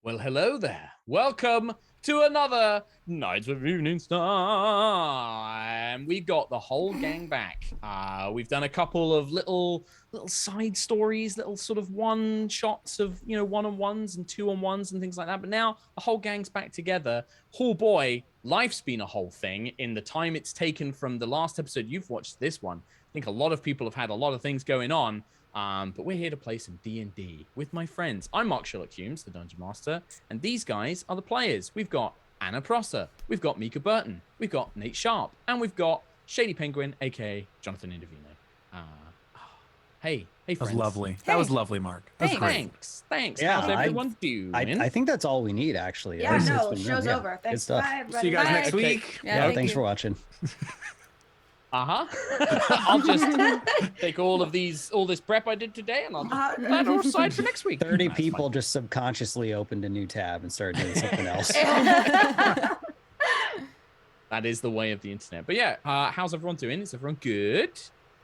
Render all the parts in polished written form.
Well, hello there. Welcome to another Nights with Eveningstar. And we got the whole gang back. We've done a couple of little side stories, little sort of one shots of, one-on-ones and two-on-ones and things like that. But now the whole gang's back together. Oh boy, life's been a whole thing in the time it's taken from the last episode you've watched to this one. I think a lot of people have had a lot of things going on. But we're here to play some D&D with my friends. I'm Mark SherlockHulmes, the Dungeon Master, and these guys are the players. We've got Anna Prosser, we've got Mica Burton, we've got Nate Sharp, and we've got ShadyPenguinn, aka Jonathan Indovino. Hey, friends. That was lovely. Hey. That was lovely, Mark. That was great. Thanks. Yeah, How's everyone doing? I think that's all we need, actually. Yeah, no, It's been show's good. over. Thanks. Good stuff. Bye, everybody. See you guys Bye. next week. Yeah, thanks for watching. I'll just take all this prep I did today, and I'll just put that all aside for next week. 30 people just subconsciously opened a new tab and started doing something else. That is the way of the internet. But yeah, how's everyone doing? Is everyone good?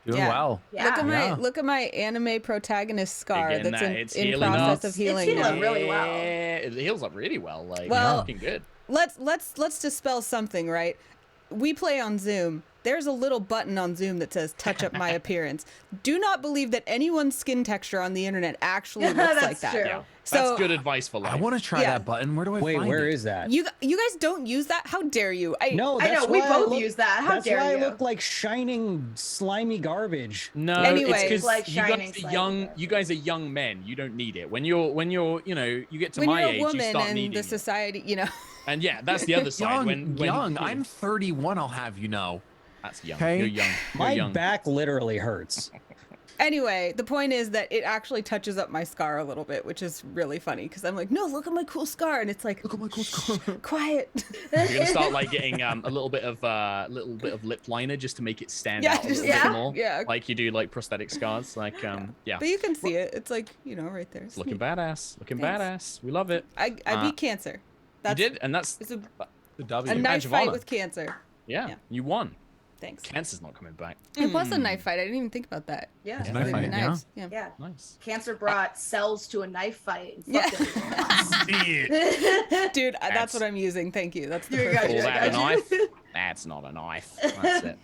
Doing Yeah. well. Yeah. Look at my anime protagonist scar Again, that's it's in healing process up. of healing It's healing now. really well. It heals up really well. Like, Well- looking good. Let's dispel something, right? We play on Zoom. There's a little button on Zoom that says touch up my appearance. Do not believe that anyone's skin texture on the internet actually looks That's like that. true. Yeah, So- that's good advice for life. I want to try Yeah. that button. Where do I Wait, find where it? is that? You guys don't use that? How dare you? No, I that's know, we why both look- use that. How that's dare why you? I look like shining, slimy garbage. No, Anyway. it's because Like you shining guys are slightly young. better. You guys are young men. You don't need it. When you're, you get to When my you're a age, you woman start in needing the it. society, And yeah, that's the other side. Young, When young. I'm 31. I'll have you know. That's young. Okay. You're young. You're My young. back literally hurts. Anyway, the point is that it actually touches up my scar a little bit, which is really funny because I'm like, no, look at my cool scar, and it's like, Look at my cool scar. quiet. You're gonna start like getting a little bit of lip liner just to make it stand Yeah, out a just- little yeah. bit more. Yeah. Like you do like prosthetic scars. Like yeah. But you can see it. It's like, right there. It's looking Sweet. badass. Looking Thanks. badass. We love it. I beat cancer. You did, and that's It's a The W. knife badge of fight honor. with cancer. yeah. Yeah. You won. Thanks. Cancer's not coming back. It was a knife fight. I didn't even think about that. Yeah. It's a knife fight, yeah. Knives. Yeah. Yeah. Nice. Cancer brought cells to a knife fight. And Yeah. fucked everyone else. Dude, That's- that's what I'm using. Thank you. That's the You perfect got Call you, word. that a got you. knife? That's not a knife. That's it.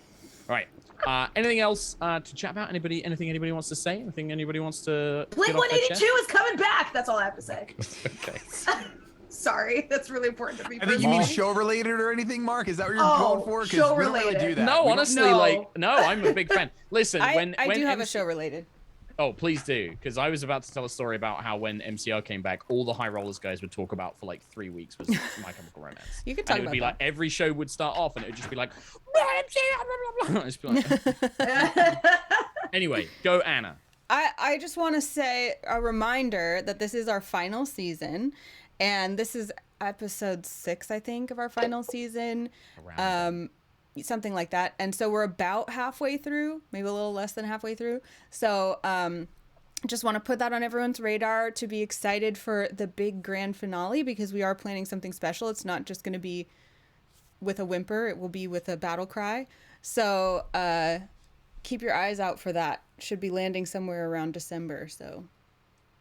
All right. Anything else to chat about? Anything anybody wants to say? Anything anybody wants to Blink get off their 182 is coming back. That's all I have to say. chest? Okay. Sorry, that's really important to me. I think you mean personally. show related or anything, Mark? Is that what you're Oh, going for? 'Cause show we don't really related. do that. No, We don't- honestly, No. no, I'm a big fan. Listen, I when do have a MC show related. Oh, please do, because I was about to tell a story about how when MCR came back, all the High Rollers guys would talk about for like 3 weeks was My Chemical Romance. You can And talk it would about be that. like every show would start off, and it would just be like, MCR, blah, blah, blah. It'd just be like, anyway, go Anna. I just want to say a reminder that this is our final season, and this is episode 6, I think, of our final season. Around Something like that. And so we're about halfway through, maybe a little less than halfway through. So just want to put that on everyone's radar to be excited for the big grand finale, because we are planning something special. It's not just going to be with a whimper. It will be with a battle cry. So keep your eyes out for that. Should be landing somewhere around December. So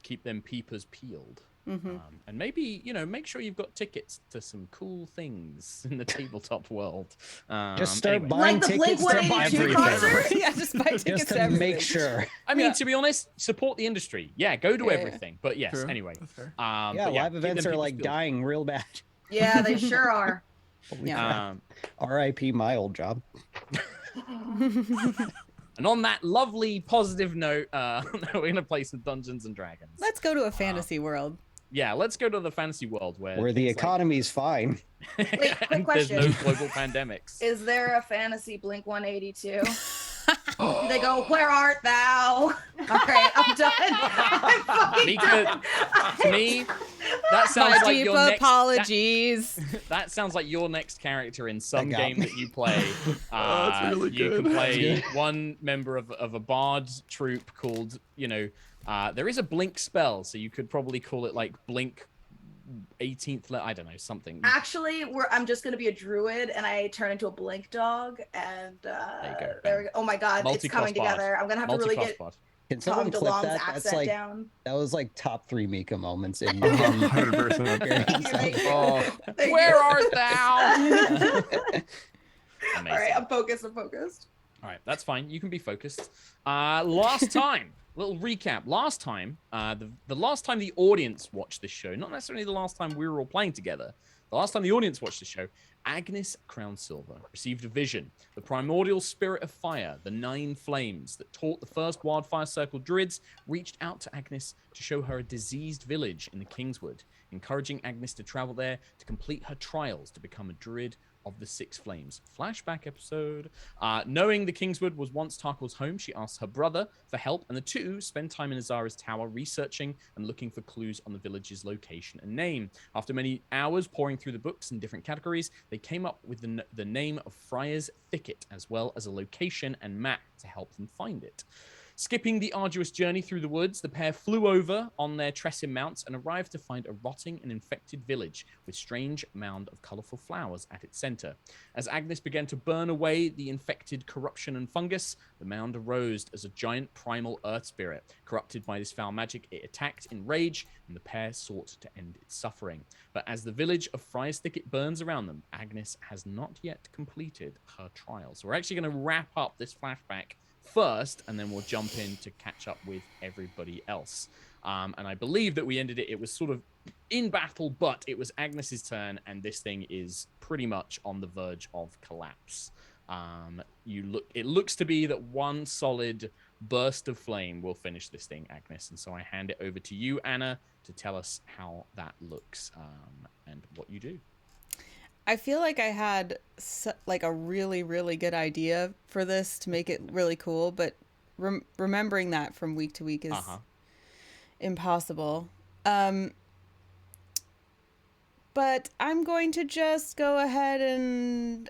keep them peepers peeled. And maybe, make sure you've got tickets to some cool things in the tabletop world. Just start anyway. buying Like the Blink tickets to 182 everything. concert? yeah, just buy tickets Just to to everything. make sure. I mean, Yeah. to be honest, support the industry. Yeah, go to Yeah. everything. But yes, True. anyway. That's fair. Yeah, but live keep events them are peepers like peeled. dying real bad. Yeah, they sure are. Holy Yeah. crap. R.I.P. my old job. And on that lovely positive note, we're gonna play some Dungeons and Dragons. Let's go to a fantasy world. Yeah, let's go to the fantasy world where Where the things like- economy's fine. Wait, quick and there's question. no global pandemics. Is there a fantasy Blink 182? Do they go, where art thou? All right, I'm done. I'm fucking Mika, done. to me, that sounds My like deep your next. apologies. That sounds like your next character in some That got game me. that you play. Oh, that's really You good. can play That's one member of a bard troupe called, there is a blink spell, so you could probably call it like blink 18th level. I don't know, something. Actually, I'm just gonna be a druid, and I turn into a blink dog, and There you go. there we go. Oh my god, it's coming together. I'm gonna have to really get Can Tom someone clip DeLonge's that? That's accent like down. that was like top 3 Mika moments in 100%. Oh, Thank where you. art thou? All right, I'm focused. All right, that's fine. You can be focused. Last time, little recap. Last time, the last time the audience watched this show, not necessarily the last time we were all playing together. The last time the audience watched the show, Agnis Crownsilver received a vision. The primordial spirit of fire, the 9 flames that taught the first Wildfire Circle druids, reached out to Agnis to show her a diseased village in the Kingswood, encouraging Agnis to travel there to complete her trials to become a druid of the 6 Flames. Flashback episode. Knowing the Kingswood was once Tarkhal's home, she asked her brother for help, and the two spend time in Azara's tower researching and looking for clues on the village's location and name. After many hours poring through the books in different categories, they came up with the name of Friar's Thicket, as well as a location and map to help them find it. Skipping the arduous journey through the woods, the pair flew over on their Tressim mounts and arrived to find a rotting and infected village with strange mound of colorful flowers at its center. As Agnis began to burn away the infected corruption and fungus, the mound arose as a giant primal earth spirit. Corrupted by this foul magic, it attacked in rage, and the pair sought to end its suffering. But as the village of Friar's Thicket burns around them, Agnis has not yet completed her trial. So we're actually going to wrap up this flashback first, and then we'll jump in to catch up with everybody else. And I believe that we ended it was sort of in battle, but it was Agnes's turn, and this thing is pretty much on the verge of collapse. It looks to be that one solid burst of flame will finish this thing, Agnis, and so I hand it over to you, Anna, to tell us how that looks and what you do. I feel like I had like a really, really good idea for this to make it really cool, but remembering that from week to week is impossible. But I'm going to just go ahead and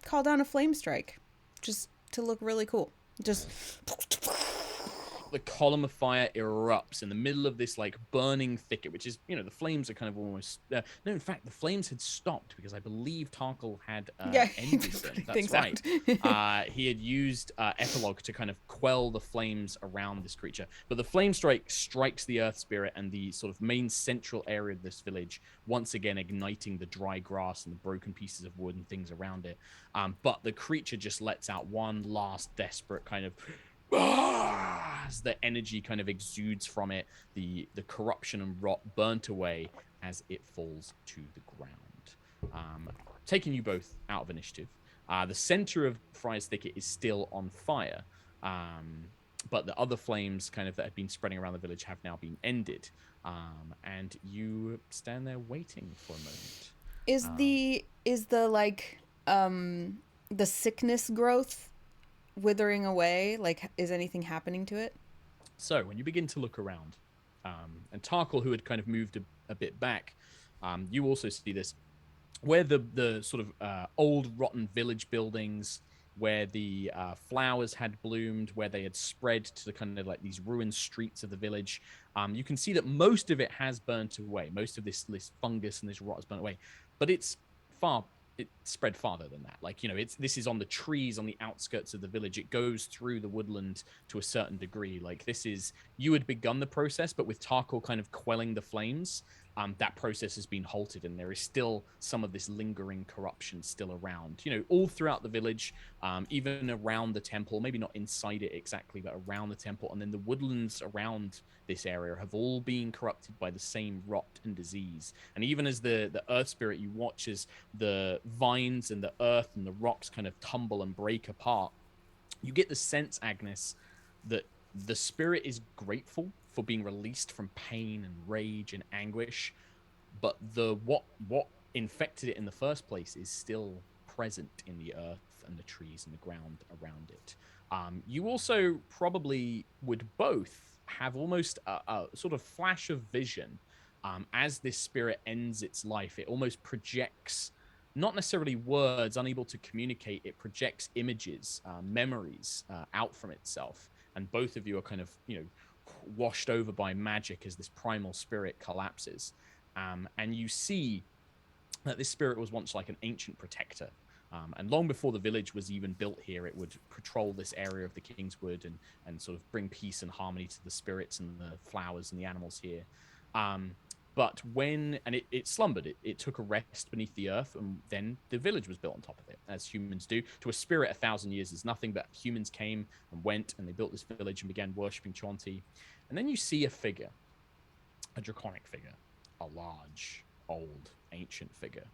call down a flame strike, just to look really cool. Just the column of fire erupts in the middle of this like burning thicket, which is, the flames are kind of almost no, in fact the flames had stopped because I believe Tarkhal had ended them. That's right. He had used epilogue to kind of quell the flames around this creature, but the flame strike strikes the earth spirit and the sort of main central area of this village, once again igniting the dry grass and the broken pieces of wood and things around it. But the creature just lets out one last desperate kind of as the energy kind of exudes from it, the corruption and rot burnt away as it falls to the ground. Taking you both out of initiative, the center of Friar's Thicket is still on fire, but the other flames kind of that had been spreading around the village have now been ended, and you stand there waiting for a moment. Is the like the sickness growth withering away? Like, is anything happening to it? So when you begin to look around, and Tarkhal, who had kind of moved a bit back, you also see this, where the sort of old rotten village buildings, where the flowers had bloomed, where they had spread to the kind of like these ruined streets of the village. You can see that most of it has burnt away. Most of this fungus and this rot has burnt away, but it spread farther than that. Like, this is on the trees on the outskirts of the village. It goes through the woodland to a certain degree. Like, you had begun the process, but with Tarkhal kind of quelling the flames, that process has been halted, and there is still some of this lingering corruption still around, all throughout the village, even around the temple, maybe not inside it exactly, but around the temple. And then the woodlands around this area have all been corrupted by the same rot and disease. And even as the earth spirit, you watch as the vines and the earth and the rocks kind of tumble and break apart, you get the sense, Agnis, that the spirit is grateful for being released from pain and rage and anguish, but what infected it in the first place is still present in the earth and the trees and the ground around it. You also probably would both have almost a sort of flash of vision. As this spirit ends its life, it almost projects, not necessarily words, unable to communicate, it projects images, memories out from itself. And both of you are kind of, washed over by magic as this primal spirit collapses. And you see that this spirit was once like an ancient protector. And long before the village was even built here, it would patrol this area of the Kingswood and sort of bring peace and harmony to the spirits and the flowers and the animals here. But when, and it slumbered, it took a rest beneath the earth, and then the village was built on top of it, as humans do. To a spirit, 1,000 years is nothing, but humans came and went, and they built this village and began worshipping Chonti. And then you see a figure, a draconic figure, a large, old, ancient figure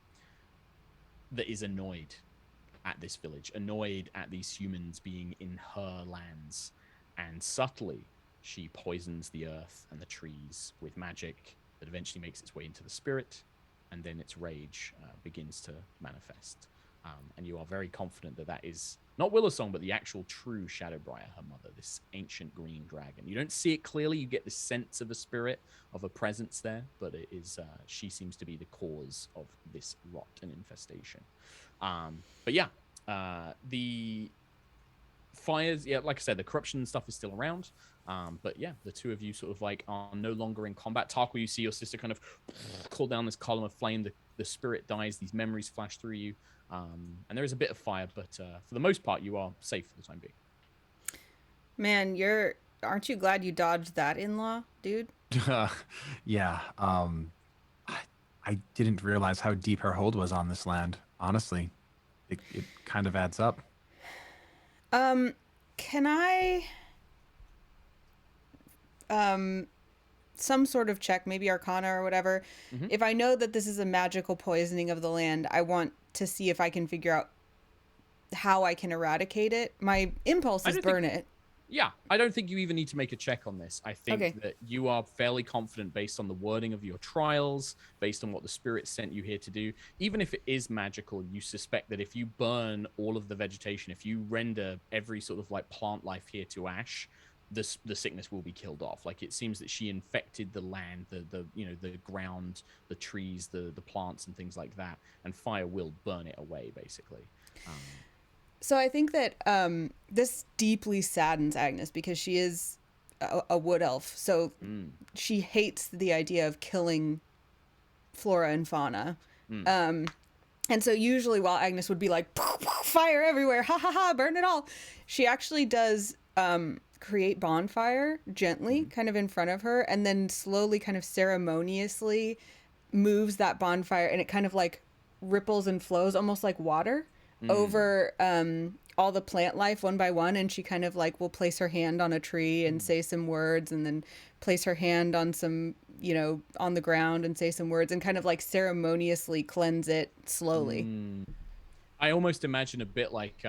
that is annoyed at this village, annoyed at these humans being in her lands. And subtly, she poisons the earth and the trees with magic that eventually makes its way into the spirit, and then its rage begins to manifest. And you are very confident that that is not Willowsong, but the actual true Shadowbriar, her mother, this ancient green dragon. You don't see it clearly. You get the sense of a spirit, of a presence there, but it is she seems to be the cause of this rot and infestation. But yeah, the fires, yeah, like I said, the corruption and stuff is still around. But yeah, the two of you sort of like are no longer in combat. Tarkhal, you see your sister kind of call down this column of flame. The spirit dies. These memories flash through you. And there is a bit of fire, but for the most part, you are safe for the time being. Man, aren't you glad you dodged that in-law, dude? Yeah. I didn't realize how deep her hold was on this land. Honestly, it kind of adds up. Can I some sort of check, maybe Arcana or whatever. Mm-hmm. If I know that this is a magical poisoning of the land, I want to see if I can figure out how I can eradicate it. My impulse is burn it. Yeah, I don't think you even need to make a check on this. I think that you are fairly confident based on the wording of your trials, based on what the spirit sent you here to do. Even if it is magical, you suspect that if you burn all of the vegetation, if you render every sort of like plant life here to ash, the sickness will be killed off. Like, it seems that she infected the land, the ground, the trees, the plants and things like that, and fire will burn it away, basically. So I think that this deeply saddens Agnis because she is a wood elf. So she hates the idea of killing flora and fauna. And so usually while Agnis would be like, fire everywhere, ha ha ha, burn it all, she actually does create bonfire gently kind of in front of her, and then slowly kind of ceremoniously moves that bonfire, and it kind of like ripples and flows almost like water over all the plant life one by one. And she kind of like will place her hand on a tree and say some words, and then place her hand on some, on the ground and say some words, and kind of like ceremoniously cleanse it slowly. I almost imagine a bit like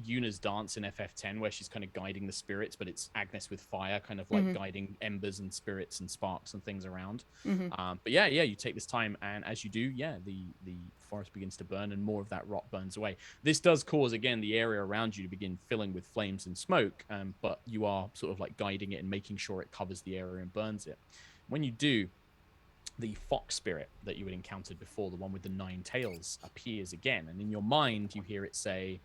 Yuna's dance in FF10, where she's kind of guiding the spirits, but it's Agnis with fire, kind of like guiding embers and spirits and sparks and things around. But yeah, you take this time, and as you do, the forest begins to burn, and more of that rot burns away. This does cause, again, the area around you to begin filling with flames and smoke, but you are sort of like guiding it and making sure it covers the area and burns it. When you do, the fox spirit that you had encountered before, the one with the 9 tails, appears again, and in your mind you hear it say,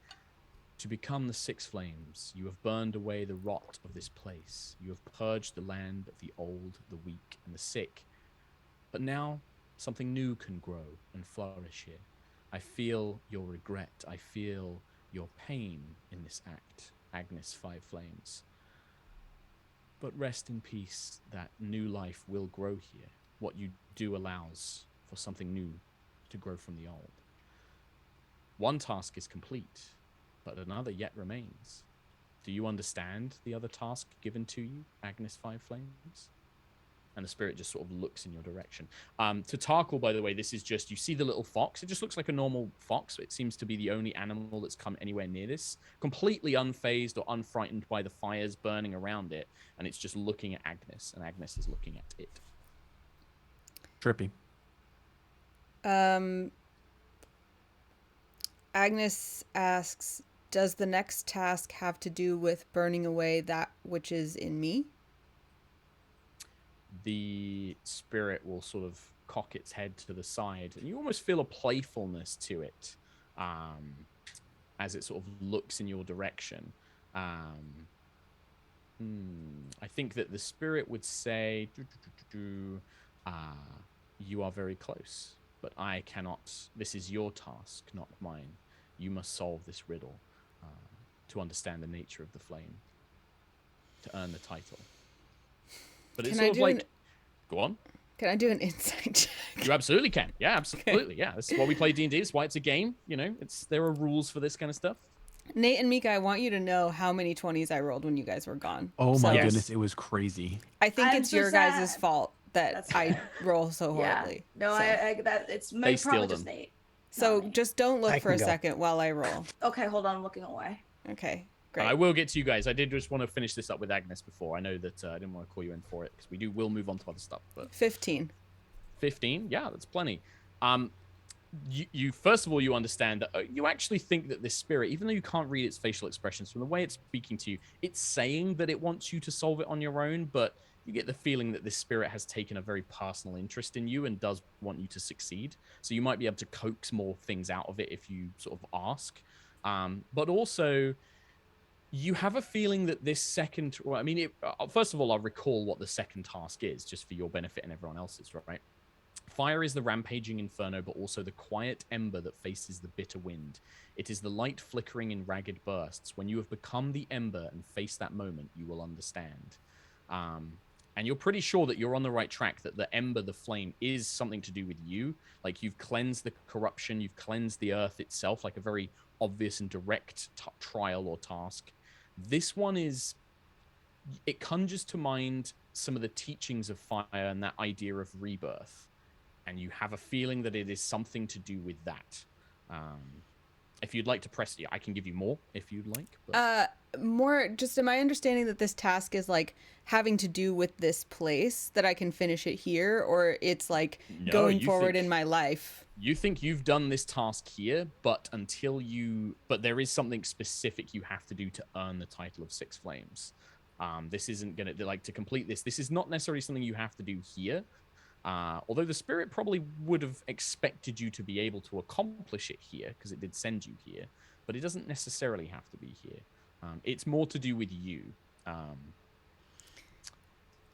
"To become the 6 flames, you have burned away the rot of this place. You have purged the land of the old, the weak, and the sick. But now something new can grow and flourish here. I feel your regret. I feel your pain in this act, Agnis 5 Flames. But rest in peace, that new life will grow here. What you do allows for something new to grow from the old. One task is complete, but another yet remains. Do you understand the other task given to you, Agnis 5 Flames?" And the spirit just sort of looks in your direction. To Tarkhal, by the way, this is just, you see the little fox. It just looks like a normal fox. It seems to be the only animal that's come anywhere near this. Completely unfazed or unfrightened by the fires burning around it. And it's just looking at Agnis, and Agnis is looking at it. Trippy. Agnis asks, does the next task have to do with burning away that which is in me? The spirit will sort of cock its head to the side, and you almost feel a playfulness to it as it sort of looks in your direction. I think that the spirit would say, you are very close, but I cannot. This is your task, not mine. You must solve this riddle to understand the nature of the flame, to earn the title. But it's Can I sort of do like, go on. Can I do an insight check? You absolutely can. Yeah, absolutely. Yeah, this is why we play D&D. This is why it's a game. You know, there are rules for this kind of stuff. Nate and Mica, I want you to know how many 20s I rolled when you guys were gone. Oh my Yes. goodness, it was crazy. I think I'm it's so your guys' sad. fault that That's I fair. roll so horribly. Yeah. No, So, it's They maybe steal probably just them. Nate. so not me. just don't look I for a can go. second while I roll. Okay, hold on, I'm looking away. Okay, And great. I will get to you guys. I did just want to finish this up with Agnes before. I know that I didn't want to call you in for it because will move on to other stuff. But 15. 15, yeah, that's plenty. You first of all, you understand that you actually think that this spirit, even though you can't read its facial expressions from the way it's speaking to you, it's saying that it wants you to solve it on your own, but you get the feeling that this spirit has taken a very personal interest in you and does want you to succeed. So you might be able to coax more things out of it if you sort of ask. But also, you have a feeling that this second, well, I mean, first of all, I'll recall what the second task is, just for your benefit and everyone else's, right? Fire is the rampaging inferno, but also the quiet ember that faces the bitter wind. It is the light flickering in ragged bursts. When you have become the ember and face that moment, you will understand. And you're pretty sure that you're on the right track, that the ember, the flame, is something to do with you. Like, you've cleansed the corruption, you've cleansed the earth itself, like a very obvious and direct trial or task. This one is, it conjures to mind some of the teachings of fire and that idea of rebirth. And you have a feeling that it is something to do with that. If you'd like to press, I can give you more if you'd like. But... More, just am I understanding that this task is like having to do with this place, that I can finish it here, or it's like No, going you forward think- in my life? You think you've done this task here, but but there is something specific you have to do to earn the title of Six Flames. This isn't going to, like, to complete this. This is not necessarily something you have to do here. Although the spirit probably would have expected you to be able to accomplish it here, because it did send you here, but it doesn't necessarily have to be here. It's more to do with you.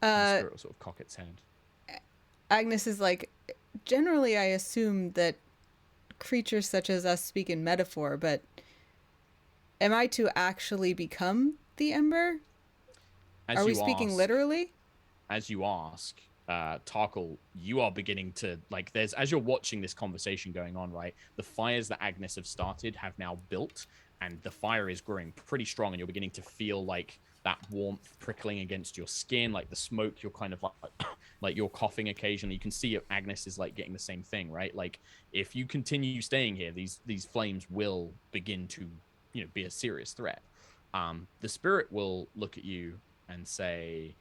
The spirit will sort of cock its head. Agnes is like, generally I assume that creatures such as us speak in metaphor, but am I to actually become the ember? Are we speaking literally? As you ask, Tarkhal, you are beginning to, like, as you're watching this conversation going on, right, the fires that Agnes have started have now built, and the fire is growing pretty strong, and you're beginning to feel like that warmth prickling against your skin, like the smoke, you're kind of like you're coughing occasionally. You can see Agnes is like getting the same thing, right? Like, if you continue staying here, these flames will begin to, be a serious threat. The spirit will look at you and say,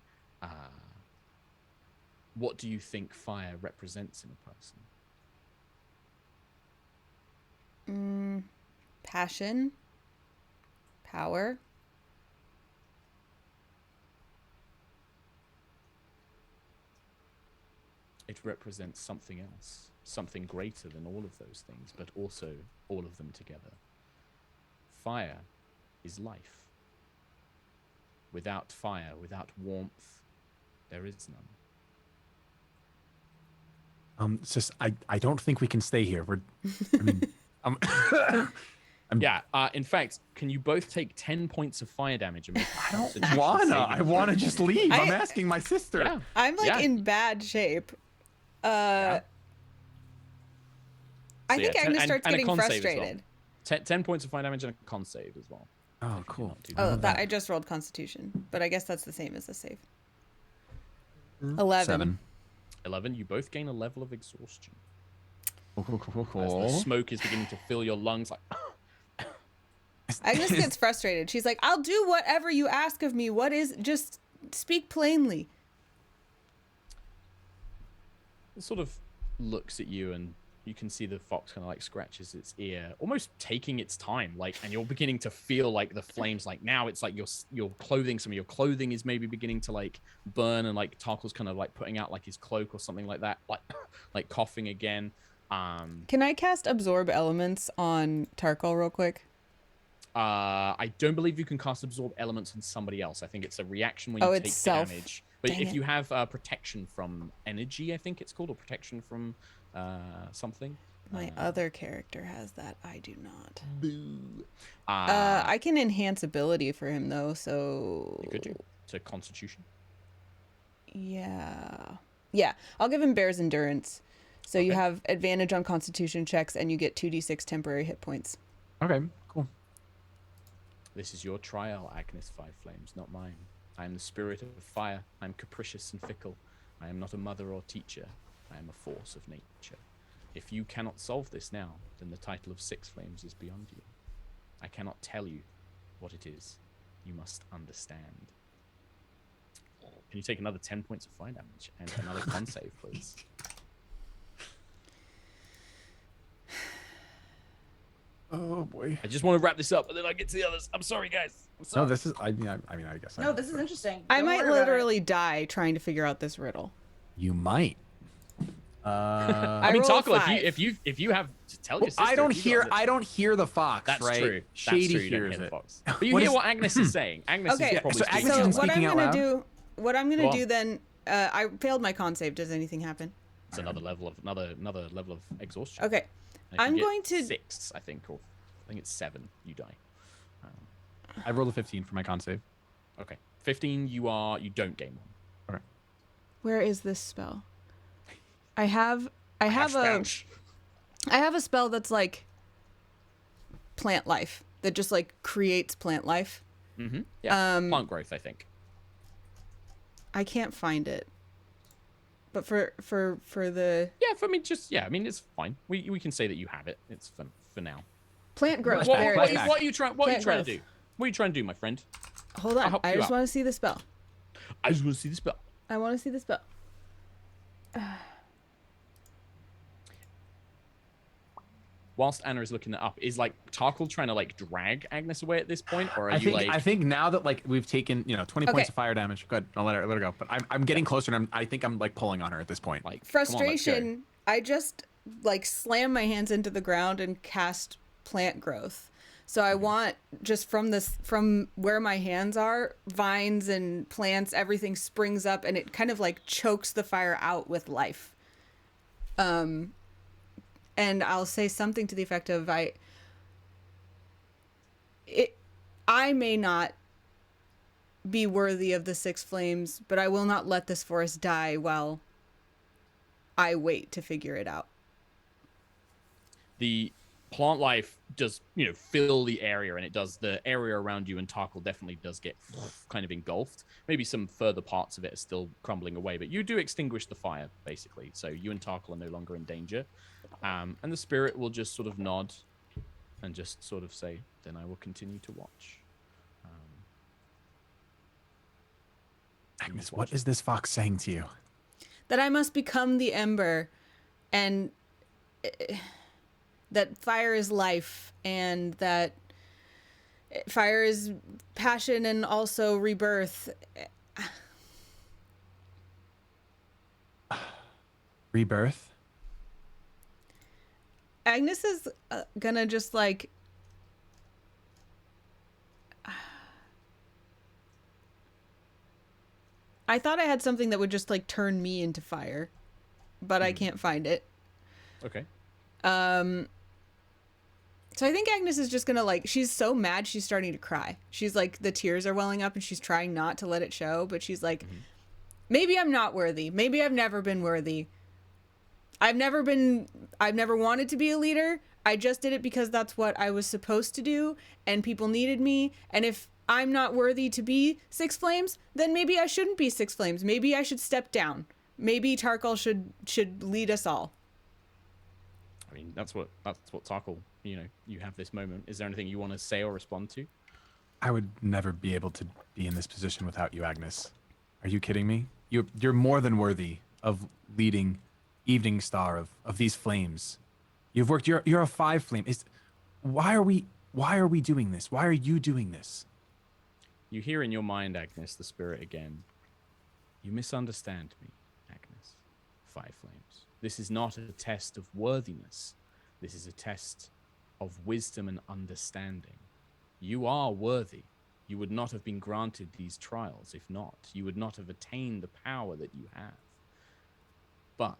what do you think fire represents in a person? Passion, power. It represents something else, something greater than all of those things, but also all of them together. Fire is life. Without fire, without warmth, there is none. It's just I don't think we can stay here. In fact, can you both take 10 points of fire damage and make I don't wanna. I wanna just leave. I'm asking my sister. Yeah. I'm like Yeah. in bad shape. I So, think yeah, Agnes and starts a getting con save as well. frustrated. 10 points of fire damage and a con save as well. Oh, cool. Not too Oh, bad. that I just rolled Constitution, but I guess that's the same as a save. 11. 7. 11, you both gain a level of exhaustion. Cool. As the smoke is beginning to fill your lungs, like, Agnes gets frustrated. She's like, "I'll do whatever you ask of me. What is? Just speak plainly." it sort of looks at you, and you can see the fox kind of like scratches its ear, almost taking its time, like, and you're beginning to feel like the flames, like, now it's like your clothing, some of your clothing is maybe beginning to like burn, and like Tarkhal's kind of like putting out like his cloak or something like that, like coughing again. Can I cast Absorb Elements on Tarkhal real quick? I don't believe you can cast Absorb Elements on somebody else. I think it's a reaction when you it's take self. damage. But Dang if it. you have protection from energy, I think it's called, or protection from something. My other character has that. I do not. Boo. I can enhance ability for him though, so You could do. To Constitution. yeah. I'll give him Bear's Endurance. So you Okay. have advantage on Constitution checks, and you get 2d6 temporary hit points. Okay, cool. This is your trial, Agnis Five Flames, not mine. I am the spirit of fire. I am capricious and fickle. I am not a mother or teacher. I am a force of nature. If you cannot solve this now, then the title of Six Flames is beyond you. I cannot tell you what it is. You must understand. Can you take another 10 points of fire damage and another con save, please? Oh boy. I just want to wrap this up, and then I get to the others. I'm sorry, guys. I'm sorry. No, this is. I mean, I guess. No, this is interesting. I Don't might worry about it. literally die trying to figure out this riddle. You might. I mean, roll a Tarkhal, 5. if you have to tell your sister, I don't if you got hear. this- I don't hear the fox. That's right? true. Shady That's true. You don't hears hear the it. fox. But you What hear is- what Agnes is saying. Agnes Okay, is probably so speaking. Agnes So isn't what I'm speaking out gonna loud? do, what I'm Go gonna on. do then, I failed my con save. Does anything happen? It's another level of exhaustion. Okay, And if you I'm get going to- 6, I think, or I think it's 7. You die. I rolled a 15 for my con save. Okay, 15. You don't gain one. Okay. Where is this spell? I have a spell that's like plant life that just like creates plant life. Mm-hmm. Yeah. Um, Plant growth, I think. I can't find it. But for the Yeah. For me, I mean, it's fine. We can say that you have it. It's for now. plant growth. Flashback, there it What is. are you trying? What are you Plant trying growth. to do? What are you trying to do, my friend? Hold I'll on. help I you just out. want to see the spell. I just want to see the spell. I want to see the spell. Whilst Anna is looking it up, is like Tarkhal trying to like drag Agnes away at this point, or are you like? I think now that like we've taken 20 Okay. points of fire damage. Good. I'll let her go. But I'm getting closer, and I think I'm like pulling on her at this point. Like come on, let's go. Frustration. I just like slam my hands into the ground and cast plant growth. So I want just from where my hands are, vines and plants, everything springs up and it kind of like chokes the fire out with life. And I'll say something to the effect of I may not be worthy of the Six Flames, but I will not let this forest die while I wait to figure it out. The plant life does fill the area, and it does the area around you, and Tarkhal definitely does get kind of engulfed. Maybe some further parts of it are still crumbling away, but you do extinguish the fire basically, so you and Tarkhal are no longer in danger. And the spirit will just sort of nod and just sort of say, then I will continue to watch. Agnes, what is this fox saying to you? That I must become the ember, and that fire is life, and that fire is passion and also rebirth. Rebirth? Agnes is gonna just like I thought I had something that would just like turn me into fire, but I can't find it. Okay. So I think Agnes is just gonna like, she's so mad she's starting to cry. She's like, the tears are welling up and she's trying not to let it show, but she's like, maybe I'm not worthy. Maybe I've never been worthy. I've never wanted to be a leader. I just did it because that's what I was supposed to do and people needed me. And if I'm not worthy to be Six Flames, then maybe I shouldn't be Six Flames. Maybe I should step down. Maybe Tarkhal should lead us all. I mean, that's what Tarkhal, you have this moment. Is there anything you want to say or respond to? I would never be able to be in this position without you, Agnes. Are you kidding me? You're more than worthy of leading Eveningstar of these flames. You've worked. You're a 5 flame. Why are we doing this? Why are you doing this? You hear in your mind, Agnes, the spirit again. You misunderstand me, Agnes. 5 flames. This is not a test of worthiness. This is a test of wisdom and understanding. You are worthy. You would not have been granted these trials if not. You would not have attained the power that you have. But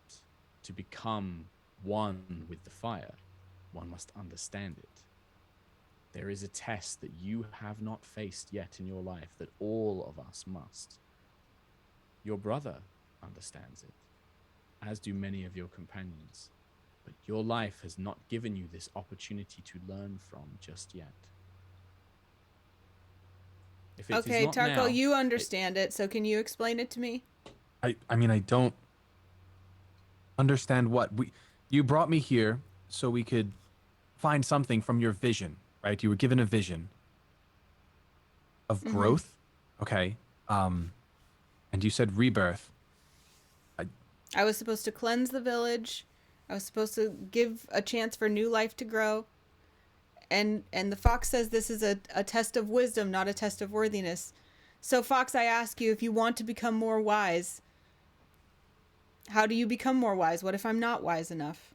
to become one with the fire, one must understand it. There is a test that you have not faced yet in your life that all of us must. Your brother understands it, as do many of your companions. But your life has not given you this opportunity to learn from just yet. If it is Okay, not Tarkhal, now, you understand it, so can you explain it to me? I mean, I don't understand what you brought me here so we could find something from your vision, right? You were given a vision of growth. Okay. And you said rebirth. I was supposed to cleanse the village. I was supposed to give a chance for new life to grow. And the fox says this is a test of wisdom, not a test of worthiness. So, Fox, I ask you, if you want to become more wise, how do you become more wise? What if I'm not wise enough?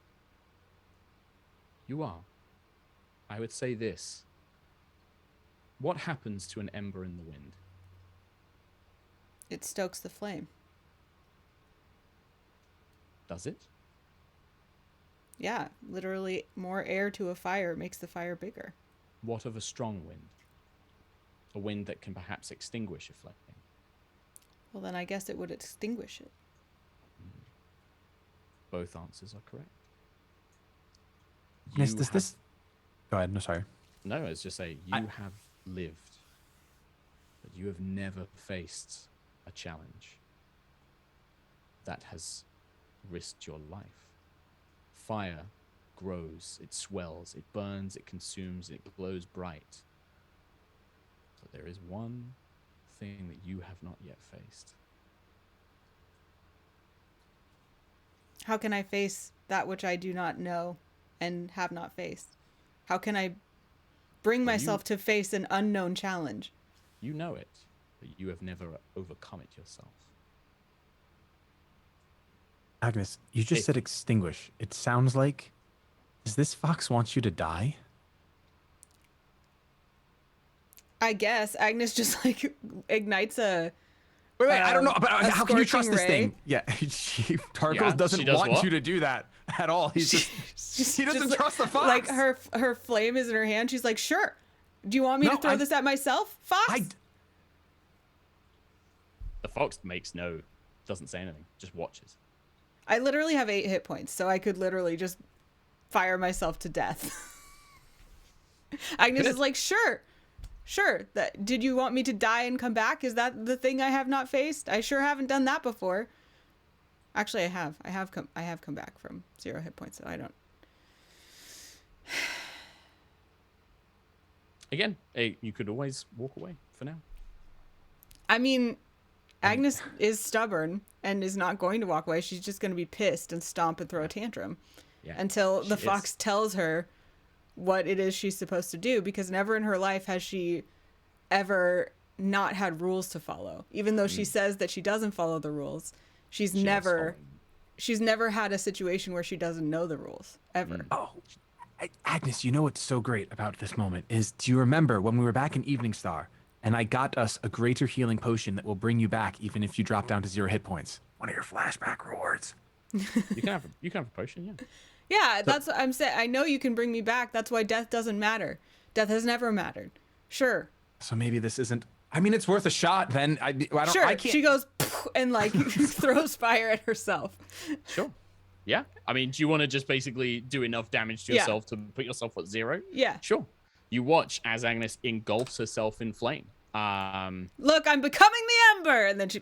You are. I would say this. What happens to an ember in the wind? It stokes the flame. Does it? Yeah, literally more air to a fire makes the fire bigger. What of a strong wind? A wind that can perhaps extinguish a flame. Well, then I guess it would extinguish it. Both answers are correct. Yes, You does have- this... Go ahead. No, sorry. No, it's just say you have lived, but you have never faced a challenge that has risked your life. Fire grows, it swells, it burns, it consumes, it glows bright. But there is one thing that you have not yet faced. How can I face that which I do not know and have not faced? How can I bring Well, myself to face an unknown challenge? You know it, but you have never overcome it yourself. Agnis, you just said extinguish. It sounds like... Does this fox want you to die? I guess Agnes just like ignites a. Wait, I don't know. But a how can you trust scorching this ray? thing? Yeah, Tarkhal Yeah, doesn't she does want what? you to do that at all. He's just... he doesn't trust the fox. Like her flame is in her hand. She's like, sure. Do you want me No, to throw this at myself, Fox? The fox doesn't say anything, just watches. I literally have 8 hit points, so I could literally just fire myself to death. Agnes is like, sure. Did you want me to die and come back? Is that the thing I have not faced? I sure haven't done that before. Actually, I have. I have come back from 0 hit points, so I don't. Again, you could always walk away for now. I mean, Agnes is stubborn and is not going to walk away. She's just going to be pissed and stomp and throw a tantrum until the fox tells her what it is she's supposed to do, because never in her life has she ever not had rules to follow. Even though she says that she doesn't follow the rules, she's never had a situation where she doesn't know the rules ever. Oh, Agnes, you know what's so great about this moment is, do you remember when we were back in Eveningstar and I got us a greater healing potion that will bring you back even if you drop down to 0 hit points? One of your flashback rewards. You can have a potion, yeah. Yeah, that's what I'm saying. I know you can bring me back. That's why death doesn't matter. Death has never mattered. Sure. So maybe this isn't... I mean, it's worth a shot then. I don't... Sure. I can't... She goes and like throws fire at herself. Sure. Yeah. I mean, do you want to just basically do enough damage to yourself to put yourself at 0? Yeah. Sure. You watch as Agnes engulfs herself in flame. Look, I'm becoming the ember, and then she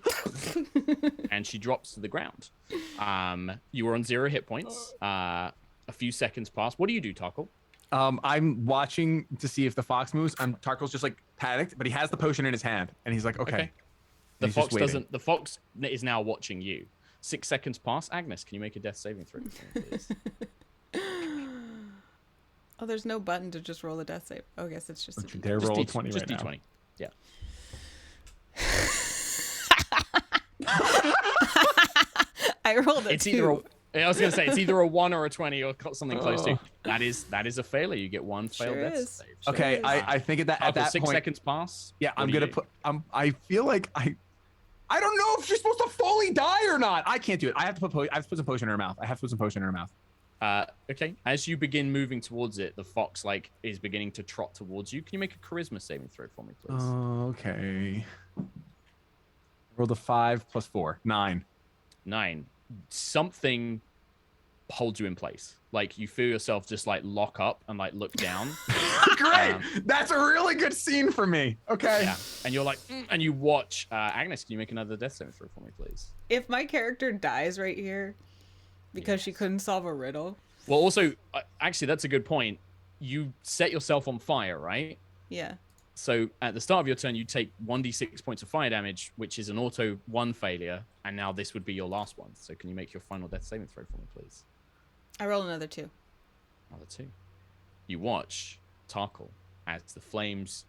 and she drops to the ground. You were on 0 hit points. A few seconds pass. What do you do, Tarkhal? I'm watching to see if the fox moves. Tarkhal's just like panicked, but he has the potion in his hand, and he's like, okay. The He's just fox waiting. doesn't. The fox is now watching you. 6 seconds pass. Agnes, can you make a death saving throw, please? Oh, there's no button to just roll a death save. Oh, I guess it's just. Don't you dare roll a 20 just right now. D20. Yeah. I rolled a It's 2. either I was gonna say it's either a 1 or a 20 or something close to. That is a failure. You get one failed death is. save. Okay, I think at that 6 point, seconds pass. yeah, What I'm do you gonna do? put. I feel like I don't know if she's supposed to fully die or not. I can't do it. I have to put some potion in her mouth. I have to put some potion in her mouth. Okay. As you begin moving towards it, the fox is beginning to trot towards you. Can you make a charisma saving throw for me, please? Okay. Rolled a 5 plus 4, 9. 9. Something holds you in place. Like you feel yourself just like lock up and like look down. Great. That's a really good scene for me. Okay. Yeah. And you're like, and you watch. Agnes, can you make another death saving throw for me, please? If my character dies right here because she couldn't solve a riddle. Well, also, actually, that's a good point. You set yourself on fire, right? Yeah. So at the start of your turn, you take 1d6 points of fire damage, which is an auto 1 failure, and now this would be your last one. So can you make your final death saving throw for me, please? I roll another 2. Another 2. You watch Tarkhal as the flames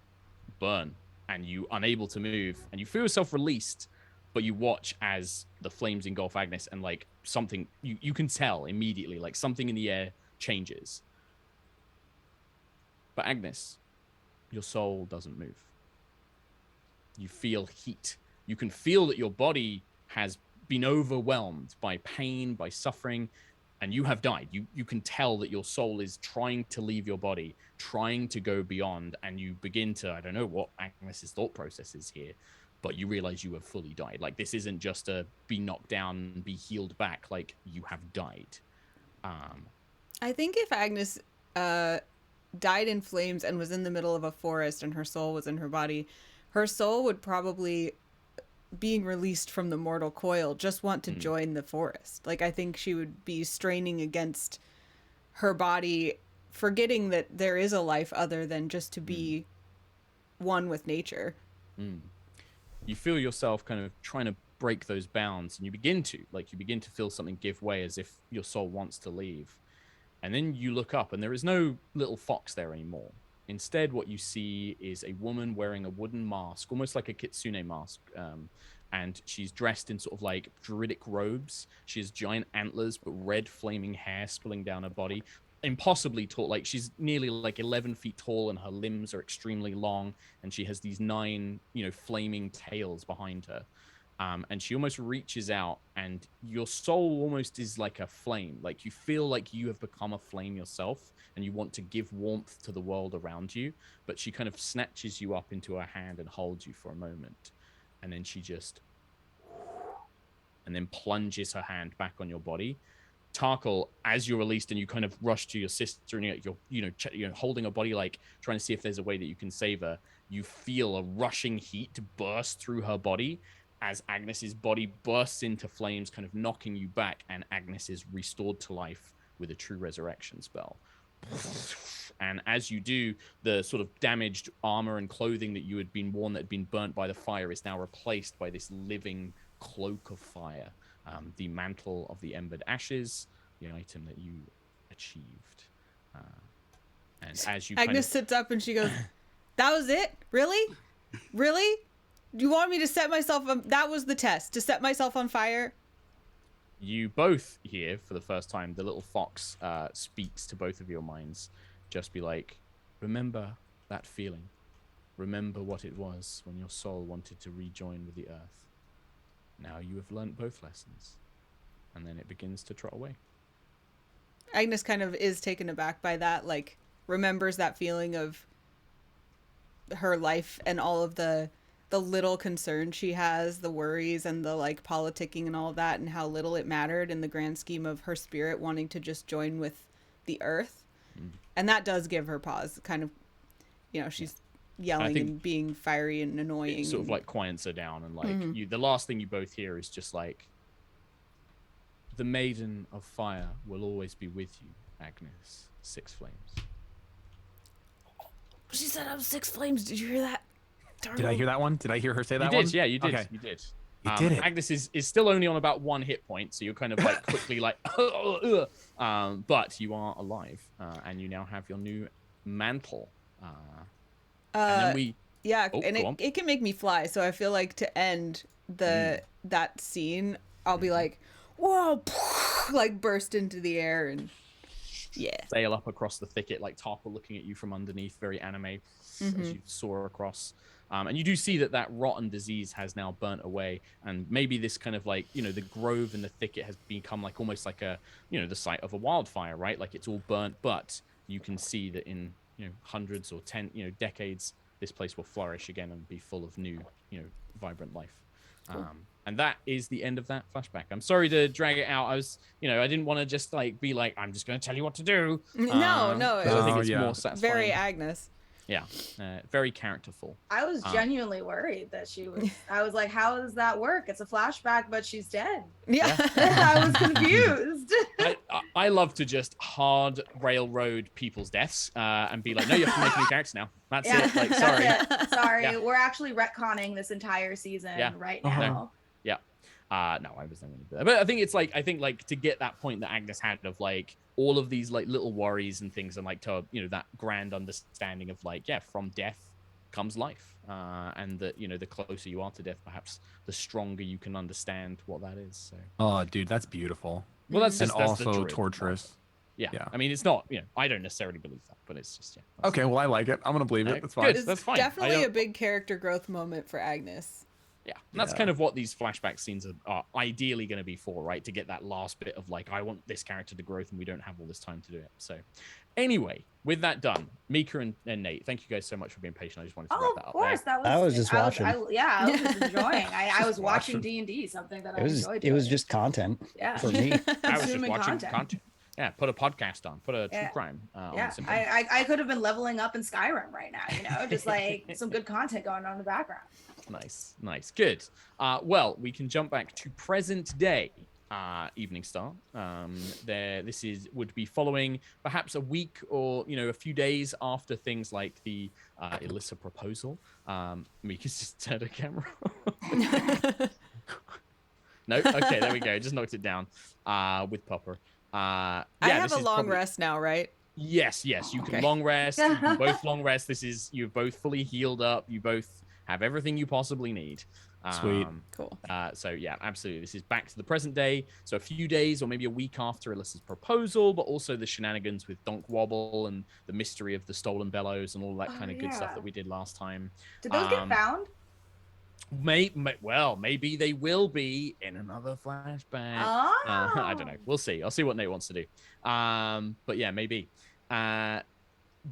burn, and you unable to move, and you feel yourself released, but you watch as the flames engulf Agnes, and like something you can tell immediately, like something in the air changes. But Agnes, your soul doesn't move. You feel heat. You can feel that your body has been overwhelmed by pain, by suffering, and you have died. You can tell that your soul is trying to leave your body, trying to go beyond, and you begin to, I don't know what Agnes's thought process is here, but you realize you have fully died. Like, this isn't just a be knocked down and be healed back. Like, you have died. I think if Agnes died in flames and was in the middle of a forest and her soul was in her body, her soul would probably, being released from the mortal coil, just want to join the forest. Like, I think she would be straining against her body, forgetting that there is a life other than just to be one with nature. You feel yourself kind of trying to break those bounds, and you begin to feel something give way, as if your soul wants to leave. And then you look up, and there is no little fox there anymore. Instead, what you see is a woman wearing a wooden mask, almost like a kitsune mask. And she's dressed in sort of like druidic robes. She has giant antlers, but red flaming hair spilling down her body. Impossibly tall. Like, she's nearly like 11 feet tall, and her limbs are extremely long. And she has these 9, flaming tails behind her. And she almost reaches out, and your soul almost is like a flame. Like, you feel like you have become a flame yourself, and you want to give warmth to the world around you. But she kind of snatches you up into her hand and holds you for a moment. And then she just, and then plunges her hand back on your body. Tarkhal, as you're released and you kind of rush to your sister, and you're holding her body, like trying to see if there's a way that you can save her, you feel a rushing heat burst through her body as Agnes's body bursts into flames, kind of knocking you back, and Agnes is restored to life with a true resurrection spell. And as you do, the sort of damaged armor and clothing that you had been worn that had been burnt by the fire is now replaced by this living cloak of fire. The mantle of the embered ashes, the item that you achieved. And as you Agnes sits up and she goes, "That was it? Really? Really? You want me to set myself on... That was the test, to set myself on fire?" You both hear for the first time the little fox speaks to both of your minds. Just be like, remember that feeling. Remember what it was when your soul wanted to rejoin with the earth. Now you have learnt both lessons. And then it begins to trot away. Agnes kind of is taken aback by that, like, remembers that feeling of her life and all of the little concerns she has, the worries and the like politicking and all of that, and how little it mattered in the grand scheme of her spirit wanting to just join with the earth. And that does give her pause, kind of, she's yelling and being fiery and annoying. It sort of like quiets her down, and like the last thing you both hear is just like, "The maiden of fire will always be with you, Agnes, 6 flames." She said I was 6 flames. Did you hear that? Did I hear that one? Did I hear her say that one? You did, yeah, you did. Okay. You did. You did it. Agnes is still only on about 1 hit point, so you're kind of like quickly like, but you are alive, and you now have your new mantle. And then it can make me fly. So I feel like to end that scene, I'll be like, "Whoa!" like burst into the air and sail up across the thicket, like Tarkhal looking at you from underneath, very anime, as you soar across. And you do see that rotten disease has now burnt away, and maybe this kind of like, you know, the grove and the thicket has become like almost like a, you know, the site of a wildfire, right? Like it's all burnt, but you can see that in, you know, hundreds or decades, this place will flourish again and be full of new, you know, vibrant life. Cool. And that is the end of that flashback. I'm sorry to drag it out. I didn't want to just like be like, I'm just going to tell you what to do. No, I think it's more satisfying. Very Agnes. Yeah, very characterful. I was genuinely worried that she was. I was like, "How does that work? It's a flashback, but she's dead." Yeah, I was confused. I love to just hard railroad people's deaths and be like, "No, you have to make new characters now. That's it." Like, sorry, sorry, Yeah. we're actually retconning this entire season right now. No, I was not going to do that. But I think like to get that point that Agnes had of like all of these like little worries and things, and like to, you know, that grand understanding of like, from death comes life, and that, you know, the closer you are to death, perhaps the stronger you can understand what that is. So. Oh, dude, that's beautiful. Well, that's and that's also the torturous. Yeah. I mean, it's not, you know, I don't necessarily believe that, but it's just Okay, well, I like it. I'm gonna believe it. That's fine. Good, that's fine. Definitely a big character growth moment for Agnes. Yeah, and that's kind of what these flashback scenes are ideally going to be for, right? To get that last bit of like, I want this character to growth, and we don't have all this time to do it. So, anyway, with that done, Mica and Nate, thank you guys so much for being patient. I just wanted to wrap that up. Of course, there. I was just watching. I was just enjoying. I was watching D&D, something that I enjoyed. It was just content for me. I was just watching content. Yeah, put a podcast on, put a true crime. I could have been leveling up in Skyrim right now, you know, just like some good content going on in the background. Nice, good. Well, we can jump back to present day. Eveningstar. This would be following perhaps a week or, you know, a few days after things like the Elissa proposal. Mika's just turned a camera. No, okay, there we go. Just knocked it down with Popper. I have a long rest now, right? Yes, you can long rest. You can both long rest. You're both fully healed up. You both have everything you possibly need. Sweet. Cool. So yeah, absolutely. This is back to the present day. So a few days or maybe a week after Elissa's proposal, but also the shenanigans with Donk Wobble and the mystery of the stolen bellows and all that kind of good stuff that we did last time. Did those get found? Maybe they will be in another flashback. I don't know. We'll see. I'll see what Nate wants to do. But yeah, maybe.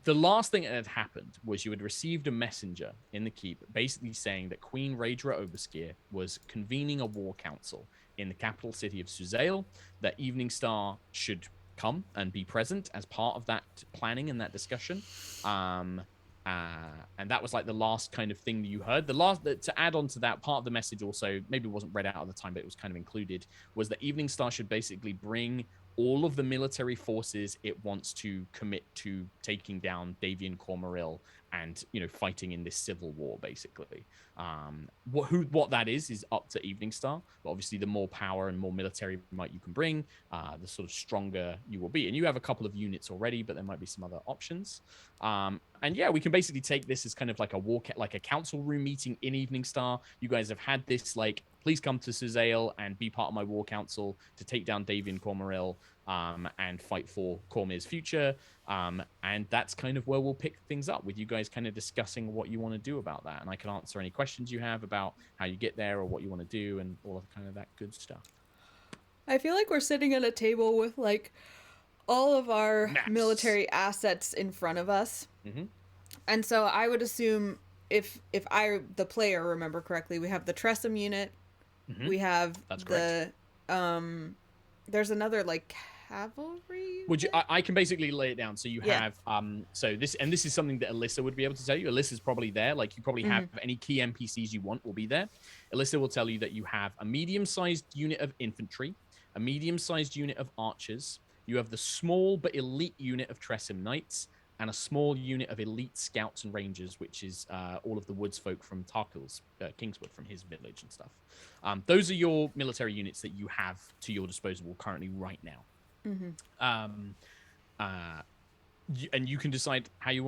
The last thing that had happened was you had received a messenger in the keep basically saying that Queen Raedra Overskeer was convening a war council in the capital city of Suzail, that Eveningstar should come and be present as part of that planning and that discussion. And that was like the last kind of thing that you heard. To add on to that, part of the message also, maybe it wasn't read out at the time, but it was kind of included, was that Eveningstar should basically bring all of the military forces it wants to commit to taking down Davian Cormoril and, you know, fighting in this civil war, basically. What that is up to Eveningstar. But obviously, the more power and more military might you can bring, the sort of stronger you will be. And you have a couple of units already, but there might be some other options. And yeah, we can basically take this as kind of like a council room meeting in Eveningstar. You guys have had this, like, please come to Suzail and be part of my war council to take down Davian Cormoril and fight for Cormyr's future. And that's kind of where we'll pick things up, with you guys kind of discussing what you want to do about that. And I can answer any questions you have about how you get there or what you want to do and all of kind of that good stuff. I feel like we're sitting at a table with like all of our military assets in front of us. Mm-hmm. And so I would assume if I, the player, remember correctly, we have the Tressum unit. Mm-hmm. We have there's another like cavalry. Would you? I can basically lay it down. So you have so this is something that Elissa would be able to tell you. Elissa's probably there. Like, you probably have any key NPCs you want will be there. Elissa will tell you that you have a medium-sized unit of infantry, a medium-sized unit of archers. You have the small but elite unit of Tressum Knights, and a small unit of elite scouts and rangers, which is all of the woods folk from Tarkhal's Kingswood, from his village and stuff. Those are your military units that you have to your disposal currently right now. Mm-hmm. And you can decide how you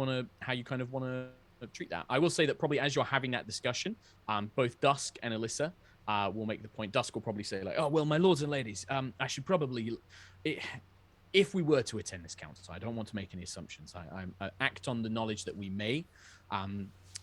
kind of want to treat that. I will say that probably as you're having that discussion, both Dusk and Elissa will make the point. Dusk will probably say like, "Oh well, my lords and ladies, I should probably, if we were to attend this council, I don't want to make any assumptions. I act on the knowledge that we may.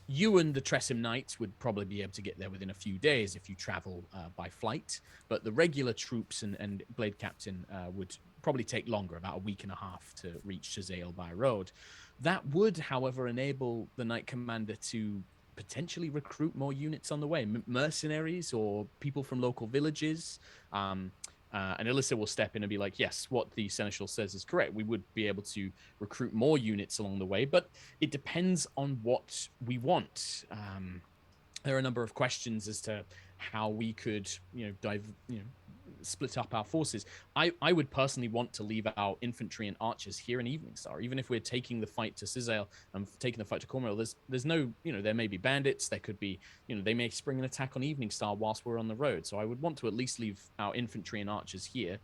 You and the Tressym Knights would probably be able to get there within a few days if you travel by flight, but the regular troops and Blade Captain would probably take longer, about a week and a half to reach Suzail by road. That would, however, enable the Knight Commander to potentially recruit more units on the way, mercenaries or people from local villages. And Alyssa will step in and be like, yes, what the Seneschal says is correct. We would be able to recruit more units along the way, but it depends on what we want. There are a number of questions as to how we could, split up our forces. I would personally want to leave our infantry and archers here in Eveningstar, even if we're taking the fight to Suzail and taking the fight to Cornwall. There's no, there may be bandits, there could be, they may spring an attack on Eveningstar whilst we're on the road. So I would want to at least leave our infantry and archers here.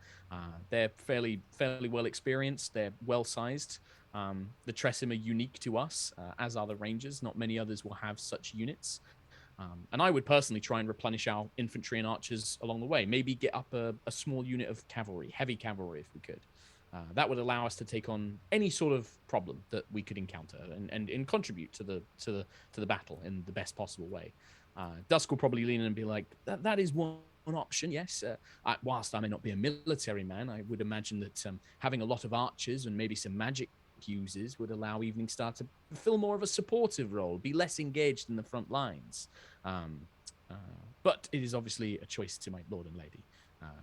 They're fairly well experienced, they're well sized. The Tressym are unique to us, as are the Rangers. Not many others will have such units. And I would personally try and replenish our infantry and archers along the way. Maybe get up a small unit of cavalry, heavy cavalry, if we could. That would allow us to take on any sort of problem that we could encounter and contribute to the battle in the best possible way. Dusk will probably lean in and be like, that is one option, yes. Whilst I may not be a military man, I would imagine that having a lot of archers and maybe some magic users would allow Eveningstar to fill more of a supportive role, be less engaged in the front lines. But it is obviously a choice to my lord and lady.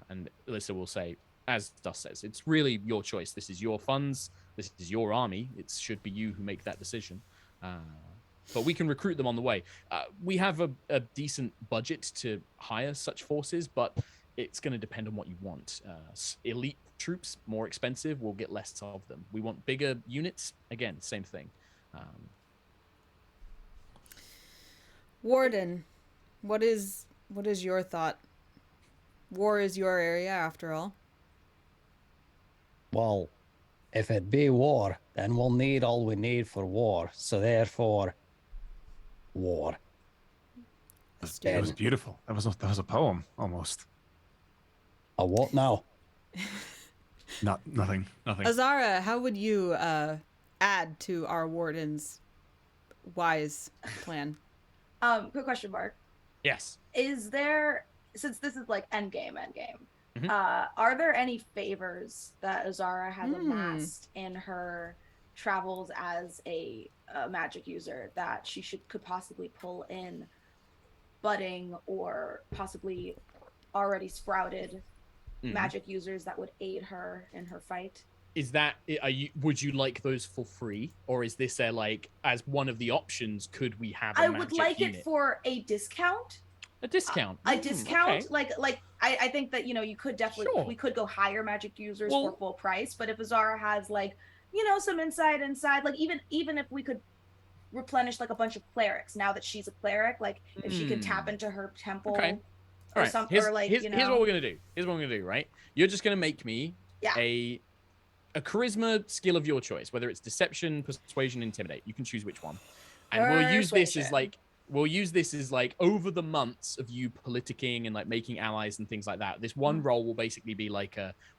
And Alyssa will say, as Dust says, it's really your choice. This is your funds. This is your army. It should be you who make that decision. But we can recruit them on the way. We have a decent budget to hire such forces, but it's going to depend on what you want. Elite troops, more expensive, we'll get less of them. We want bigger units, again, same thing. Warden, what is your thought? War is your area, after all. Well, if it be war, then we'll need all we need for war. So therefore, war. That was beautiful. That was a poem, almost. A what now? Nothing. Azara, how would you add to our warden's wise plan? Quick question, Mark. Yes. Is there, since this is like endgame, Mhm. Are there any favors that Azara has amassed in her travels as a magic user that she could possibly pull in budding or possibly already sprouted magic users that would aid her in her fight? Is that, would you like those for free, or is this as one of the options? Could we have? I would like it for a discount. A discount. A discount. Okay. Like I think that you could definitely we could go hire magic users for full price, but if Azara has some inside, like even if we could replenish like a bunch of clerics now that she's a cleric, like if she could tap into her temple. Okay. Or right. something, here's, or like here's what we're gonna do. Here's what we're gonna do. Right, you're just gonna make me a charisma skill of your choice, whether it's deception, persuasion, intimidate. You can choose which one, and we'll use this as over the months of you politicking and making allies and things like that. This one role will basically be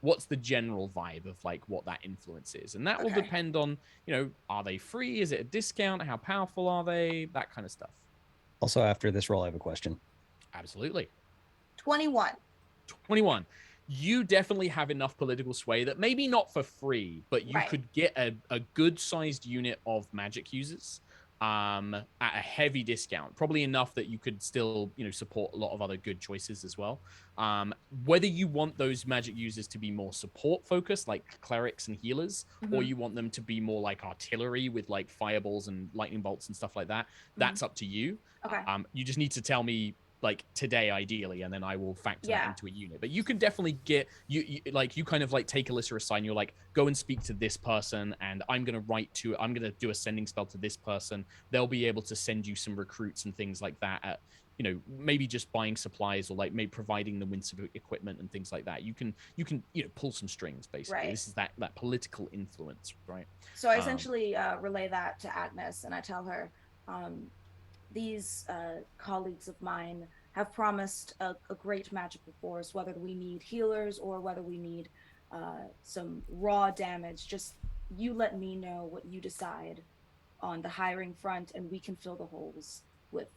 what's the general vibe of what that influence is, and that will depend on are they free? Is it a discount? How powerful are they? That kind of stuff. Also, after this roll, I have a question. Absolutely. 21. You definitely have enough political sway that maybe not for free, but you could get a good-sized unit of magic users at a heavy discount, probably enough that you could still support a lot of other good choices as well. Whether you want those magic users to be more support focused, like clerics and healers, or you want them to be more like artillery with fireballs and lightning bolts and stuff like that, that's up to you. You just need to tell me today ideally, and then I will factor that into a unit. But you can definitely get you kind of take Alyssa aside and you're go and speak to this person, and I'm gonna do a sending spell to this person. They'll be able to send you some recruits and things like that at maybe just buying supplies or maybe providing them with some equipment and things like that. You can pull some strings basically. This is that political influence, right? So I essentially relay that to Agnis, and I tell her these colleagues of mine have promised a great magical force, whether we need healers or whether we need some raw damage. Just you let me know what you decide on the hiring front, and we can fill the holes with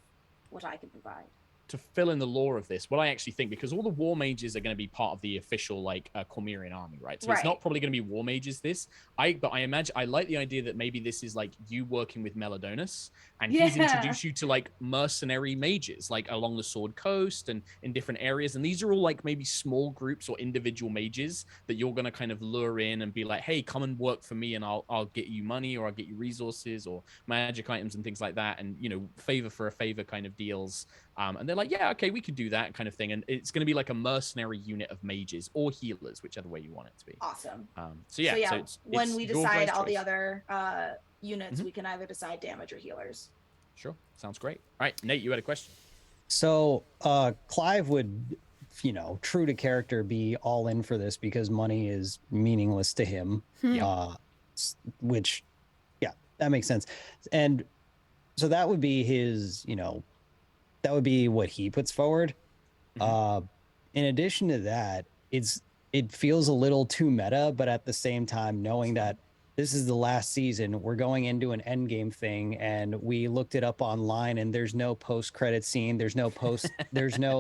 what I can provide. To fill in the lore of this, what I actually think, because all the war mages are going to be part of the official like Cormyrean army, right? So it's not probably going to be war mages. But I imagine I like the idea that maybe this is like you working with Melodonus, and he's introduced you to like mercenary mages, like along the Sword Coast and in different areas. And these are all like maybe small groups or individual mages that you're going to kind of lure in and be like, hey, come and work for me, and I'll get you money, or I'll get you resources or magic items and things like that, and favor for a favor kind of deals. And they're like, yeah, okay, we can do that kind of thing. And it's going to be like a mercenary unit of mages or healers, whichever way you want it to be. Awesome. So it's when we decide all the choice. other units, we can either decide damage or healers. Sure. Sounds great. All right, Nate, you had a question. So Clyve would, true to character, be all in for this because money is meaningless to him. Which, yeah, that makes sense. And so that would be his, that would be what he puts forward. In addition to that, it feels a little too meta, but at the same time, knowing that this is the last season, we're going into an end game thing, and we looked it up online, and there's no post-credit scene, there's no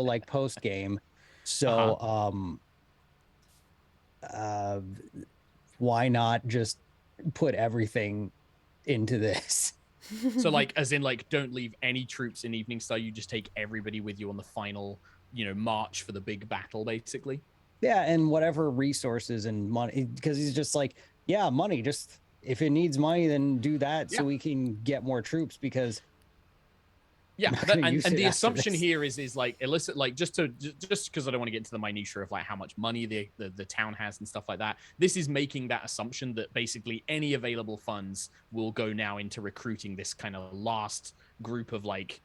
like post game. So why not just put everything into this? So like, as in like, don't leave any troops in Eveningstar. You just take everybody with you on the final, march for the big battle, basically. Yeah, and whatever resources and money, because he's just like, yeah, money. Just if it needs money, then do that so we can get more troops. Because and the assumption here is like illicit, like just because I don't want to get into the minutiae of like how much money the town has and stuff like that. This is making that assumption that basically any available funds will go now into recruiting this kind of last group of like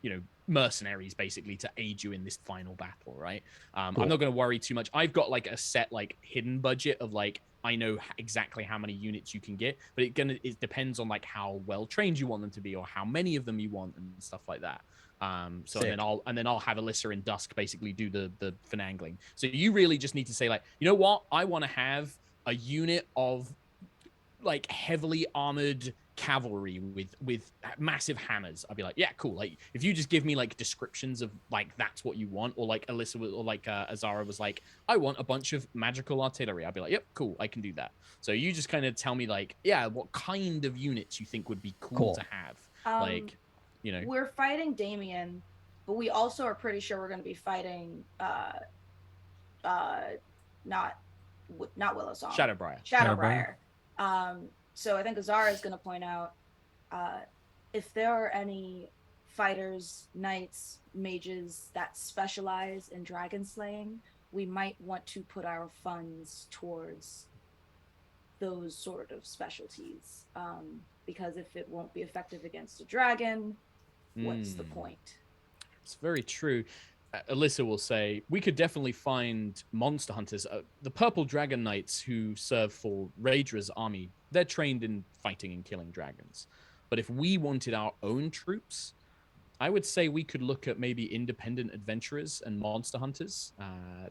mercenaries basically to aid you in this final battle, right? Cool. I'm not going to worry too much. I've got like a set like hidden budget of like I know exactly how many units you can get, but it depends on like how well trained you want them to be or how many of them you want and stuff like that. And then I'll have Alyssa and Dusk basically do the finagling. So you really just need to say like, you know what? I want to have a unit of like heavily armored cavalry with massive hammers. I'd be like, yeah, cool. Like if you just give me like descriptions of like that's what you want, or like Alyssa or like Azara was like, I want a bunch of magical artillery. I'd be like, yep, cool, I can do that. So you just kind of tell me like, yeah, what kind of units you think would be cool to have. Like, we're fighting Damien, but we also are pretty sure we're going to be fighting not Willowsong. Shadowbriar. So I think Azara is going to point out if there are any fighters, knights, mages that specialize in dragon slaying, we might want to put our funds towards those sort of specialties. Because if it won't be effective against a dragon, what's the point? It's very true. Alyssa will say, we could definitely find monster hunters. The Purple Dragon Knights who serve for Raedra's army, they're trained in fighting and killing dragons. But if we wanted our own troops, I would say we could look at maybe independent adventurers and monster hunters.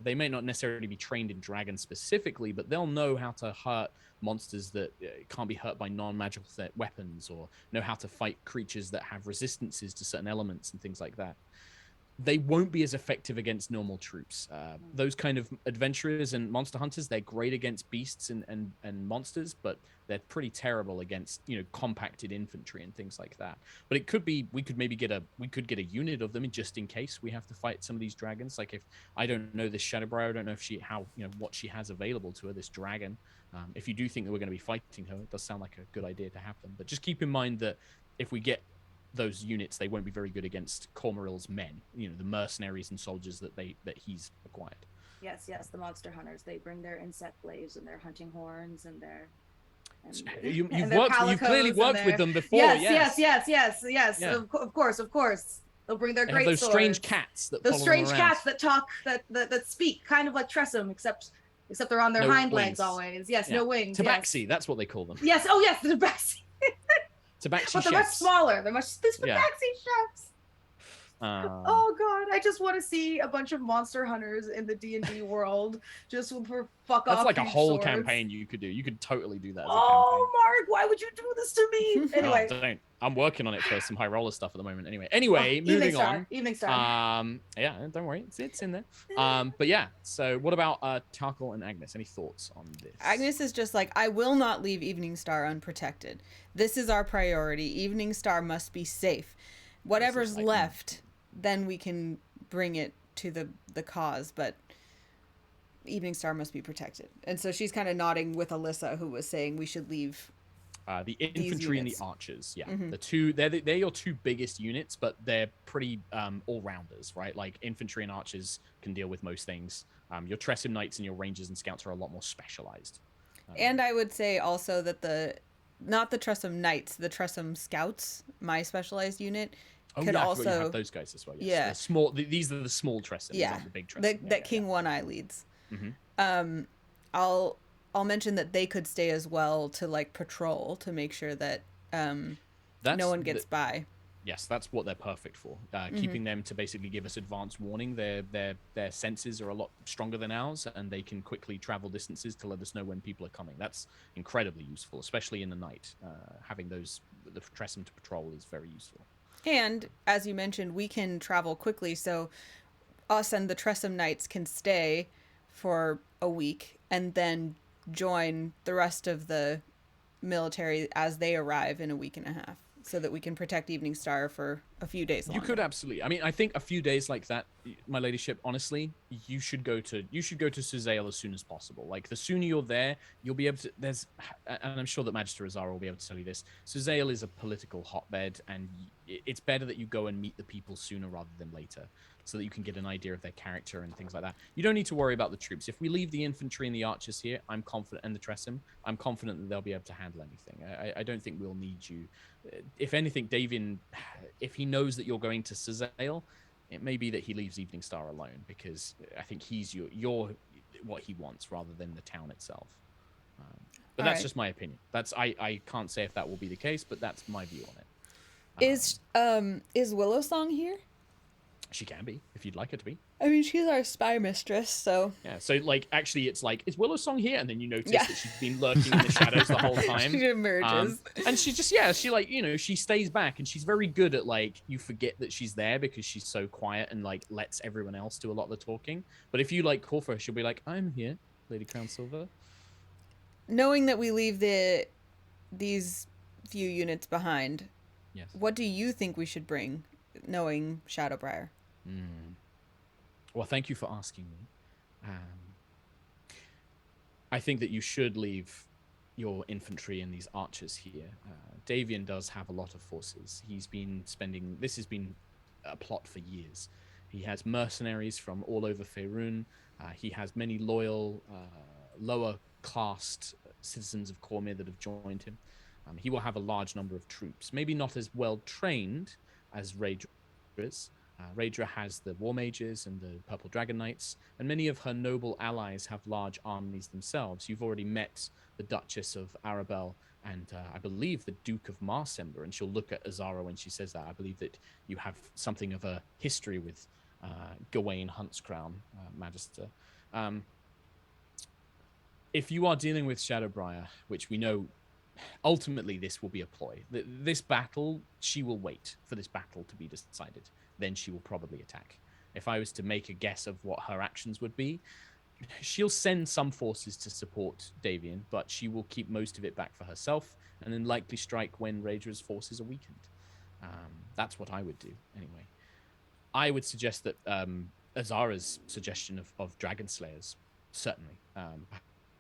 They may not necessarily be trained in dragons specifically, but they'll know how to hurt monsters that can't be hurt by non-magical weapons, or know how to fight creatures that have resistances to certain elements and things like that. They won't be as effective against normal troops. Those kind of adventurers and monster hunters, they're great against beasts and monsters, but they're pretty terrible against compacted infantry and things like that. But it could be we could get a unit of them just in case we have to fight some of these dragons. Like if I don't know this Shadowbriar, I don't know if what she has available to her, this dragon. If you do think that we're going to be fighting her, it does sound like a good idea to have them. But just keep in mind that if we get those units, they won't be very good against Cormyreal's men, the mercenaries and soldiers that he's acquired. Yes, the monster hunters. They bring their insect glaives and their hunting horns and their you've clearly worked with them before. Yes. Yeah. Of course. They'll bring their great those swords. Strange cats that talk, that speak, kind of like Tressum, except they're on their hind legs always. Yes, no wings. Tabaxi, that's what they call them. Yes. Oh yes, the Tabaxi. Tabaxi but they're much smaller. They're tabaxi chefs. Oh god, I just want to see a bunch of monster hunters in the D&D world just for fuck off. That's like a huge whole swords. campaign you could do. You could totally do that as a Oh, Mark, why would you do this to me? campaign. Anyway, Don't. I'm working on it for some high roller stuff at the moment. Anyway, moving on. Eveningstar. Yeah, don't worry, it's in there. But yeah. So what about Tarkhal and Agnis? Any thoughts on this? Agnis is just like, I will not leave Eveningstar unprotected. This is our priority. Eveningstar must be safe. Whatever's left, then we can bring it to the cause, but Eveningstar must be protected. And so she's kind of nodding with Alyssa, who was saying we should leave the infantry and the archers. Yeah, Mm-hmm. the two. They're your two biggest units, but they're pretty all rounders, right? Like infantry and archers can deal with most things. Your Tressym knights and your rangers and scouts are a lot more specialized. And I would say also that not the Tressym knights, the Tressym scouts, my specialized unit, could yeah, also you have those guys as well. Yes. Yeah. The small. These are the small Tressym. Yeah, The big Tressym. King One Eye leads. Mm-hmm. I'll mention that they could stay as well to like patrol to make sure that no one gets by. Yes, that's what they're perfect for. Keeping them to basically give us advance warning. Their senses are a lot stronger than ours, and they can quickly travel distances to let us know when people are coming. That's incredibly useful, especially in the night. Having the Tressym to patrol is very useful. And as you mentioned, we can travel quickly, so us and the Tressym Knights can stay for a week and then join the rest of the military as they arrive in a week and a half, so that we can protect Eveningstar for a few days longer. You could absolutely. I mean, I think a few days like that, my ladyship, honestly, you should go to Suzail as soon as possible. Like, the sooner you're there, you'll be able to, and I'm sure that Magister Azara will be able to tell you this, Suzail is a political hotbed, and it's better that you go and meet the people sooner rather than later, so that you can get an idea of their character and things like that. You don't need to worry about the troops. If we leave the infantry and the archers here, I'm confident, and the Tressym, I'm confident that they'll be able to handle anything. I don't think we'll need you. If anything, Davian, if he knows that you're going to Suzail, it may be that he leaves Eveningstar alone, because I think he's your what he wants rather than the town itself. But that's just my opinion. I can't say if that will be the case, but that's my view on it. Is Willowsong here? She can be, if you'd like her to be. I mean, she's our spy mistress, so... Yeah, so, like, actually, it's like, is Willowsong here? And then you notice that she's been lurking in the shadows the whole time. She emerges. And she just, she, like, she stays back, and she's very good at, like, you forget that she's there because she's so quiet and, like, lets everyone else do a lot of the talking. But if you, like, call for her, she'll be like, I'm here, Lady Crownsilver. Knowing that we leave these few units behind, yes, what do you think we should bring, knowing Shadowbriar? Well, thank you for asking me. I think that you should leave your infantry and these archers here. Davian does have a lot of forces. He's been spending... This has been a plot for years. He has mercenaries from all over Faerun. He has many loyal, lower-classed citizens of Cormyr that have joined him. He will have a large number of troops. Maybe not as well-trained as Raedra's. Raedra has the War Mages and the Purple Dragon Knights, and many of her noble allies have large armies themselves. You've already met the Duchess of Arabelle and I believe the Duke of Marsember, and she'll look at Azara when she says that. I believe that you have something of a history with Gawain Huntscrown, Magister. If you are dealing with Shadowbriar, which we know ultimately this will be a ploy, this battle, she will wait for this battle to be decided. Then she will probably attack. If I was to make a guess of what her actions would be, she'll send some forces to support Davian, but she will keep most of it back for herself, and then likely strike when Raedra's forces are weakened. That's what I would do, anyway. I would suggest that Azara's suggestion of Dragon Slayers, certainly.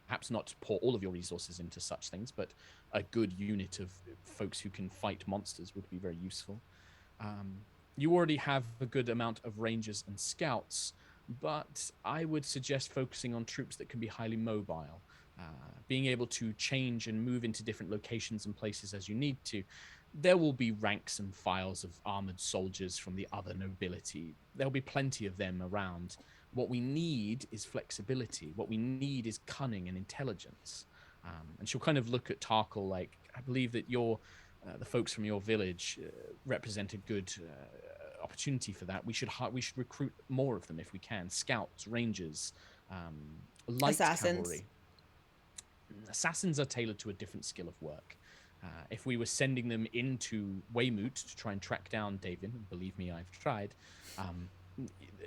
Perhaps not to pour all of your resources into such things, but a good unit of folks who can fight monsters would be very useful. You already have a good amount of rangers and scouts, but I would suggest focusing on troops that can be highly mobile, being able to change and move into different locations and places as you need to. There will be ranks and files of armored soldiers from the other nobility. There'll be plenty of them around. What we need is flexibility. What we need is cunning and intelligence. And she'll kind of look at Tarkhal like, I believe that the folks from your village represent a good opportunity for that, we should recruit more of them if we can. Scouts, rangers, light cavalry. Assassins are tailored to a different skill of work. If we were sending them into Weymouth to try and track down Davin, and believe me, I've tried,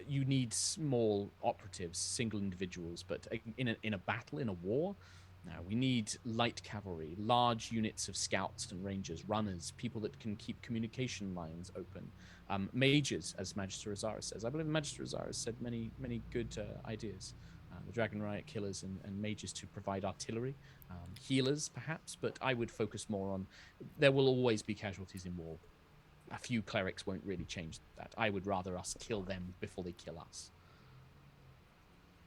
you need small operatives, single individuals. But in a battle, in a war, we need light cavalry, large units of scouts and rangers, runners, people that can keep communication lines open. Mages, as Magister Azara says. I believe Magister Azara said many good ideas. The Dragon Riot killers and mages to provide artillery, healers perhaps, but I would focus more on, there will always be casualties in war. A few clerics won't really change that. I would rather us kill them before they kill us.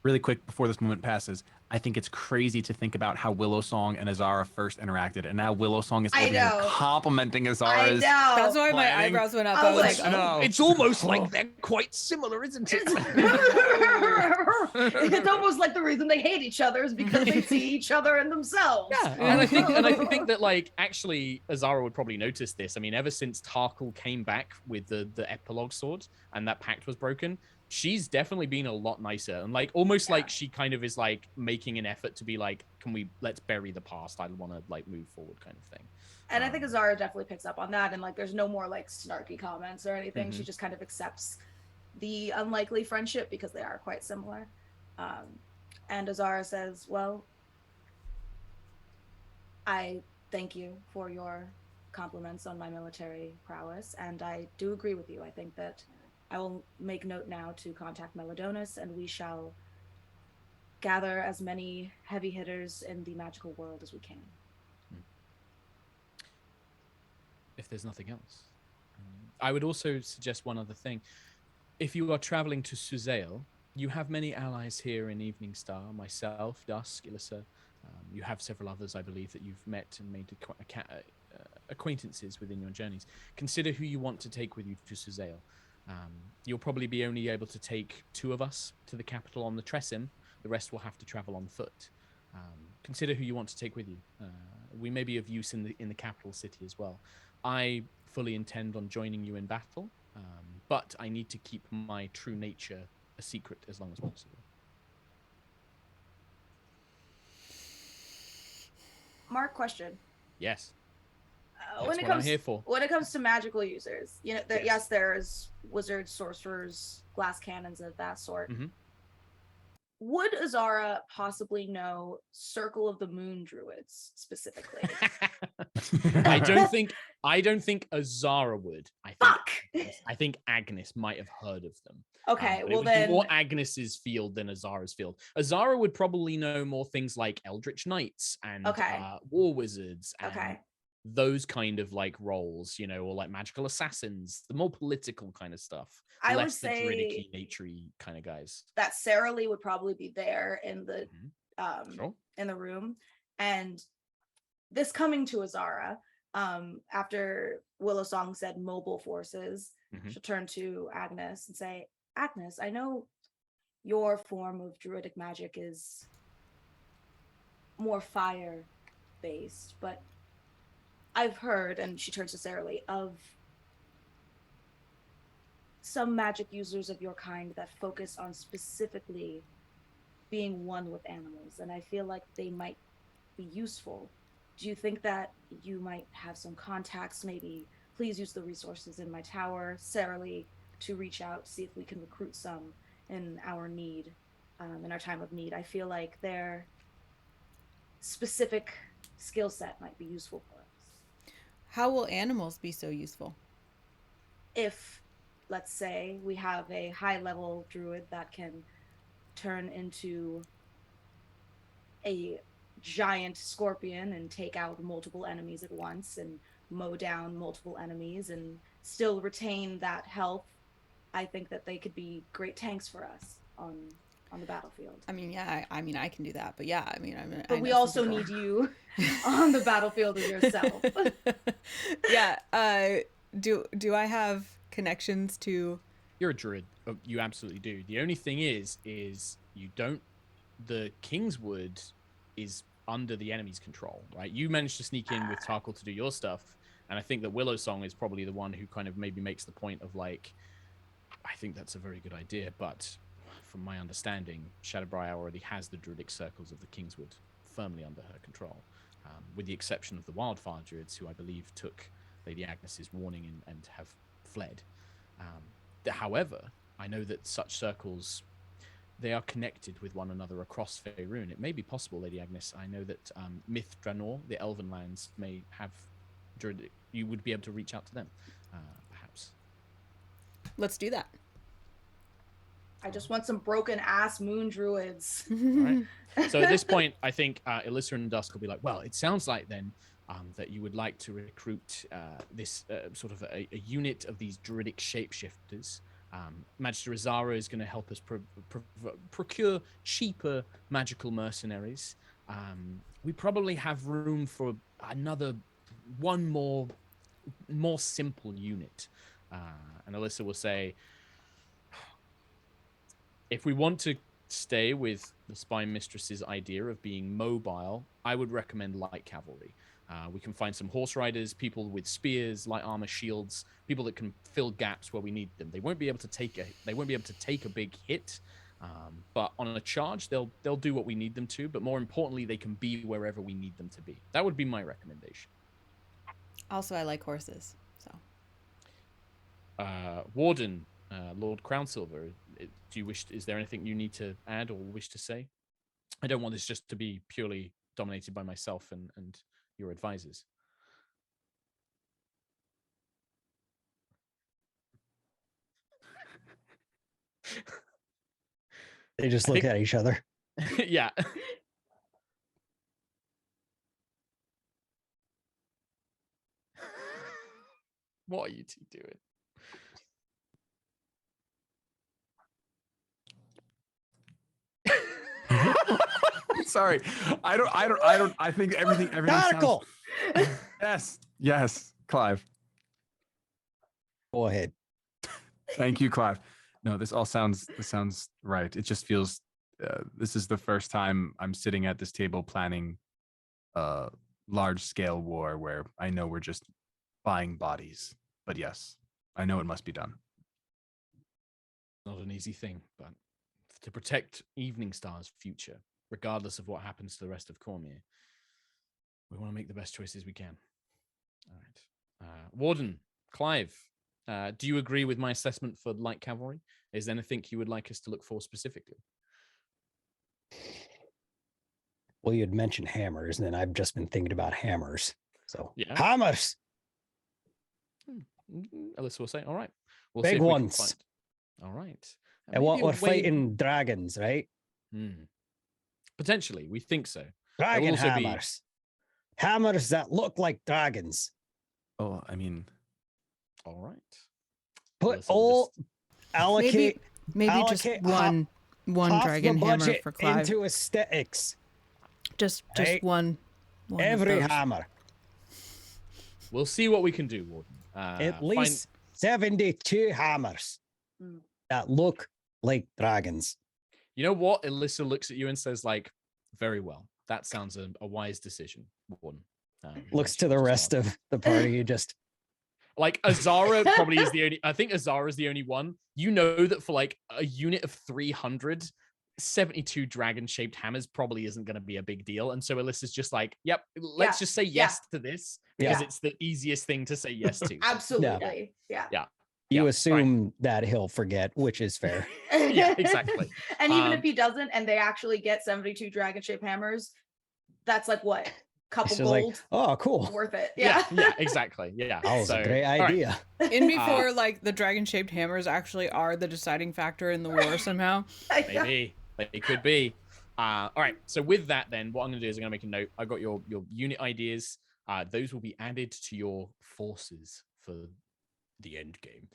Really quick before this moment passes, I think it's crazy to think about how Willowsong and Azara first interacted, and now Willowsong is over here complimenting Azara's. That's why my planning. eyebrows went up. I I was was like, oh. It's almost like they're quite similar, isn't it? It's almost like the reason they hate each other is because they see each other in themselves. Yeah, and I think that like actually Azara would probably notice this. I mean, ever since Tarkhal came back with the epilogue sword and that pact was broken, she's definitely been a lot nicer, and like almost like she kind of is like making an effort to be like, let's bury the past. I want to like move forward, kind of thing. And I think Azara definitely picks up on that, and like there's no more like snarky comments or anything. She just kind of accepts the unlikely friendship because they are quite similar. And Azara says, well, I thank you for your compliments on my military prowess, and I do agree with you. I think that I will make note now to contact Melodonus, and we shall gather as many heavy hitters in the magical world as we can. If there's nothing else. I would also suggest one other thing. If you are traveling to Suzail, you have many allies here in Eveningstar, myself, Dusk, Ilissa. You have several others, I believe, that you've met and made acquaintances within your journeys. Consider who you want to take with you to Suzail. You'll probably be only able to take 2 of us to the capital on the Tressim. The rest will have to travel on foot. Consider who you want to take with you. We may be of use in the capital city as well. I fully intend on joining you in battle, but I need to keep my true nature a secret as long as possible. Mark, question. Yes. When it what comes I'm here for. When it comes to magical users, you know, yes, there's wizards, sorcerers, glass cannons of that sort. Would Azara possibly know Circle of the Moon druids specifically? I don't think Azara would. I think Agnis might have heard of them. Okay, Well, well then more Agnis's field than Azara's field. Azara would probably know more things like Eldritch Knights and War Wizards and those kind of like roles, you know, or like magical assassins, the more political kind of stuff. I would less the say druidic-y, naturey kind of guys. that Sarah Lee would probably be there in the in the room. And this coming to Azara, after Willowsong said mobile forces, she'll turn to Agnis and say, Agnis, I know your form of druidic magic is more fire based, but I've heard, and she turns to Sarah Lee, of some magic users of your kind that focus on specifically being one with animals, and I feel like they might be useful. Do you think that you might have some contacts? Maybe please use the resources in my tower, Sarah Lee, to reach out, see if we can recruit some in our need, in our time of need. I feel like their specific skill set might be useful for us. How will animals be so useful? If, let's say, we have a high-level druid that can turn into a giant scorpion and take out multiple enemies at once and mow down multiple enemies and still retain that health, I think that they could be great tanks for us on the battlefield. I mean, yeah, I can do that, but yeah, But we also need you on the battlefield as yourself. Yeah. Do I have connections to? You're a druid. Oh, you absolutely do. The only thing is you don't. The Kingswood is under the enemy's control, right? You managed to sneak in with Tarkhal to do your stuff, and I think that Willowsong is probably the one who kind of maybe makes the point of like, I think that's a very good idea, but from my understanding, Shadowbriar already has the druidic circles of the Kingswood firmly under her control, with the exception of the Wildfire Druids, who I believe took Lady Agnes's warning and have fled. However, I know that such circles, they are connected with one another across Faerun. It may be possible, Lady Agnes. I know that Myth Dranor, the Elven lands, may have druidic. You would be able to reach out to them, perhaps. Let's do that. I just want some broken ass moon druids. All right. So at this point, I think Alyssa and Dusk will be like, well, it sounds like then that you would like to recruit this sort of a unit of these druidic shapeshifters. Magister Azara is going to help us procure cheaper magical mercenaries. We probably have room for one more simple unit. And Alyssa will say, if we want to stay with the Spy Mistress's idea of being mobile, I would recommend light cavalry. We can find some horse riders, people with spears, light armor, shields, people that can fill gaps where we need them. They won't be able to take a big hit, but on a charge, they'll do what we need them to. But more importantly, they can be wherever we need them to be. That would be my recommendation. Also, I like horses, so. Warden, Lord Crownsilver, is there anything you need to add or wish to say? I don't want this just to be purely dominated by myself and your advisors. They just look at each other. Yeah. What are you two doing? Sorry, I think everything Tarkhal! sounds... Yes, Clyve. Go ahead. Thank you, Clyve. No, this sounds right. It just feels this is the first time I'm sitting at this table planning a large-scale war where I know we're just buying bodies. But yes, I know it must be done. Not an easy thing, but to protect Eveningstar's future, regardless of what happens to the rest of Cormier, we want to make the best choices we can. All right. Warden, Clyve, do you agree with my assessment for light cavalry? Is there anything you would like us to look for specifically? Well, you had mentioned hammers, and then I've just been thinking about hammers. So, yeah. Hammers! Alyssa will say, all right. We'll Big see if we can ones. find... All right. And what we're fighting dragons, right? Potentially, we think so. Dragon hammers. Hammers that look like dragons. Oh, I mean... All right. Put all... Allocate... Maybe just one dragon hammer for Clyve. Into aesthetics. Just right? one Every hammer. We'll see what we can do, Warden. At least 72 hammers that look like dragons. You know what? Alyssa looks at you and says, like, very well. That sounds a wise decision, Warden. Looks to the rest of the party, just... Like, Azara probably is the only... I think Azara is the only one. You know that for, like, a unit of 300, 72 dragon-shaped hammers probably isn't going to be a big deal. And so Alyssa's just like, yep, let's just say yes to this, because it's the easiest thing to say yes to. Absolutely. Yeah. You assume that he'll forget, which is fair. Yeah, exactly. And even if he doesn't, and they actually get 72 dragon-shaped hammers, that's like what? Couple gold. Like, oh, cool. Worth it. Yeah, exactly. Yeah. That was a great idea. Right. In before, like, the dragon-shaped hammers actually are the deciding factor in the war somehow. Maybe. It could be. All right. So with that, then, what I'm going to do is I'm going to make a note. I've got your unit ideas. Those will be added to your forces for the end game.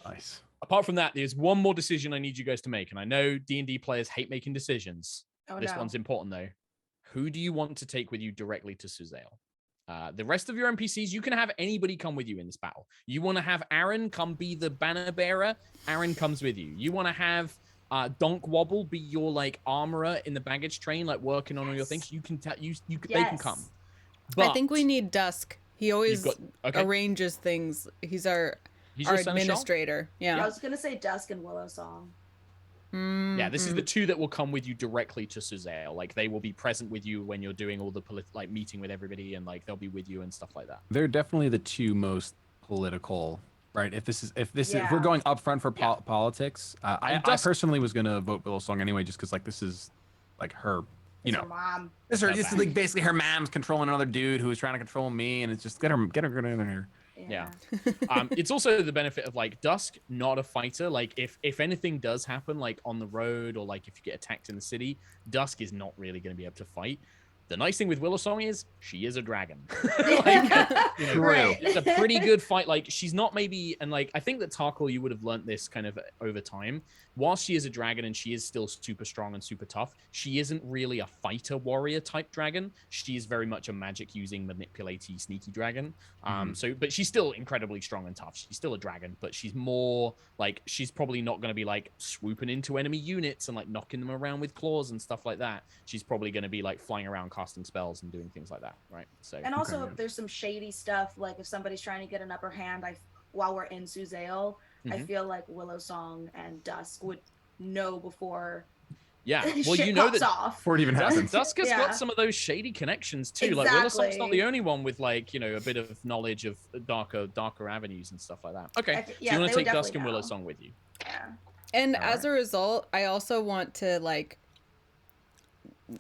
Nice. Apart from that, there's one more decision I need you guys to make. And I know D&D players hate making decisions. This one's important, though. Who do you want to take with you directly to Suzail? The rest of your NPCs, you can have anybody come with you in this battle. You want to have Aaron come be the banner bearer? Aaron comes with you. You want to have Donk Wobble be your, like, armorer in the baggage train, like, working on all your things? You can they can come. But I think we need Dusk. He always arranges things. He's our He's our your seneschal? administrator. I Yeah. was gonna say Dusk and Willow Song. Yeah, this is the two that will come with you directly to Suzail. Like they will be present with you when you're doing all the like meeting with everybody, and like they'll be with you and stuff like that. They're definitely the two most political, right? If Yeah. we're going up front for politics, I Dusk- personally was gonna vote Willow Song anyway, just because like this is like her, It's her mom. this is like basically her mom's controlling another dude who was trying to control me, and it's just get her in here. Yeah. It's also the benefit of like Dusk, not a fighter. Like if anything does happen, like on the road or like if you get attacked in the city, Dusk is not really going to be able to fight. The nice thing with Willow Song is she is a dragon. Right. It's a pretty good fight. Like she's not maybe, and like I think that Tarkhal, you would have learnt this kind of over time. While she is a dragon and she is still super strong and super tough, she isn't really a fighter warrior type dragon. She is very much a magic using, manipulating, sneaky dragon. But she's still incredibly strong and tough. She's still a dragon, but she's more like she's probably not going to be like swooping into enemy units and like knocking them around with claws and stuff like that. She's probably going to be like flying around casting spells and doing things like that, right? So And also, if there's some shady stuff, like if somebody's trying to get an upper hand, while we're in Suzail, I feel like Willow Song and Dusk would know before. Yeah, well, shit you know pops that off. Before it even happens. Dusk has Yeah. got some of those shady connections too. Like Willow Song's not Exactly. the only one with like a bit of knowledge of darker avenues and stuff like that. Okay, so yeah, you want they to would take Dusk definitely and Willow know. Song with you? Yeah. And All as a result, I also want to like,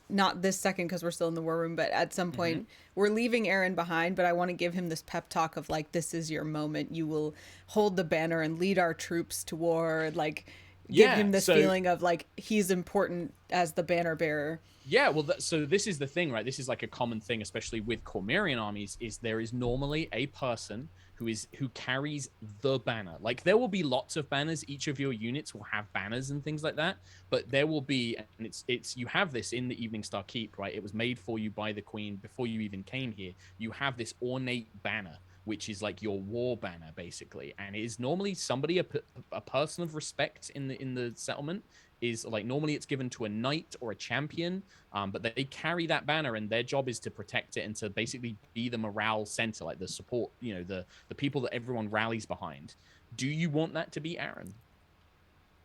not this second because we're still in the war room, but at some point we're leaving Aaron behind, but I want to give him this pep talk of like, this is your moment. You will hold the banner and lead our troops to war. Like give him this feeling of like, he's important as the banner bearer. Yeah, well, so this is the thing, right? This is like a common thing, especially with Cormyrean armies, is there is normally a person who carries the banner. Like there will be lots of banners. Each of your units will have banners and things like that. But there will be, and it's you have this in the Eveningstar Keep, right? It was made for you by the Queen before you even came here. You have this ornate banner, which is like your war banner, basically, and it is normally somebody, a person of respect in the settlement. Is like normally it's given to a knight or a champion, but they carry that banner and their job is to protect it and to basically be the morale center, like the support, the people that everyone rallies behind. Do you want that to be Aaron?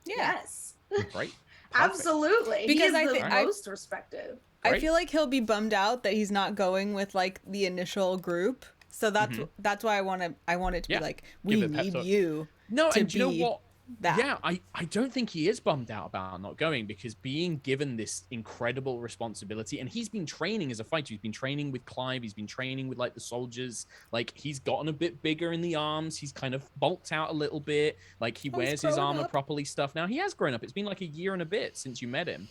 Yeah. Yes. Right. Absolutely. Because he is I the most respected. I feel like he'll be bummed out that he's not going with like the initial group. So that's why I want it to be like, we Give it a pep need talk. you. No, to and do you know be what? that. Yeah, I don't think he is bummed out about not going, because being given this incredible responsibility, and he's been training as a fighter. He's been training with Clyve. He's been training with like the soldiers. Like he's gotten a bit bigger in the arms. He's kind of bulked out a little bit. Like he wears his armor properly stuff now. He has grown up. It's been like a year and a bit since you met him.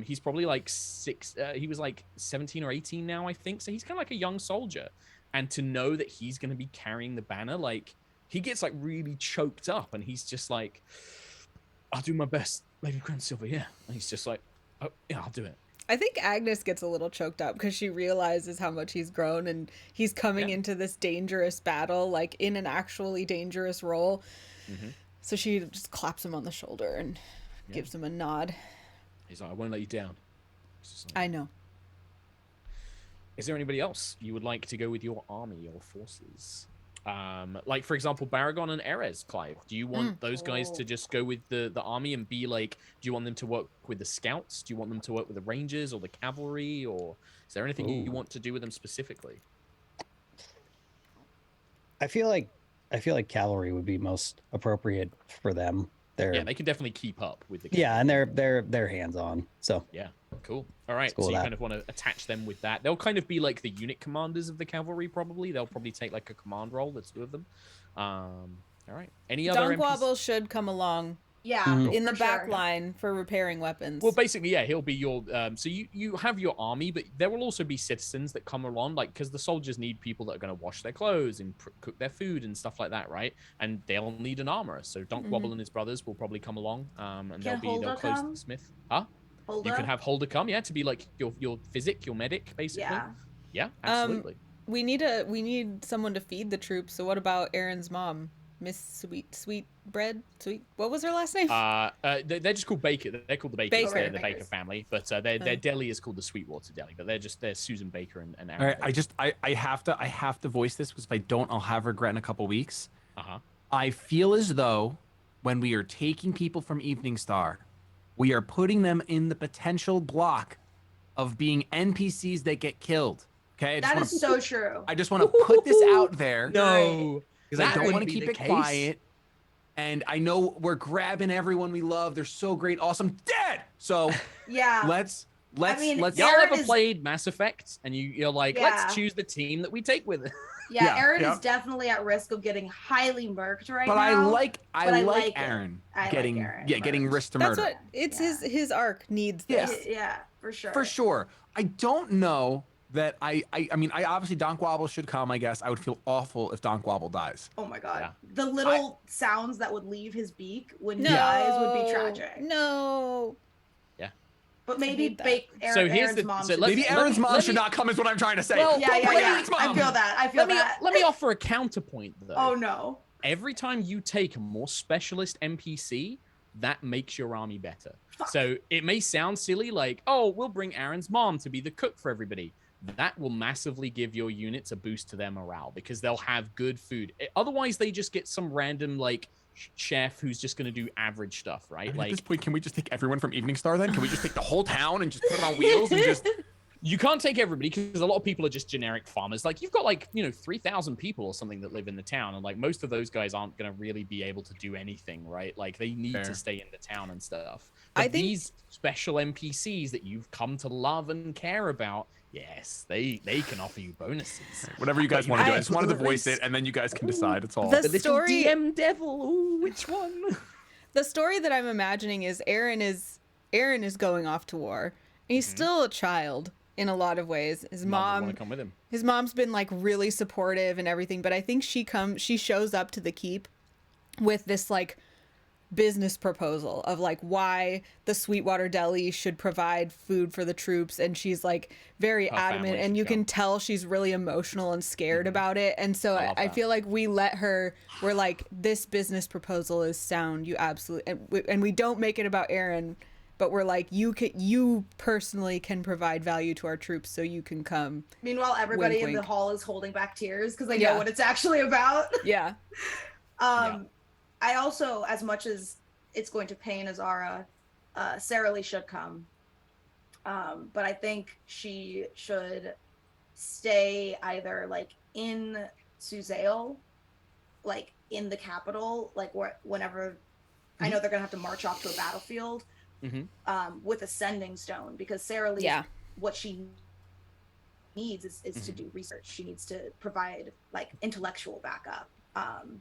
He's probably like he was like 17 or 18 now, I think. So he's kind of like a young soldier. And to know that he's going to be carrying the banner, like, he gets like really choked up and he's just like, I'll do my best, Lady Crownsilver, yeah. And he's just like, oh, yeah, I'll do it. I think Agnis gets a little choked up because she realizes how much he's grown and he's coming into this dangerous battle, like in an actually dangerous role. So she just claps him on the shoulder and gives him a nod. He's like, I won't let you down. Like, I know. Is there anybody else you would like to go with your army or forces? Like, for example, Baragon and Erez, Clyve. Do you want those guys to just go with the army and be like, do you want them to work with the scouts? Do you want them to work with the rangers or the cavalry? Or is there anything you want to do with them specifically? I feel like cavalry would be most appropriate for them. Yeah, they can definitely keep up with the cavalry. Yeah, and they're hands-on. So yeah, cool. All right, cool so you kind of want to attach them with that. They'll kind of be like the unit commanders of the cavalry, probably. They'll probably take like a command role. That's two of them. All right. Any other Donkwobble should come along. Yeah, in the for back sure. line for repairing weapons. Well, basically, yeah, he'll be your. So you have your army, but there will also be citizens that come along, like because the soldiers need people that are going to wash their clothes and cook their food and stuff like that, right? And they'll need an armorer. So Donkwobble and his brothers will probably come along, and they'll close the smith. Huh? Holder? You can have Holder come, yeah, to be like your physic, your medic, basically. Yeah. Yeah, absolutely. We need someone to feed the troops. So what about Aaron's mom? Miss Sweet Bread? What was her last name? They're just called Baker. They're called the Bakers. Baker. They're the Baker family, but their deli is called the Sweetwater Deli. But they're Susan Baker and Aaron. All right, I have to voice this because if I don't, I'll have regret in a couple weeks. I feel as though when we are taking people from Eveningstar, we are putting them in the potential block of being NPCs that get killed. Okay, That is so true. I just want to put this out there. No, Because I that don't want wouldn't to be keep the it case. quiet. And I know we're grabbing everyone we love. They're so great, awesome, dead. So Yeah. let's mean, let's Y'all Aaron ever is- played Mass Effect and you're like, Yeah. let's choose the team that we take with it. Yeah, Yeah, Aaron yeah. is definitely at risk of getting highly murked right but now. I like it. Aaron I like getting Aaron getting murked. risk to That's murder. what it's Yeah. his arc needs Yeah. this. Yeah, for sure. For sure. I don't know that I mean I obviously Donk Wobble should come, I guess. I would feel awful if Donk Wobble dies. Oh my god. Yeah. The little sounds that would leave his beak when he No, dies would be tragic. No. But maybe hate that. bake So here's Aaron's the- mom. so should let's- be Maybe there. Aaron's mom let should me- not come is what I'm trying to say. Well, Yeah, Don't yeah, blame yeah. Aaron's mom. I feel that. I feel that. Let me offer a counterpoint though. Oh no. Every time you take a more specialist NPC, that makes your army better. Fuck. So it may sound silly, like, oh, we'll bring Aaron's mom to be the cook for everybody. That will massively give your units a boost to their morale because they'll have good food. Otherwise, they just get some random like chef who's just going to do average stuff, right? I mean, Like, at this point, can we just take everyone from Eveningstar then? Can we just take the whole town and just put it on wheels and just you can't take everybody because a lot of people are just generic farmers. Like, you've got like, 3,000 people or something that live in the town. And like, most of those guys aren't going to really be able to do anything, right? Like, they need Fair. to stay in the town and stuff. But I think- these special NPCs that you've come to love and care about, yes, they can offer you bonuses. whatever you guys you want to do? I I- just wanted to voice it, and then you guys can decide. It's all. The The little story- DM devil. Ooh, which one? The story that I'm imagining is Aaron is going off to war. He's still a child in a lot of ways. His Want mom to come with him? his mom's been like really supportive and everything, but I think she shows up to the keep with this like business proposal of like why the Sweetwater Deli should provide food for the troops, and she's like very Her adamant, family and should you can come. tell she's really emotional and scared about it. And so I love I that. feel like we're like, this business proposal is sound, you absolutely, and we don't make it about Aaron, but we're like, you personally can provide value to our troops, so you can come. Meanwhile, everybody Wink, in the wink. hall is holding back tears because they Yeah. know what it's actually about. Yeah. I also, as much as it's going to pain Azara, Sarah Lee should come. But I think she should stay either like in Suzail, like in the capital, like whenever I know they're gonna have to march off to a battlefield, with a sending stone, because Sarah Lee, Yeah. what she needs is to do research. She needs to provide like intellectual backup.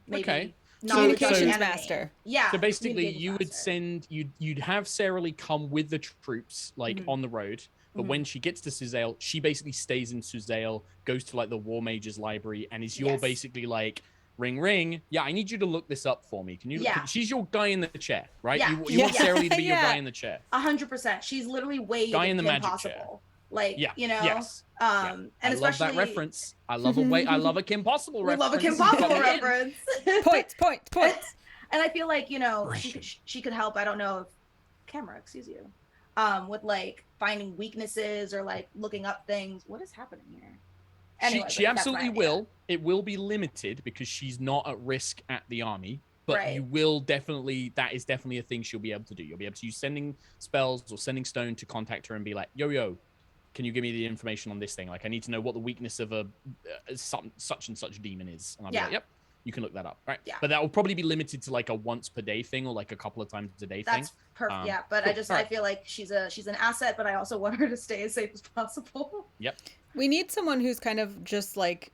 Maybe Okay. knowledge of the Communications enemy. master. Yeah. So basically, communications you would master. send you'd have Sarah Lee come with the troops, like on the road. But when she gets to Suzail, she basically stays in Suzail, goes to like the War Mage's library, and is your Yes. basically like ring ring. Yeah, I need you to look this up for me. Can you? Yeah. She's your guy in the chair, right? Yeah. You want Yeah. Sarah Lee to be your Yeah. guy in the chair. 100%. She's literally way Guy in the magic impossible. chair. Like, Yeah. you know, Yes. and I love especially that reference. I love a Kim Possible we reference. love a Kim You got Possible me in. reference. Points. And I feel like, you know, Gracious. she could help. I don't know if camera, excuse you, with like finding weaknesses or like looking up things. What is happening here? Anyway, She but that's my absolutely idea. will. It will be limited because she's not at risk at the army. But Right. you will definitely, that is definitely a thing she'll be able to do. You'll be able to use sending spells or sending stone to contact her and be like, yo, can you give me the information on this thing? Like, I need to know what the weakness of a such and such demon is. And I'll be Yeah. like, yep, you can look that up. Right. Yeah. But that will probably be limited to like a once per day thing or like a couple of times a day thing. That's perfect. Um, Yeah, but cool. I Alright. feel like she's an asset, but I also want her to stay as safe as possible. Yep. We need someone who's kind of just like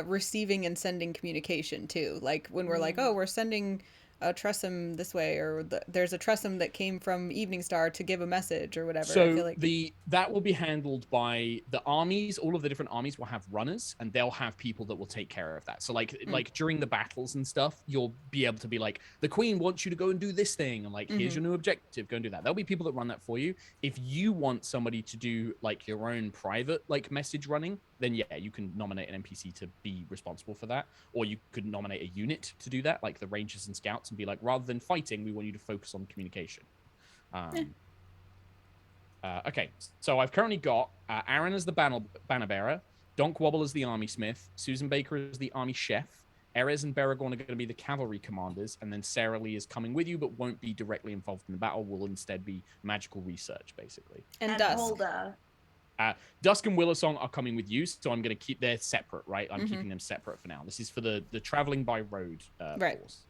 receiving and sending communication too. Like when we're like, oh, we're sending a Tressum this way, or there's a Tressum that came from Eveningstar to give a message or whatever. I So feel like that will be handled by the armies. All of the different armies will have runners, and they'll have people that will take care of that. So like during the battles and stuff, you'll be able to be like, the Queen wants you to go and do this thing, and like here's your new objective, go and do that. There'll be people that run that for you. If you want somebody to do like your own private like message running, then yeah, you can nominate an NPC to be responsible for that, or you could nominate a unit to do that, like the Rangers and Scouts, and be like, rather than fighting, we want you to focus on communication. Okay, so I've currently got Aaron as the banner bearer, Donk Wobble as the army smith, Susan Baker as the army chef, Erez and Beragorn are going to be the cavalry commanders, and then Sarah Lee is coming with you, but won't be directly involved in the battle. Will instead be magical research, basically. And Dusk. Hulda. Dusk and Willisong are coming with you, so I'm going to keep they're separate, right? I'm keeping them separate for now. This is for the traveling by road force.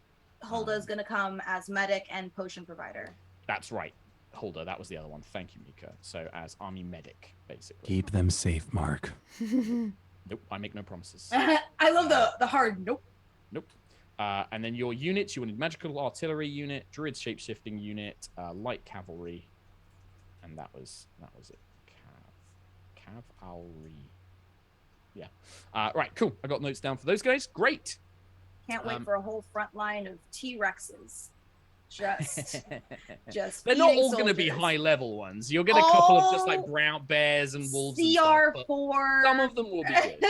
Hulda is going to come as medic and potion provider. That's right. Hulda, that was the other one. Thank you, Mica. So as army medic, basically. Keep them safe, Mark. Nope, I make no promises. I love the hard nope. Nope. And then your units, you wanted magical artillery unit, druid shapeshifting unit, light cavalry, and that was it. Cavalry. Yeah. Right, cool. I got notes down for those guys. Great. Can't wait for a whole front line of T-Rexes. Just They're not all soldiers. going to be high level ones. You'll get a couple of just like brown bears and wolves. CR4. Some of them will be good.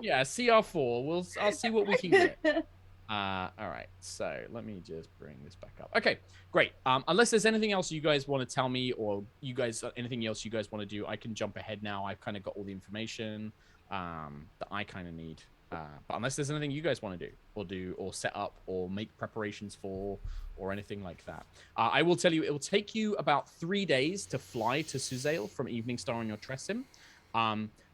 Yeah, CR4. I'll see what we can get. All right. So let me just bring this back up. Okay, great. Unless there's anything else you guys want to tell me, or you guys anything else you guys want to do, I can jump ahead now. I've kind of got all the information that I kind of need. But unless there's anything you guys want to do or set up or make preparations for or anything like that, I will tell you it will take you about 3 days to fly to Suzail from Eveningstar on your Tressim.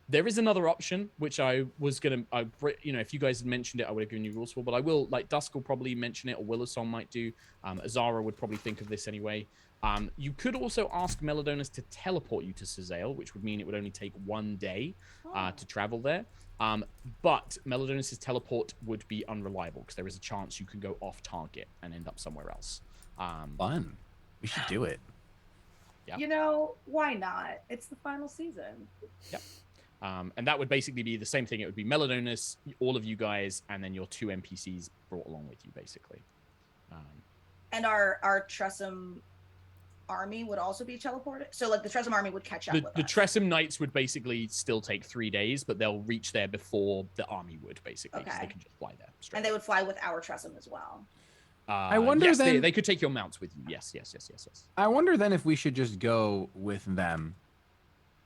There is another option, which I was going to, if you guys had mentioned it, I would have given you rules for, but I will, like Dusk will probably mention it, or Willisong might do. Azara would probably think of this anyway. You could also ask Melodonus to teleport you to Suzail, which would mean it would only take 1 day to travel there. But Melodonus' teleport would be unreliable because there is a chance you could go off target and end up somewhere else. Fun. We should do it. Yeah. You know, why not? It's the final season. Yep. And that would basically be the same thing. It would be Melodonus, all of you guys, and then your 2 NPCs brought along with you, basically. And our Tressim army would also be teleported. So like the Tressim army would catch up with the us. Tressim Knights would basically still take 3 days, but they'll reach there before the army would, basically, because they can just fly there straight. And they would fly with our Tressim as well. I wonder yes, then... they could take your mounts with you. Yes. I wonder then if we should just go with them,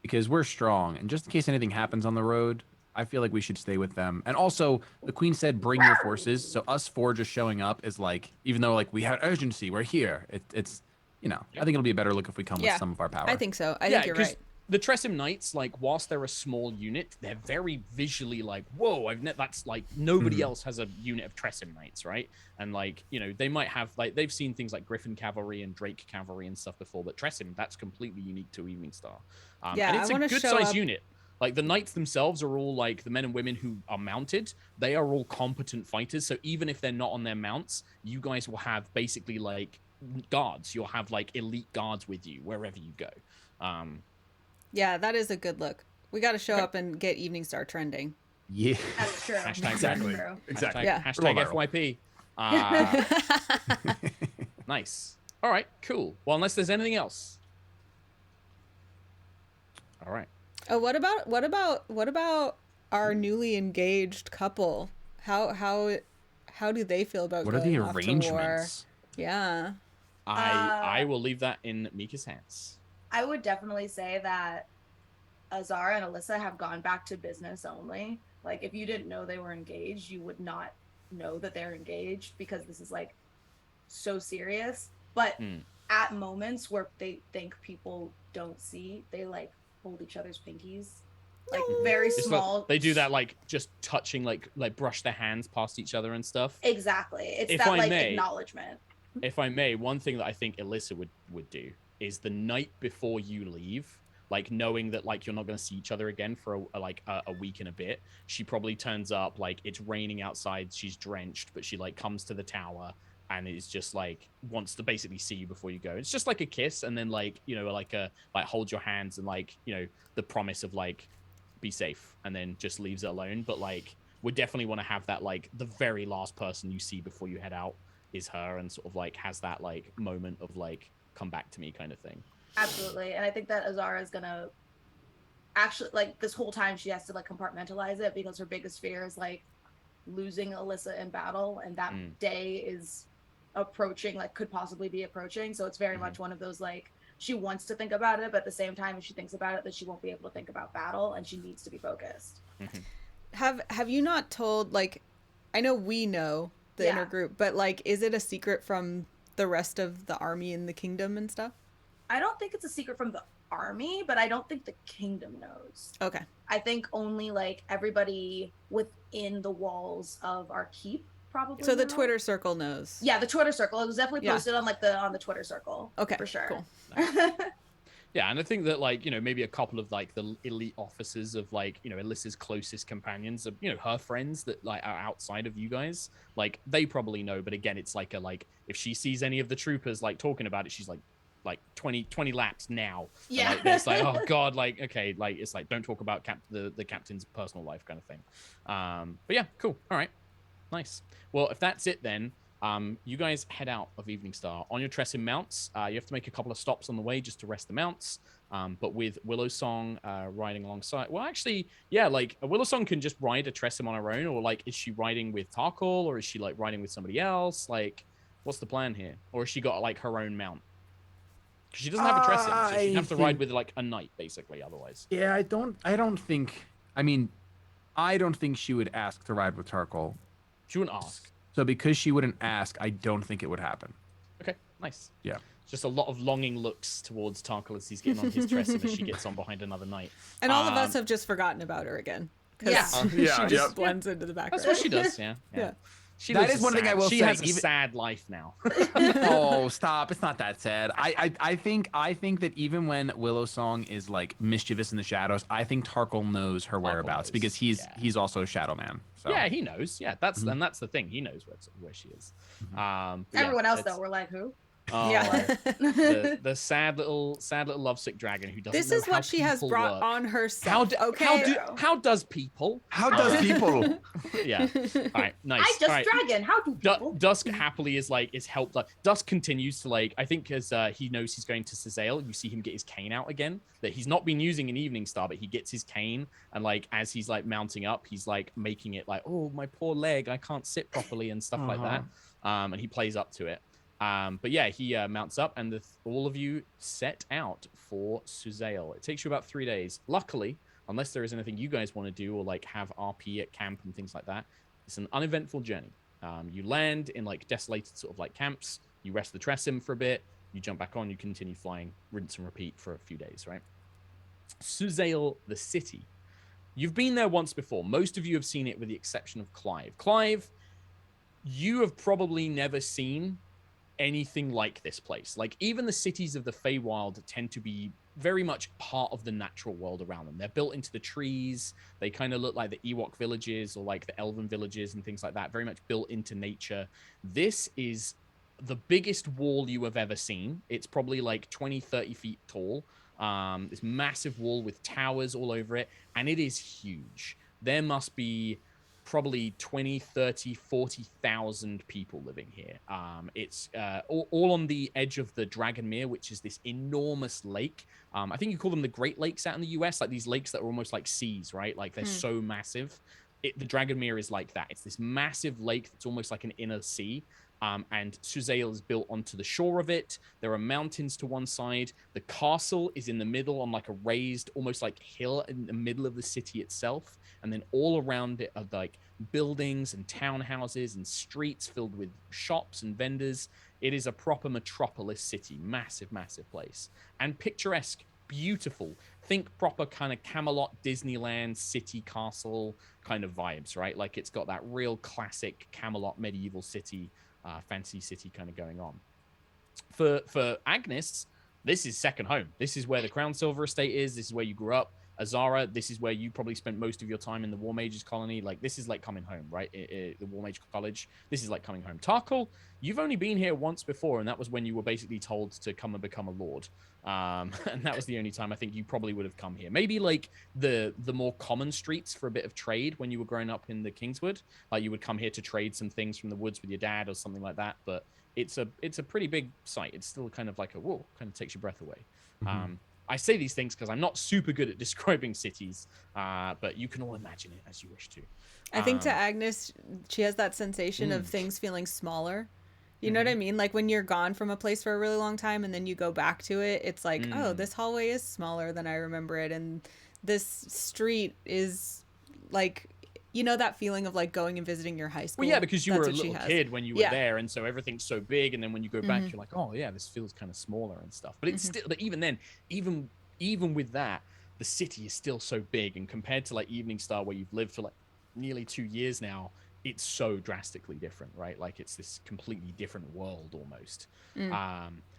because we're strong, and just in case anything happens on the road, I feel like we should stay with them. And also, the queen said, "Bring your forces." So us 4 just showing up is like, even though like we had urgency, we're here. It's I think it'll be a better look if we come with some of our power. I think so. I think you're right. The Tressim Knights, like, whilst they're a small unit, they're very visually like, whoa, that's like nobody else has a unit of Tressim Knights, right? And like, they might have like they've seen things like Griffin Cavalry and Drake Cavalry and stuff before, but Tressim, that's completely unique to Eveningstar. And it's a good size unit. Like the knights themselves are all like the men and women who are mounted. They are all competent fighters. So even if they're not on their mounts, you guys will have basically like guards. You'll have like elite guards with you wherever you go. Yeah, that is a good look. We got to show up and get Eveningstar trending. Yeah, that's true. Exactly. Exactly. Yeah. Hashtag FYP. Nice. All right. Cool. Well, unless there's anything else. All right. Oh, what about our newly engaged couple? How do they feel about what are going the off to war? arrangements? Yeah. I will leave that in Mica's hands. I would definitely say that Azara and Alyssa have gone back to business only. Like, if you didn't know they were engaged, you would not know that they're engaged, because this is like so serious. But at moments where they think people don't see, they like hold each other's pinkies, like very small. Like, they do that, like just touching, like brush their hands past each other and stuff. Exactly. It's If that I like may, acknowledgement. If I may, one thing that I think Alyssa would do is the night before you leave, like knowing that like you're not going to see each other again for a week and a bit, she probably turns up, like it's raining outside, she's drenched, but she like comes to the tower and is just like wants to basically see you before you go. It's just like a kiss, and then like like hold your hands, and like the promise of like be safe, and then just leaves it alone. But like we definitely want to have that, like the very last person you see before you head out is her, and sort of like has that like moment of like come back to me kind of thing. Absolutely. And I think that Azara is gonna actually, like, this whole time she has to like compartmentalize it, because her biggest fear is like losing Alyssa in battle, and that day is approaching, like could possibly be approaching. So it's very much one of those, like, she wants to think about it, but at the same time, if she thinks about it, that she won't be able to think about battle, and she needs to be focused. Have you not told, like, I know we know the inner group, but like, is it a secret from the rest of the army in the kingdom and stuff? I don't think it's a secret from the army, but I don't think the kingdom knows. Okay. I think only like everybody within the walls of our keep probably. So the Twitter circle knows. Yeah, the Twitter circle. It was definitely posted on like on the Twitter circle. Okay, for sure. Cool. Yeah, and I think that, like, you know, maybe a couple of like the elite officers of, like, you know, Alyssa's closest companions, of, you know, her friends that like are outside of you guys, like they probably know. But again, it's like if she sees any of the troopers like talking about it, she's like 20 laps now. Yeah. And, like, it's like, oh god, like, okay, like it's like don't talk about the captain's personal life kind of thing. But yeah, cool. All right, nice. Well, if that's it then. You guys head out of Eveningstar. On your Tressim mounts, you have to make a couple of stops on the way just to rest the mounts. But with Willowsong riding alongside... Well, actually, yeah, like, Willowsong can just ride a Tressim on her own, or, like, is she riding with Tarkhal, or is she, like, riding with somebody else? Like, what's the plan here? Or has she got, like, her own mount? Because she doesn't have a Tressim, so she'd have to ride with, like, a knight, basically, otherwise. Yeah, I don't think she would ask to ride with Tarkhal. She wouldn't ask. So because she wouldn't ask, I don't think it would happen. Okay, nice. Yeah. Just a lot of longing looks towards Tarkhal as he's getting on his Tressim as she gets on behind another knight. And all of us have just forgotten about her again. Yeah. She just blends into the background. That's what she does, yeah. That is one thing I will say. She has a sad life now. Oh, stop! It's not that sad. I think that even when Willowsong is like mischievous in the shadows, I think Tarkhal knows her whereabouts because he's also a shadow man. So. Yeah, he knows. Yeah, that's and that's the thing. He knows where she is. Everyone else though, we're like, who? Oh, Yeah. the sad little lovesick dragon who doesn't. This know is how what she has brought work. on herself. How does people? How does people? Yeah. All right. Nice. I just All right. dragon. How do people? Dusk happily is helped. Like, Dusk continues to like. I think as he knows he's going to Suzail, you see him get his cane out again. That he's not been using in Eveningstar, but he gets his cane and like as he's like mounting up, he's like making it like, oh my poor leg, I can't sit properly and stuff like that. And he plays up to it. But yeah, he mounts up, and all of you set out for Suzail. It takes you about 3 days. Luckily, unless there is anything you guys want to do or like have RP at camp and things like that, it's an uneventful journey. You land in like desolated sort of like camps. You rest the Tressim for a bit. You jump back on. You continue flying, rinse and repeat for a few days, right? Suzail, the city. You've been there once before. Most of you have seen it with the exception of Clyve. Clyve, you have probably never seen anything like this place. Like, even the cities of the Feywild tend to be very much part of the natural world around them. They're built into the trees. They kind of look like the Ewok villages or like the Elven villages and things like that, very much built into nature. This is the biggest wall you have ever seen. It's probably like 20-30 feet tall. This massive wall with towers all over it, and it is huge. There must be probably 20, 30, 40,000 people living here. It's all on the edge of the Dragonmere, which is this enormous lake. I think you call them the Great Lakes out in the US, like these lakes that are almost like seas, right? Like they're so massive. The Dragonmere is like that. It's this massive lake that's almost like an inner sea. And Suzail is built onto the shore of it. There are mountains to one side. The castle is in the middle on like a raised, almost like hill in the middle of the city itself. And then all around it are like buildings and townhouses and streets filled with shops and vendors. It is a proper metropolis city. Massive, massive place. And picturesque, beautiful. Think proper kind of Camelot, Disneyland, city, castle kind of vibes, right? Like it's got that real classic Camelot medieval city, fancy city kind of going on. For Agnis, this is second home. This is where the Crownsilver estate is. This is where you grew up. Azara, this is where you probably spent most of your time in the War Mages colony. Like, this is like coming home, right? The War Mage College. This is like coming home. Tarkhal, you've only been here once before, and that was when you were basically told to come and become a lord. And that was the only time I think you probably would have come here. Maybe like the more common streets for a bit of trade when you were growing up in the Kingswood. Like you would come here to trade some things from the woods with your dad or something like that. But it's a pretty big site. It's still kind of like a whoa, kind of takes your breath away. I say these things because I'm not super good at describing cities, but you can all imagine it as you wish to. I think to Agnis, she has that sensation of things feeling smaller. You know what I mean? Like when you're gone from a place for a really long time and then you go back to it, it's like, oh, this hallway is smaller than I remember it. And this street is like you know that feeling of like going and visiting your high school? Well, yeah, because you That's were a what she little has. kid when you were Yeah. there, and so everything's so big, and then when you go back, you're like, oh yeah, this feels kind of smaller and stuff. But it's still, but even then, even with that, the city is still so big, and compared to like Eveningstar, where you've lived for like nearly 2 years now, it's so drastically different, right? Like it's this completely different world almost.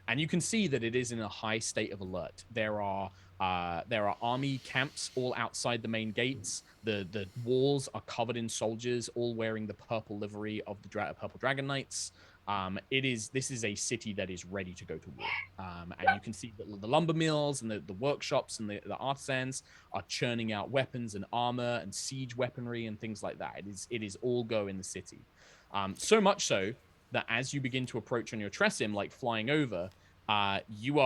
And you can see that it is in a high state of alert. There are army camps all outside the main gates. The walls are covered in soldiers, all wearing the purple livery of the Purple Dragon Knights. This is a city that is ready to go to war. And you can see that the lumber mills and the workshops and the artisans are churning out weapons and armor and siege weaponry and things like that. It is all go in the city. So much so that as you begin to approach on your Tressim, like flying over, you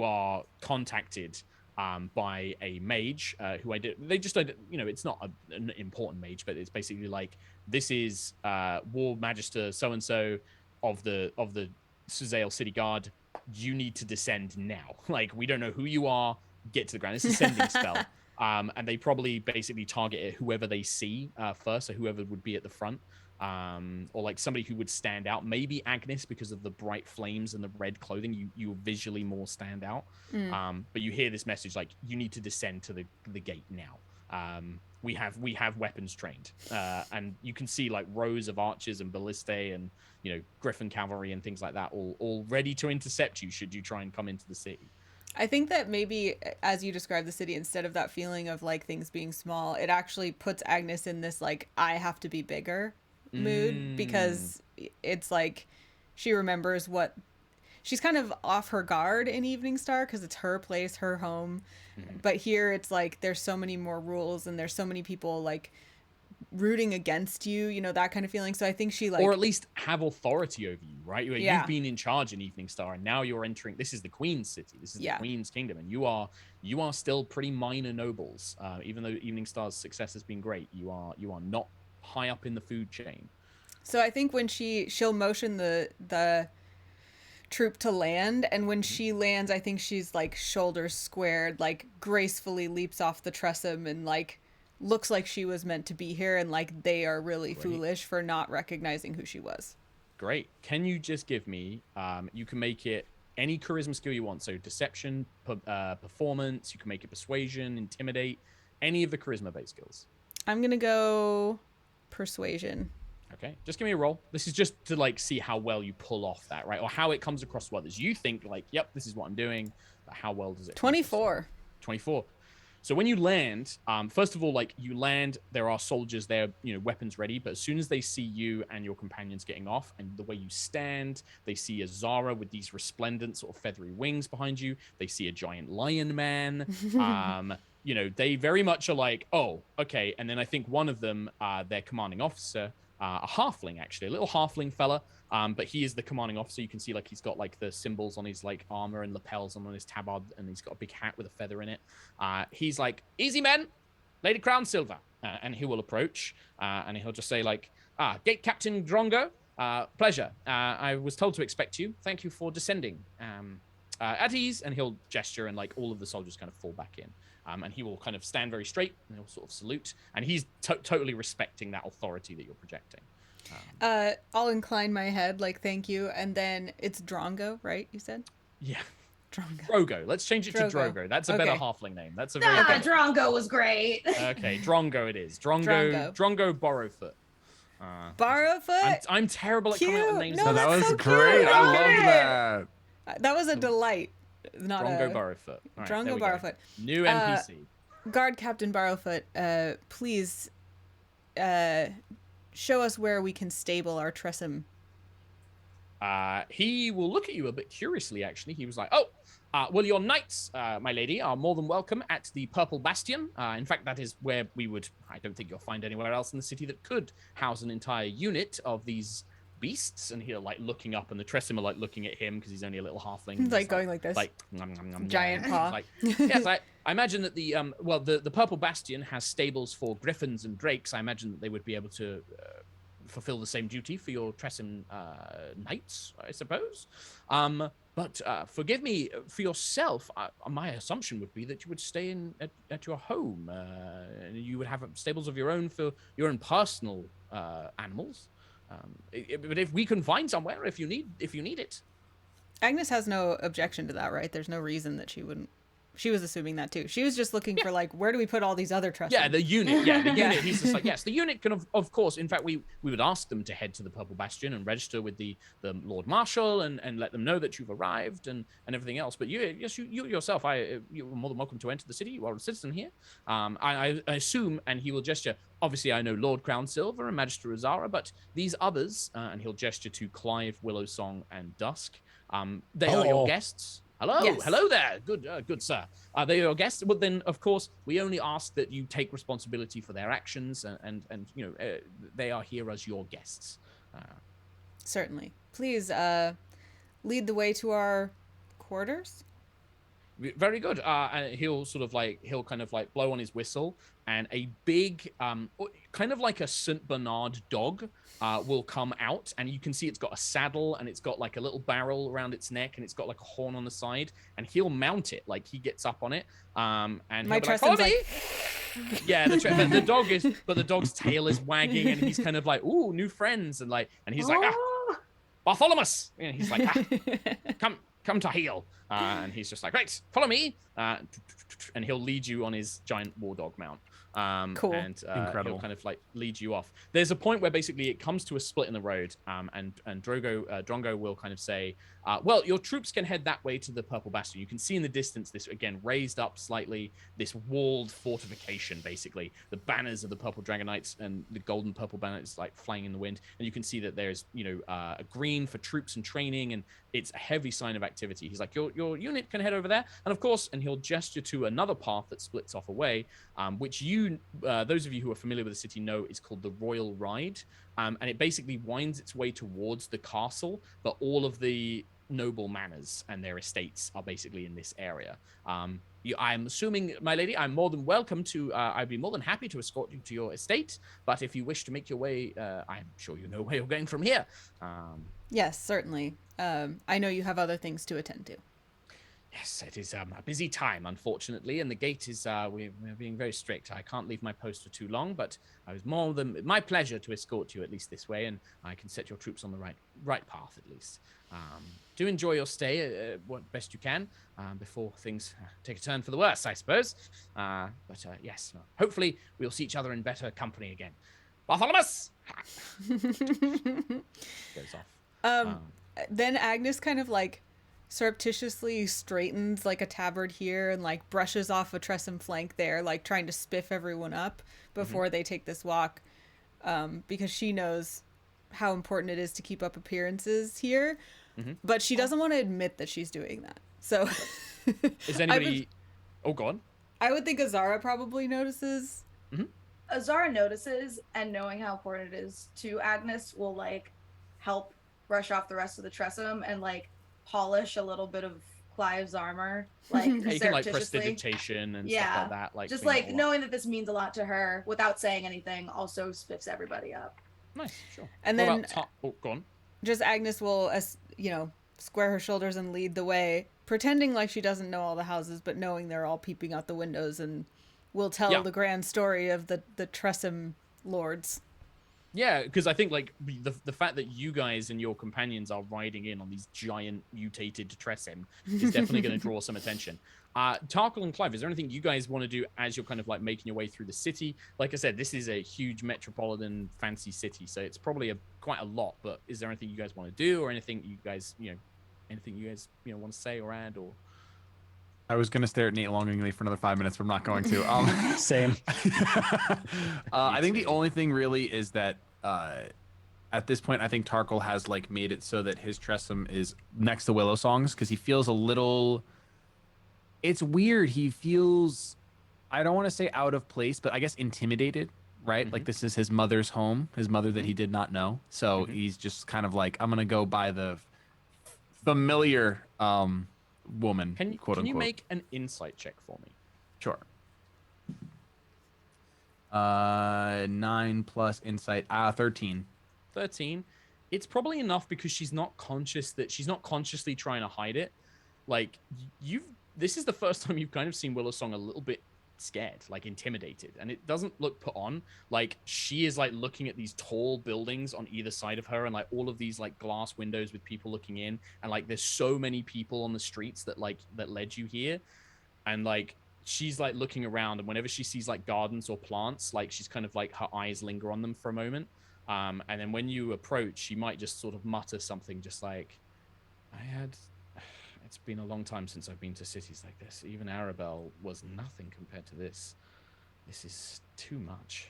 are contacted by a mage who it's not an important mage, but it's basically like, this is War Magister so and so of the Suzail City Guard. You need to descend now. Like, we don't know who you are. Get to the ground. It's a sending spell. And they probably basically target whoever they see first, so whoever would be at the front. Or like somebody who would stand out, maybe Agnis, because of the bright flames and the red clothing, you visually more stand out. But you hear this message like, you need to descend to the gate now. We have weapons trained, and you can see like rows of archers and ballistae and Griffin cavalry and things like that, all ready to intercept you should you try and come into the city. I think that maybe as you describe the city, instead of that feeling of like things being small, it actually puts Agnis in this like, I have to be bigger mood, because it's like she remembers what she's kind of off her guard in Eveningstar because it's her place, her home. But here it's like there's so many more rules and there's so many people like rooting against you, that kind of feeling. So I think she like, or at least have authority over you, right? Yeah. You've been in charge in Eveningstar, and now you're entering. This is the Queen's city. This is the Queen's kingdom, and you are still pretty minor nobles. Even though Eveningstar's success has been great, you are not high up in the food chain. So I think when she'll motion the troop to land, and when she lands, I think she's like shoulders squared, like gracefully leaps off the Tressim and like looks like she was meant to be here, and like they are really foolish for not recognizing who she was. Great. Can you just give me you can make it any charisma skill you want, so deception, performance, you can make it persuasion, intimidate, any of the charisma based skills. I'm gonna go persuasion. Okay, just give me a roll. This is just to like see how well you pull off that, right? Or how it comes across to others. You think like, yep, this is what I'm doing, but how well does it 24. 24. So when you land, first of all, like you land, there are soldiers there, weapons ready. But as soon as they see you and your companions getting off, and the way you stand, they see Azara with these resplendent sort of feathery wings behind you. They see a giant lion man. They very much are like, oh, okay. And then I think one of them, their commanding officer, a halfling, actually, a little halfling fella. But he is the commanding officer. You can see like he's got like the symbols on his like armor and lapels on his tabard, and he's got a big hat with a feather in it. He's like, easy men, Lady Crownsilver. And he will approach, and he'll just say like, Gate Captain Drongo, pleasure. I was told to expect you. Thank you for descending. At ease. And he'll gesture, and like all of the soldiers kind of fall back in. And he will kind of stand very straight, and he'll sort of salute. And he's totally respecting that authority that you're projecting. I'll incline my head like thank you, and then it's Drongo, right? You said? Yeah. Drongo. Drogo. Let's change it to Drogo. That's a better halfling name. That's a very Drongo was great. Okay, Drongo it is. Drongo Borrowfoot. Borrowfoot? I'm terrible at coming up with names. No, that was so great. cute. I love that. That was a delight. Not Drongo a Borrowfoot. Right, Drongo Borrowfoot. New NPC. Guard Captain Borrowfoot, please show us where we can stable our Tressim. He will look at you a bit curiously, actually. He was like, well, your knights, my lady, are more than welcome at the Purple Bastion. In fact, that is where I don't think you'll find anywhere else in the city that could house an entire unit of these beasts. And he's like looking up, and the Tressim are like looking at him because he's only a little halfling. He's like going like this. Like, nom, nom, nom, giant paw. Like, yes, I imagine that the Purple Bastion has stables for griffins and drakes. I imagine that they would be able to fulfill the same duty for your Tressim knights, I suppose. But forgive me, for yourself, my assumption would be that you would stay at your home. And you would have stables of your own for your own personal animals. But if we can find somewhere, if you need it. Agnes has no objection to that, right? There's no reason that she wouldn't. She was assuming that too. She was just looking for like, where do we put all these other trusts? Yeah, the unit. Yeah, the unit. He's just like, yes, the unit can, of course. In fact, we would ask them to head to the Purple Bastion and register with the Lord Marshal and let them know that you've arrived and everything else. But you yourself, you're more than welcome to enter the city. You are a citizen here. I assume, and he will gesture. Obviously, I know Lord Crownsilver and Magister Azara, but these others, and he'll gesture to Clyve, Willowsong, and Dusk. They are your guests. Hello, yes. Hello there. Good sir. They are your guests. But then, of course, we only ask that you take responsibility for their actions, and they are here as your guests. Certainly. Please lead the way to our quarters. Very good. And he'll kind of like blow on his whistle, and a big, kind of like a Saint Bernard dog, will come out, and you can see it's got a saddle, and it's got like a little barrel around its neck, and it's got like a horn on the side, and he'll mount it, like he gets up on it, and my he'll be like, yeah, the dog is, but the dog's tail is wagging, and he's kind of like, ooh, new friends, and he's like, Bartholomew, and he's like, come to heel. And he's just like, right, follow me. And he'll lead you on his giant war dog mount. Cool. And Incredible. he'll kind of like lead you off. There's a point where basically it comes to a split in the road, and Drongo will kind of say, well, your troops can head that way to the Purple Bastion. You can see in the distance this, again, raised up slightly, this walled fortification, basically. The banners of the Purple Dragonites and the golden purple banners like flying in the wind. And you can see that there's, a green for troops and training, and it's a heavy sign of activity. He's like, your unit can head over there. And of course, and he'll gesture to another path that splits off away, which those of you who are familiar with the city know is called the Royal Ride. And it basically winds its way towards the castle, but all of the noble manors and their estates are basically in this area. I'm assuming, my lady, I'm more than welcome to, I'd be more than happy to escort you to your estate, but if you wish to make your way, I'm sure you know where you're going from here. Yes, certainly. I know you have other things to attend to. Yes, it is a busy time, unfortunately, and the gate is, we're being very strict. I can't leave my post for too long, but I was more than my pleasure to escort you at least this way, and I can set your troops on the right path at least. Do enjoy your stay what best you can before things take a turn for the worse, I suppose. But yes, hopefully we'll see each other in better company again. Bartholomew! Goes off. Then Agnes kind of like surreptitiously straightens like a tabard here and like brushes off a Tressum flank there, like trying to spiff everyone up before they take this walk, because she knows how important it is to keep up appearances here, but she doesn't want to admit that she's doing that. So is anybody go on. I would think Azara probably notices. Azara notices, and knowing how important it is to Agnes will like help brush off the rest of the Tressum and like polish a little bit of Clive's armor, like Yeah, you can like surreptitiously. prestidigitation and stuff like that. Like just like knowing that this means a lot to her without saying anything also spiffs everybody up. Nice, sure. And What then about go on. just Agnes will, square her shoulders and lead the way, pretending like she doesn't know all the houses, but knowing they're all peeping out the windows, and will tell the grand story of the Tressum lords. Yeah, because I think like the fact that you guys and your companions are riding in on these giant mutated Tressum is definitely going to draw some attention. Tarkhal and Clyve, is there anything you guys want to do as you're kind of like making your way through the city? Like I said, this is a huge metropolitan fancy city, so it's probably quite a lot. But is there anything you guys want to do, or anything you guys want to say or add, or? I was going to stare at Nate longingly for another 5 minutes, but I'm not going to. Same. I think the only thing really is that at this point, I think Tarkhal has like made it so that his Tressum is next to Willowsong's, because he feels a little. It's weird. He feels, I don't want to say out of place, but I guess intimidated, right? Like this is his mother's home, his mother that he did not know. So he's just kind of like, I'm going to go by the familiar woman, Can quote unquote. you make an insight check for me? Sure. 9 plus insight. 13. 13. it's probably enough because she's not consciously trying to hide it. Like this is the first time you've kind of seen Willowsong a little bit scared, like intimidated, and it doesn't look put on. Like she is like looking at these tall buildings on either side of her, and like all of these like glass windows with people looking in, and like there's so many people on the streets that led you here, and like she's like looking around, and whenever she sees like gardens or plants, like she's kind of like her eyes linger on them for a moment, and then when you approach, she might just sort of mutter something just like, it's been a long time since I've been to cities like this. Even Arabelle was nothing compared to this. This is too much.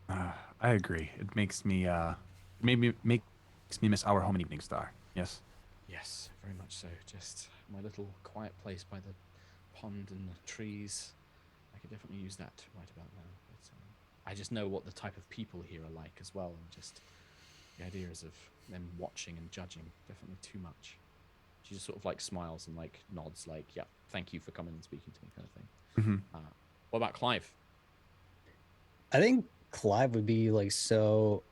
I agree. It makes me makes me miss our home in Eveningstar. Yes. Yes, very much so. Just my little quiet place by the pond and the trees. I could definitely use that right about now. But I just know what the type of people here are like as well, and just the ideas of them watching and judging, definitely too much. She just sort of like smiles and like nods, like, yeah, thank you for coming and speaking to me, kind of thing. What about Clyve? I think Clyve would be like so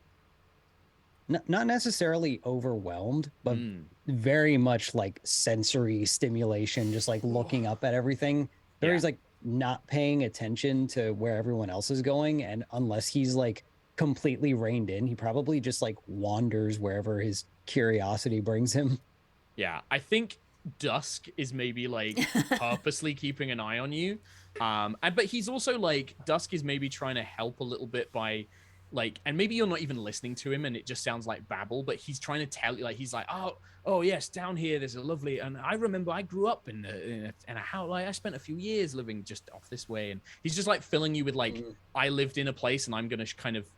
not necessarily overwhelmed, but very much like sensory stimulation, just like looking up at everything. He's like not paying attention to where everyone else is going, and unless he's like completely reined in, he probably just like wanders wherever his curiosity brings him. Yeah, I think Dusk is maybe like purposely keeping an eye on you, but he's also like, Dusk is maybe trying to help a little bit by like, and maybe you're not even listening to him and it just sounds like babble, but he's trying to tell you, like, he's like, oh yes, down here there's a lovely, and I remember I grew up in a house, like I spent a few years living just off this way, and he's just like filling you with like, I lived in a place, and I'm gonna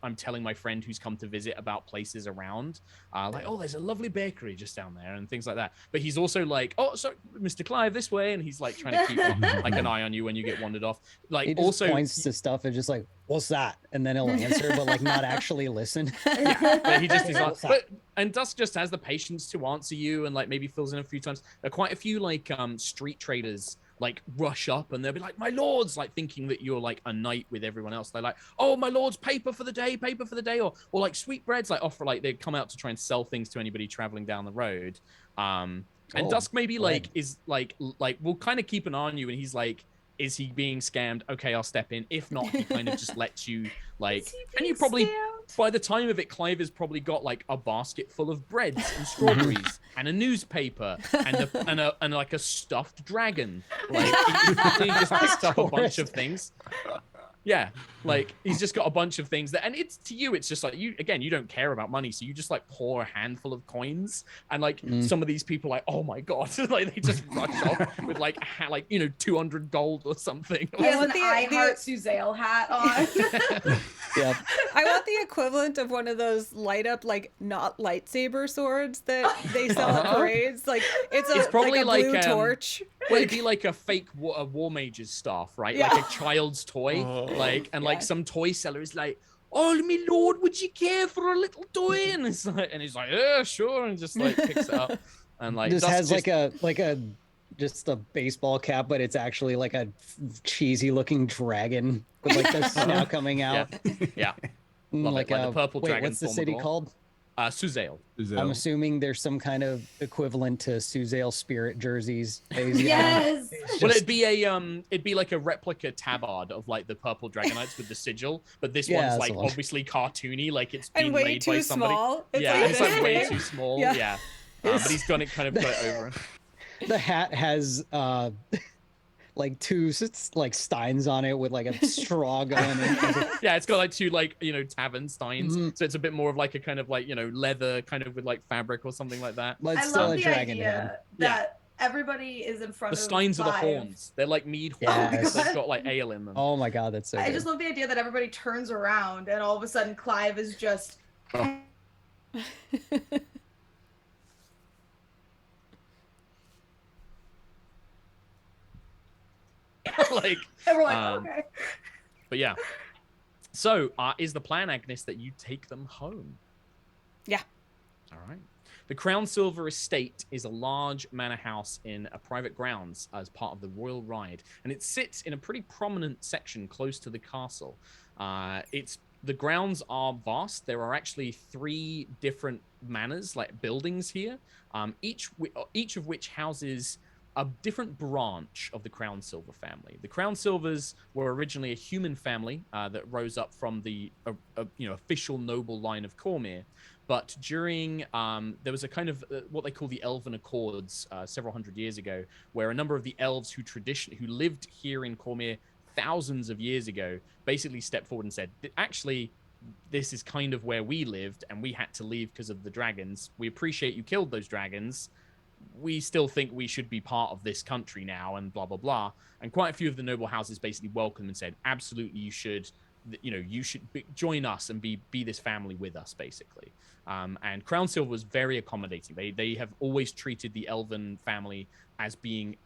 I'm telling my friend who's come to visit about places around, like, oh, there's a lovely bakery just down there and things like that. But he's also like, oh, so Mr. Clyve this way, and he's like trying to keep like an eye on you when you get wandered off. Like he just also points to stuff and just like, what's that? And then he'll answer, but like not actually listen. Yeah, but he just is like, and Dusk just has the patience to answer you and like maybe fills in a few times. There are quite a few like street traders like rush up and they'll be like, my lords, like thinking that you're like a knight with everyone else. They're like, oh, my lords, paper for the day, or like sweetbreads, like offer, like they come out to try and sell things to anybody traveling down the road. And Dusk maybe like is like we'll kind of keep an eye on you, and he's like, is he being scammed? Okay, I'll step in. If not, he kind of just lets you like, and you probably scammed? By the time of it, Clyve has probably got like a basket full of breads and strawberries and a newspaper and like a stuffed dragon. Like he just picked up a bunch of things. Yeah, like he's just got a bunch of things that, and it's to you, it's just like you don't care about money, so you just like pour a handful of coins, and like some of these people like, oh my god, like they just rush off with like 200 gold or something. He has an I Heart Suzail hat on. Yep. I want the equivalent of one of those light up like not lightsaber swords that they sell at parades. Like it's probably like a blue torch. Well, it'd be like a fake war mage's staff, right? Yeah. Like a child's toy. Like some toy seller is like, oh, my lord, would you care for a little toy? And he's like, yeah, sure, and just like picks it up and like just has like a just a baseball cap, but it's actually like a cheesy looking dragon with like the snout coming out. Yeah. Like the purple dragon. What's the city called? Suzail. I'm assuming there's some kind of equivalent to Suzail spirit jerseys. Yes. Well, it'd be like a replica tabard of like the purple dragonites with the sigil, but this one's like obviously cartoony, like it's been made by somebody. Small. It's like way too small. Yeah. But he's got it kind of put over. The hat has like two like steins on it with like a straw going in. Yeah, it's got like two like tavern steins, so it's a bit more of like a kind of like leather kind of with like fabric or something like that. But I still love a the dragon idea head. that everybody is in front The of steins are the Clyve. horns. They're like mead horns. Yes. They've got like ale in them. Oh my god, that's so I good. just love the idea that everybody turns around and all of a sudden Clyve is just like everyone okay. But yeah. So is the plan, Agnis, that you take them home? Yeah. All right. The Crownsilver estate is a large manor house in a private grounds as part of the royal ride, and it sits in a pretty prominent section close to the castle. It's the grounds are vast. There are actually 3 different manors, like buildings here, each of which houses a different branch of the Crownsilver family. The Crownsilvers were originally a human family that rose up from the official noble line of Cormyr. But during there was a kind of what they call the Elven Accords several hundred years ago, where a number of the elves who lived here in Cormyr thousands of years ago basically stepped forward and said, actually, this is kind of where we lived, and we had to leave because of the dragons. We appreciate you killed those dragons. We still think we should be part of this country now, and blah blah blah. And quite a few of the noble houses basically welcomed and said, absolutely, you should join us and be this family with us, basically. And Crownsilver was very accommodating. They have always treated the elven family as being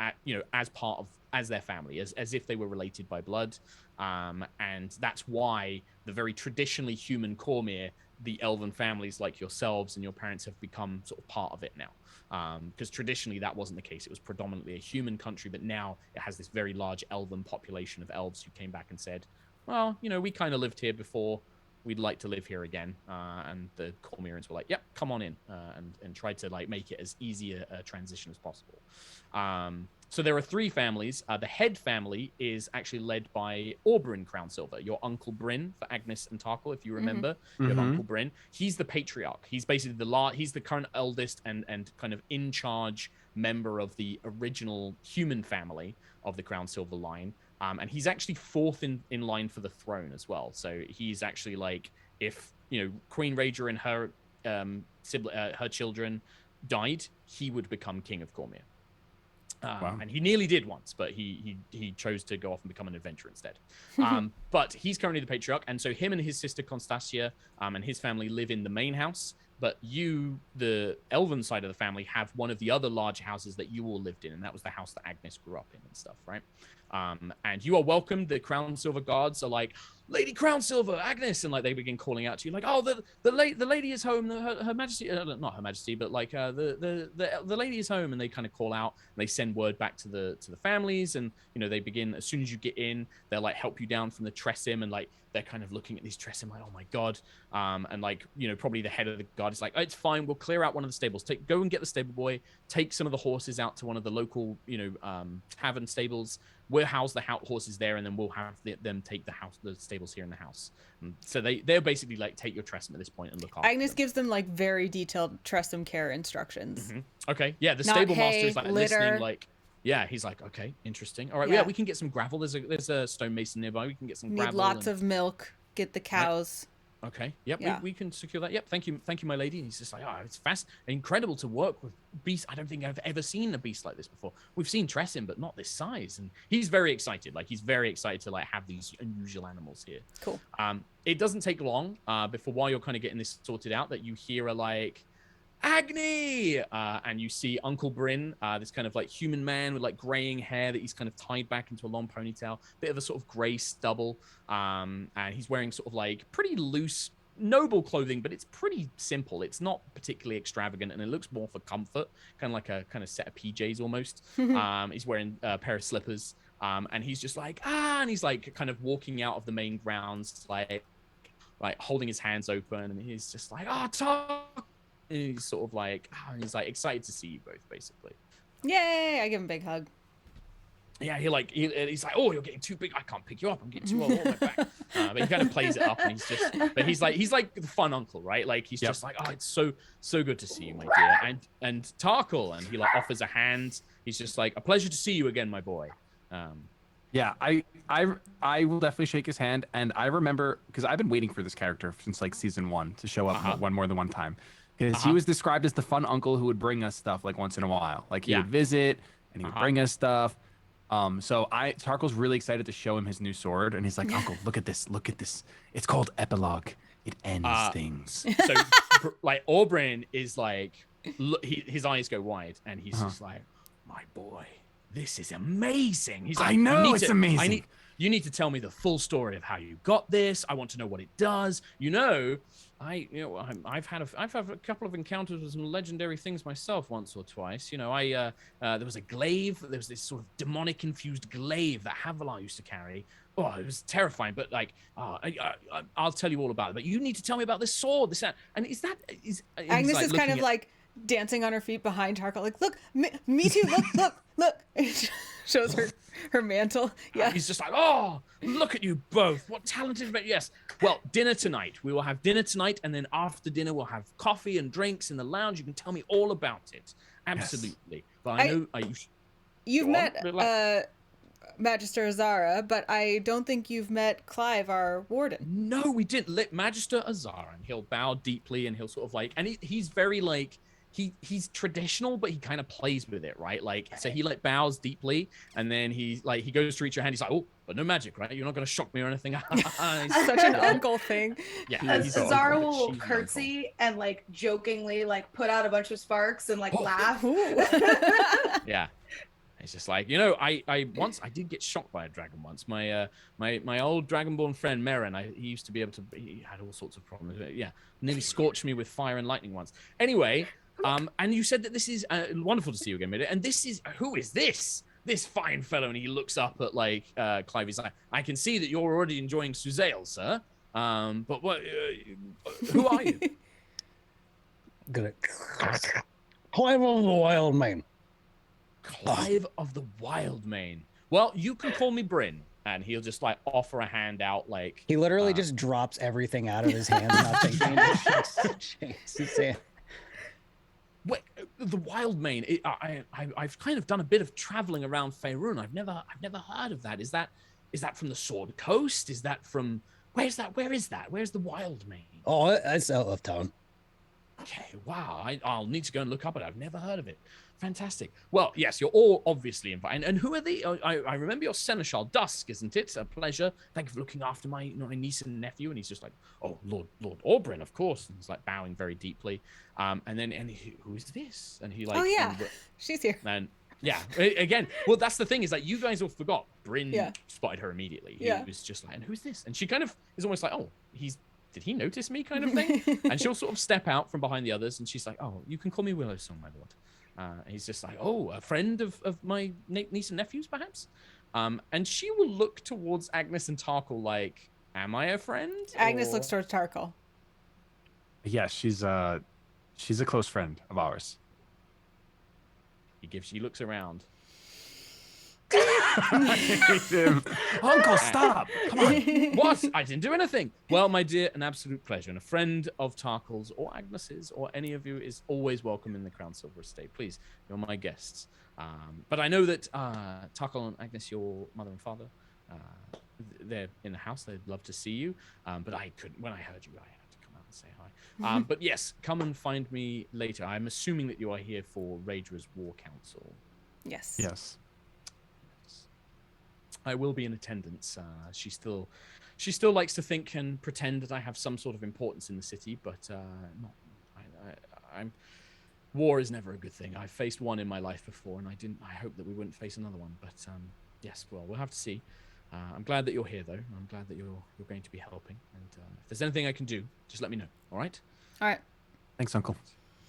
as their family, as if they were related by blood. And that's why the very traditionally human Cormyr, the elven families like yourselves and your parents, have become sort of part of it now. Because traditionally that wasn't the case. It was predominantly a human country, but now it has this very large elven population of elves who came back and said, well, we kind of lived here before. We'd like to live here again. And the Cormyrans were like, yep, come on in, and tried to make it as easy a transition as possible. So there are 3 families. The head family is actually led by Oberyn Crownsilver, your Uncle Bryn for Agnis and Tarkhal, if you remember. You have Uncle Bryn. He's the patriarch. He's basically he's the current eldest and kind of in charge member of the original human family of the Crownsilver line. And he's actually 4th in line for the throne as well. So he's actually if Queen Raedra and her her children died, he would become king of Cormyr. Wow. And he nearly did once, but he chose to go off and become an adventurer instead. But he's currently the patriarch, and so him and his sister Constancia and his family live in the main house. But you, the elven side of the family, have one of the other large houses that you all lived in, and that was the house that Agnis grew up in and stuff, right? And you are welcomed. The Crownsilver guards are like, Lady Crownsilver, Agnis, and they begin calling out to you, oh, the lady is home, her Majesty, not her Majesty, but the lady is home, and they kind of call out, and they send word back to the families, and they begin, as soon as you get in, they'll help you down from the Tressim, and they're kind of looking at these Tressim oh my god, and probably the head of the guard is like, oh, it's fine, we'll clear out one of the stables, go and get the stable boy, take some of the horses out to one of the local tavern stables. We'll house the horses there, and then we'll have them take the stables here in the house. And so they'll basically take your Tressim at this point and look after Agnis them. gives them very detailed Tressim care instructions. Okay, yeah, the Not stable hay, master is litter. listening, yeah, he's like, okay, interesting. All right, Yeah. we can get some gravel. There's a stonemason nearby. We can get some Need gravel. lots of milk. Get the cows. Okay. Yep. Yeah. We can secure that. Yep. Thank you, my lady. And he's just like, oh, it's incredible to work with beasts. I don't think I've ever seen a beast like this before. We've seen Tressim, but not this size. And he's very excited. He's very excited to have these unusual animals here. Cool. It doesn't take long before, while you're kind of getting this sorted out, that you hear Agni! And you see Uncle Bryn, this kind of human man with graying hair that he's kind of tied back into a long ponytail, bit of a sort of gray stubble, and he's wearing sort of pretty loose, noble clothing, but it's pretty simple. It's not particularly extravagant, and it looks more for comfort, kind of a kind of set of PJs almost. He's wearing a pair of slippers, and he's just and he's kind of walking out of the main grounds, holding his hands open, and he's just talk. And he's sort of he's excited to see you both, basically. Yay! I give him a big hug. Yeah, he's like, oh, you're getting too big. I can't pick you up. I'm getting too old on my back. But he kind of plays it up, and he's like the fun uncle, right? He's just oh, it's so good to see you, my dear. And Tarkhal, and he offers a hand. He's just a pleasure to see you again, my boy. Yeah, I will definitely shake his hand, and I remember, because I've been waiting for this character since season 1 to show up more than one time. Because he was described as the fun uncle who would bring us stuff once in a while. He would visit and he would bring us stuff. So Tarkhal's really excited to show him his new sword, and he's like, Uncle, look at this. It's called Epilogue. It ends things. So Oberyn is his eyes go wide, and he's just like, my boy, this is amazing. He's like, I know, it's amazing. You need to tell me the full story of how you got this. I want to know what it does. I've had a couple of encounters with some legendary things myself once or twice. There was a glaive. There was this sort of demonic infused glaive that Havilar used to carry. Oh, it was terrifying. But I'll tell you all about it. But you need to tell me about this sword. And is Agnis is kind of like dancing on her feet behind Tarkhal, like, look, me too. Look. Shows her mantle. Yeah. He's just like, oh, look at you both. What talented men. Yes. Well, dinner tonight. We will have dinner tonight, and then after dinner we'll have coffee and drinks in the lounge. You can tell me all about it. Absolutely. Yes. But you've met Magister Azara, but I don't think you've met Clyve, our warden. No, we didn't. Magister Azara, and he'll bow deeply, and he'll sort of like, and he's very like, he's traditional, but he kind of plays with it, right? Like, so he like bows deeply, and then he goes to reach your hand. He's like, oh, but no magic, right? You're not going to shock me or anything. Such an uncle thing. Yeah. Azara will curtsy and like jokingly like put out a bunch of sparks and like laugh. Yeah. It's just like, I did get shocked by a dragon once. My old dragonborn friend Meren, he had all sorts of problems. Yeah, nearly scorched me with fire and lightning once. Anyway, and you said that this is wonderful to see you again, Mida. And who is this fine fellow? And he looks up at like Clyve. He's like, I can see that you're already enjoying Suzail, sir. But what? Who are you? Good. Clyve of the Wild Mane. Clyve of the Wild Mane. Well, you can call me Bryn, and he'll just like offer a hand out. Like he literally just drops everything out of his hands, not thinking. Wait, the Wild Mane. I've kind of done a bit of traveling around Faerun. I've never heard of that. Is that from the Sword Coast? Is that from where's that? Where is that? Where's the Wild Mane? Oh, it's out of town. Okay, wow. I'll need to go and look up it. I've never heard of it. Fantastic. Well, yes, you're all obviously invited. And who are they? I remember your Seneschal Dusk, isn't it? A pleasure. Thank you for looking after my niece and nephew. And he's just like, oh, Lord Oberyn, of course. And he's like bowing very deeply. Who is this? And he like, oh yeah, she's here. And yeah, again, well, that's the thing is that you guys all forgot. Bryn spotted her immediately. He was just like, and who's this? And she kind of is almost like, oh, did he notice me kind of thing? And she'll sort of step out from behind the others, and she's like, oh, you can call me Willowsong, my lord. He's just like, oh, a friend of my niece and nephews, perhaps? And she will look towards Agnis and Tarkhal like, am I a friend? Agnis looks towards Tarkhal. Yes, she's a close friend of ours. She looks around. I hate him. Uncle, stop. Come on. What? I didn't do anything. Well, my dear, an absolute pleasure. And a friend of Tarkhal's or Agnes's or any of you is always welcome in the Crownsilver estate. Please, you're my guests. But I know that Tarkhal and Agnis, your mother and father, they're in the house. They'd love to see you. But I couldn't. When I heard you, I had to come out and say hi. But yes, come and find me later. I'm assuming that you are here for Raedra's War Council. Yes. Yes. I will be in attendance. She still likes to think and pretend that I have some sort of importance in the city, but war is never a good thing. I faced one in my life before, and I hope that we wouldn't face another one. But yes, well, we'll have to see. I'm glad that you're here, though. I'm glad that you're going to be helping. And if there's anything I can do, just let me know. All right. All right. Thanks, Uncle.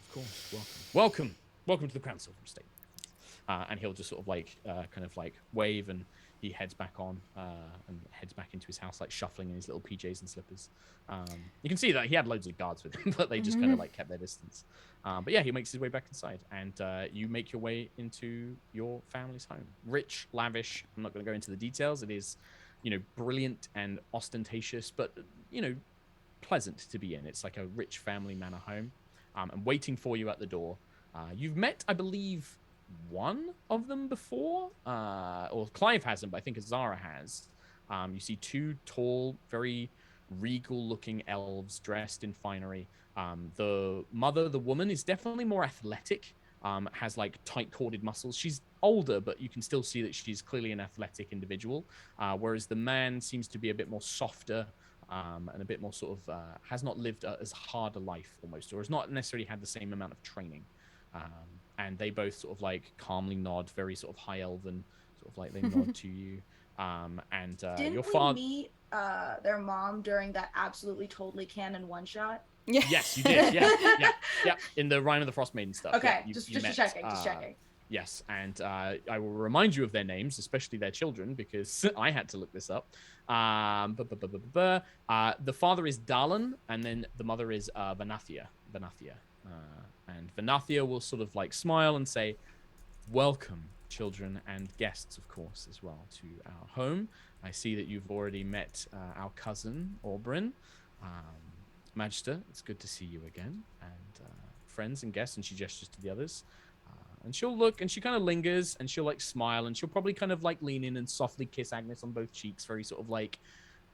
Of course. Welcome to the Crownsilver estate. And he'll just sort of like kind of like wave, and he heads back on and heads back into his house, like shuffling in his little PJs and slippers. You can see that he had loads of guards with him, but they just kind of like kept their distance. But yeah, he makes his way back inside, and you make your way into your family's home. Rich, lavish. I'm not going to go into the details. It is, brilliant and ostentatious, but pleasant to be in. It's like a rich family manor home, and waiting for you at the door. You've met, I believe, one of them before, or Clyve hasn't, but I think Azara has. You see two tall, very regal-looking elves dressed in finery. The woman, is definitely more athletic, has like tight-corded muscles. She's older, but you can still see that she's clearly an athletic individual, whereas the man seems to be a bit more softer, and a bit more sort of has not lived as hard a life almost, or has not necessarily had the same amount of training. and they both sort of like calmly nod, very sort of high elven, sort of like they nod to you. Didn't Your we father. meet their mom during that absolutely totally canon one shot? Yeah. Yes, you did. Yeah. In the Rime of the Frost Maiden stuff. Okay, yeah, just met, checking. Yes, and I will remind you of their names, especially their children, because I had to look this up. The father is Dalan, and then the mother is Vanathia. And Vanathia will sort of like smile and say, "Welcome, children and guests, of course, as well, to our home. I see that you've already met our cousin, Orbrin. Magister, it's good to see you again, and friends and guests," and she gestures to the others. And she'll look, and she kind of lingers, and she'll like smile, and she'll probably kind of like lean in and softly kiss Agnis on both cheeks, very sort of like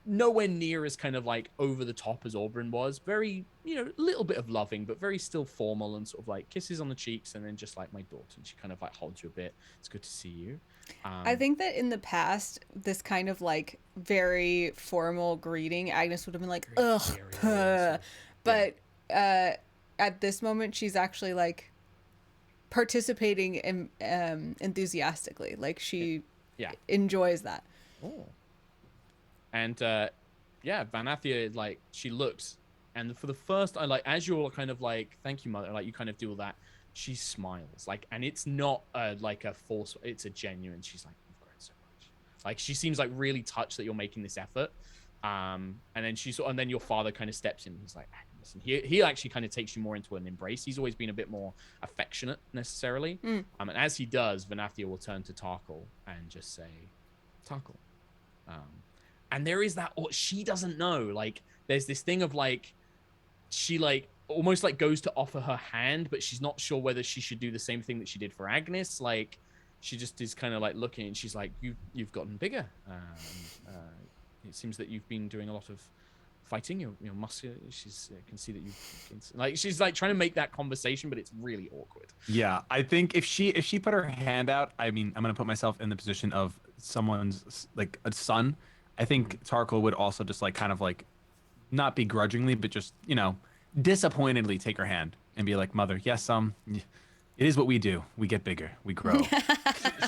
nowhere near as kind of like over the top as Orbrin was. Very, a little bit of loving, but very still formal, and sort of like kisses on the cheeks, and then just like my daughter, and she kind of like holds you a bit. It's good to see you. I think that in the past, this kind of like very formal greeting, Agnes would have been like, ugh, but at this moment, she's actually like participating enthusiastically. Like she enjoys that. Oh. And Vanathia, like, she looks, and for the first, as you're kind of like, thank you, mother, like you kind of do all that, she smiles, like, and it's not like a false, it's a genuine, she's like, you've grown so much. Like, she seems like really touched that you're making this effort. And then your father kind of steps in. He's like, Agnis, and he actually kind of takes you more into an embrace. He's always been a bit more affectionate necessarily. And as he does, Vanathia will turn to Tarkhal and just say, Tarkhal. And there is that, or she doesn't know, like, there's this thing of like, she like almost like goes to offer her hand, but she's not sure whether she should do the same thing that she did for Agnis. Like, she just is kind of like looking, and she's like, you've gotten bigger. It seems that you've been doing a lot of fighting. You're muscular. Can see that she's like trying to make that conversation, but it's really awkward. Yeah, I think if she put her hand out, I mean, I'm gonna put myself in the position of someone's like a son. I think Tarkhal would also just like kind of like not begrudgingly, but just disappointedly take her hand and be like, "Mother, yes, it is what we do. We get bigger. We grow."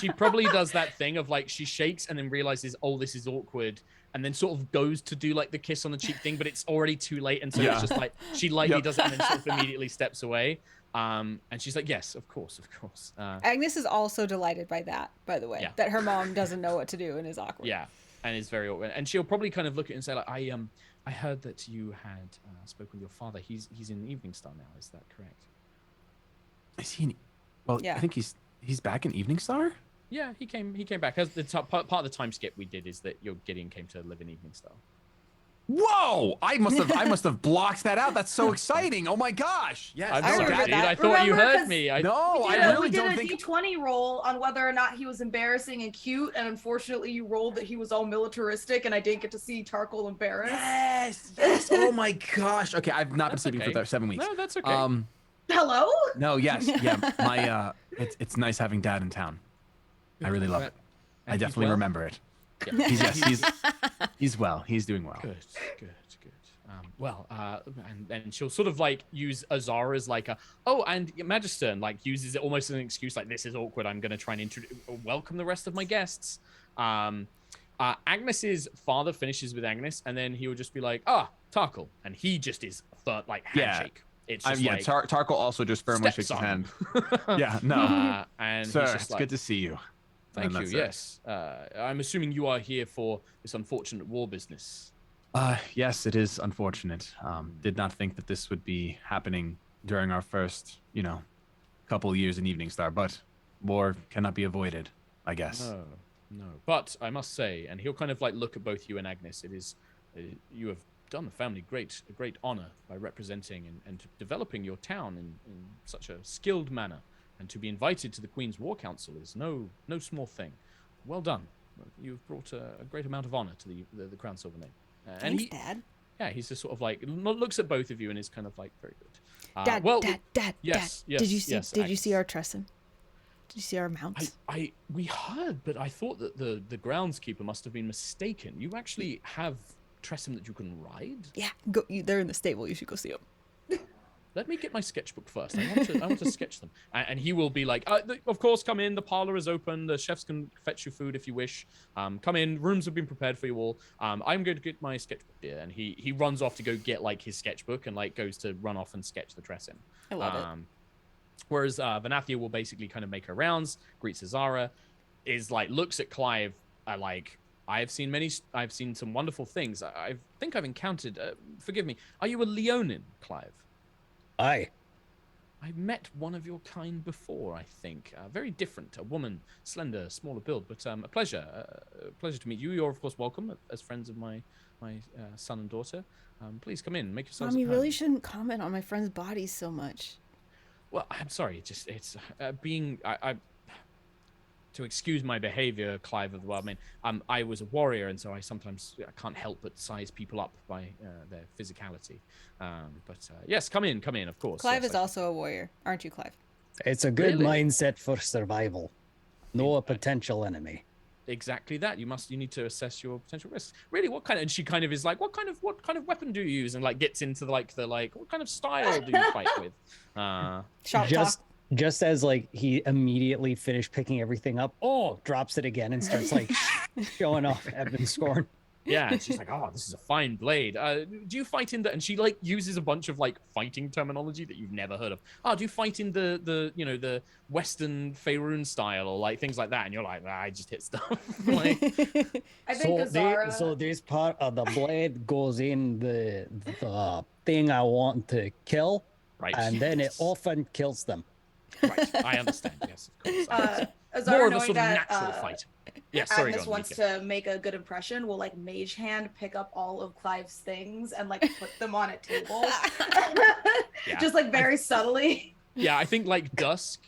She probably does that thing of like she shakes and then realizes, oh, this is awkward, and then sort of goes to do like the kiss on the cheek thing, but it's already too late, and so it's just like she lightly does it and then sort of immediately steps away. And she's like, yes, of course. Agnis is also delighted by that, by the way, that her mom doesn't know what to do and is awkward. Yeah, and is very awkward. And she'll probably kind of look at it and say, like, I heard that you had spoken with your father. He's in Eveningstar now. Is that correct? Is he? Well, yeah. I think he's back in Eveningstar. Yeah, he came back. As part of the time skip we did is that your Gideon came to live in Eveningstar. Whoa! I must have blocked that out. That's so exciting! Oh my gosh! Yes, I'm sorry, dude. I thought you heard me. We did a D20 roll on whether or not he was embarrassing and cute, and unfortunately, you rolled that he was all militaristic, and I didn't get to see Tarkhal embarrassed. Yes. Oh my gosh. Okay, I've not been sleeping for 7 weeks. No, that's okay. Hello? No, yes, yeah. My it's nice having Dad in town. I really love it. I definitely remember it. Yeah. He's well. He's doing well. Good. And then she'll sort of like use Azara as like and Magister, like uses it almost as an excuse, like, this is awkward. I'm going to try and welcome the rest of my guests. Agnes's father finishes with Agnis, and then he will just be like, Tarkhal. And he just is like handshake. It's just Tarkhal also just firmly shakes his hand. Yeah, no. And sir, he's just it's like, good to see you. Thank you. Yes. I'm assuming you are here for this unfortunate war business. Yes, it is unfortunate. Did not think that this would be happening during our first, couple years in Eveningstar, but war cannot be avoided, I guess. No. But I must say, and he'll kind of like look at both you and Agnis, it is, you have done the family a great honor by representing and developing your town in such a skilled manner. And to be invited to the Queen's War Council is no small thing. Well done. You've brought a great amount of honor to the Crownsilver name. Thanks, Dad. Yeah, he's just sort of like looks at both of you and is kind of like very good. Dad. Yes. Did you see our Tressum? Did you see our mounts? We heard, but I thought that the groundskeeper must have been mistaken. You actually have Tressum that you can ride? Yeah, they're in the stable. You should go see them. let me get my sketchbook first. I want to sketch them. And he will be like, of course, come in. The parlor is open. The chefs can fetch you food if you wish. Come in. Rooms have been prepared for you all. I'm going to get my sketchbook here. And he runs off to go get like his sketchbook and like goes to run off and sketch the dress in. I love it. Whereas Vanathia will basically kind of make her rounds, greets Azara, is like looks at Clyve, like I've seen some wonderful things. I think I've encountered. Forgive me. Are you a Leonin, Clyve? Aye. I met one of your kind before, I think. Very different. A woman, slender, smaller build, but a pleasure. Pleasure to meet you. You're, of course, welcome as friends of my son and daughter. Please come in. Make yourselves Mom, at you home. really shouldn't comment on my friend's bodies so much. Well, I'm sorry. It's being... To excuse my behavior, Clyve of the Wild Mane, I was a warrior, and so I sometimes can't help but size people up by their physicality. But yes, come in, of course. Clyve yes, is also a warrior, aren't you, Clyve? It's a good Really? mindset for survival. Know a potential enemy. Exactly that. You need to assess your potential risks. Really, what kind of? And she kind of is like, what kind of weapon do you use? And like gets into the what kind of style do you fight with? Sharp talk. Just as like he immediately finished picking everything up, drops it again and starts like showing off Evan's scorn. Yeah, and she's like, oh, this is a fine blade. Do you fight in the... And she, like, uses a bunch of, like, fighting terminology that you've never heard of. Oh, do you fight in the Western Faerun style or, like, things like that? And you're like, I just hit stuff. Like, I think Azara... So this part of the blade goes in the thing I want to kill, right. and then it often kills them. Right, I understand. Yes, of course. I understand. Azara, More of a knowing sort of that natural fight. Yes, sorry, Agnis go on, wants Mica. to make a good impression, will like mage hand pick up all of Clive's things and like put them on a table. Yeah. Just like very subtly. Yeah, I think like Dusk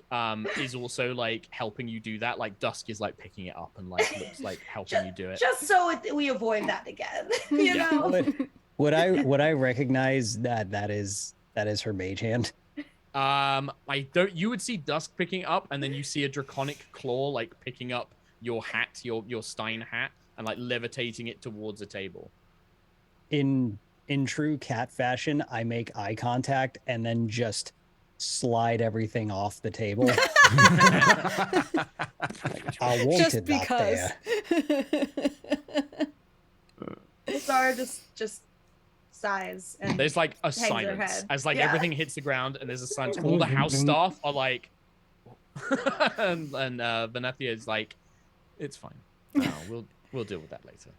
is also like helping you do that. Like Dusk is like picking it up and like looks like helping you do it. Just so we avoid that again. You Yeah. know? Would I recognize that is her mage hand? I don't. You would see Dusk picking it up, and then you see a draconic claw like picking up your hat, your Stein hat, and like levitating it towards a table. In true cat fashion, I make eye contact and then just slide everything off the table. I wanted Just that because. there. Azara just sighs and There's like a hangs her silence head. as like Yeah. everything hits the ground, and there's a silence. All the house staff are like, and Vanathia is like, it's fine. We'll deal with that later.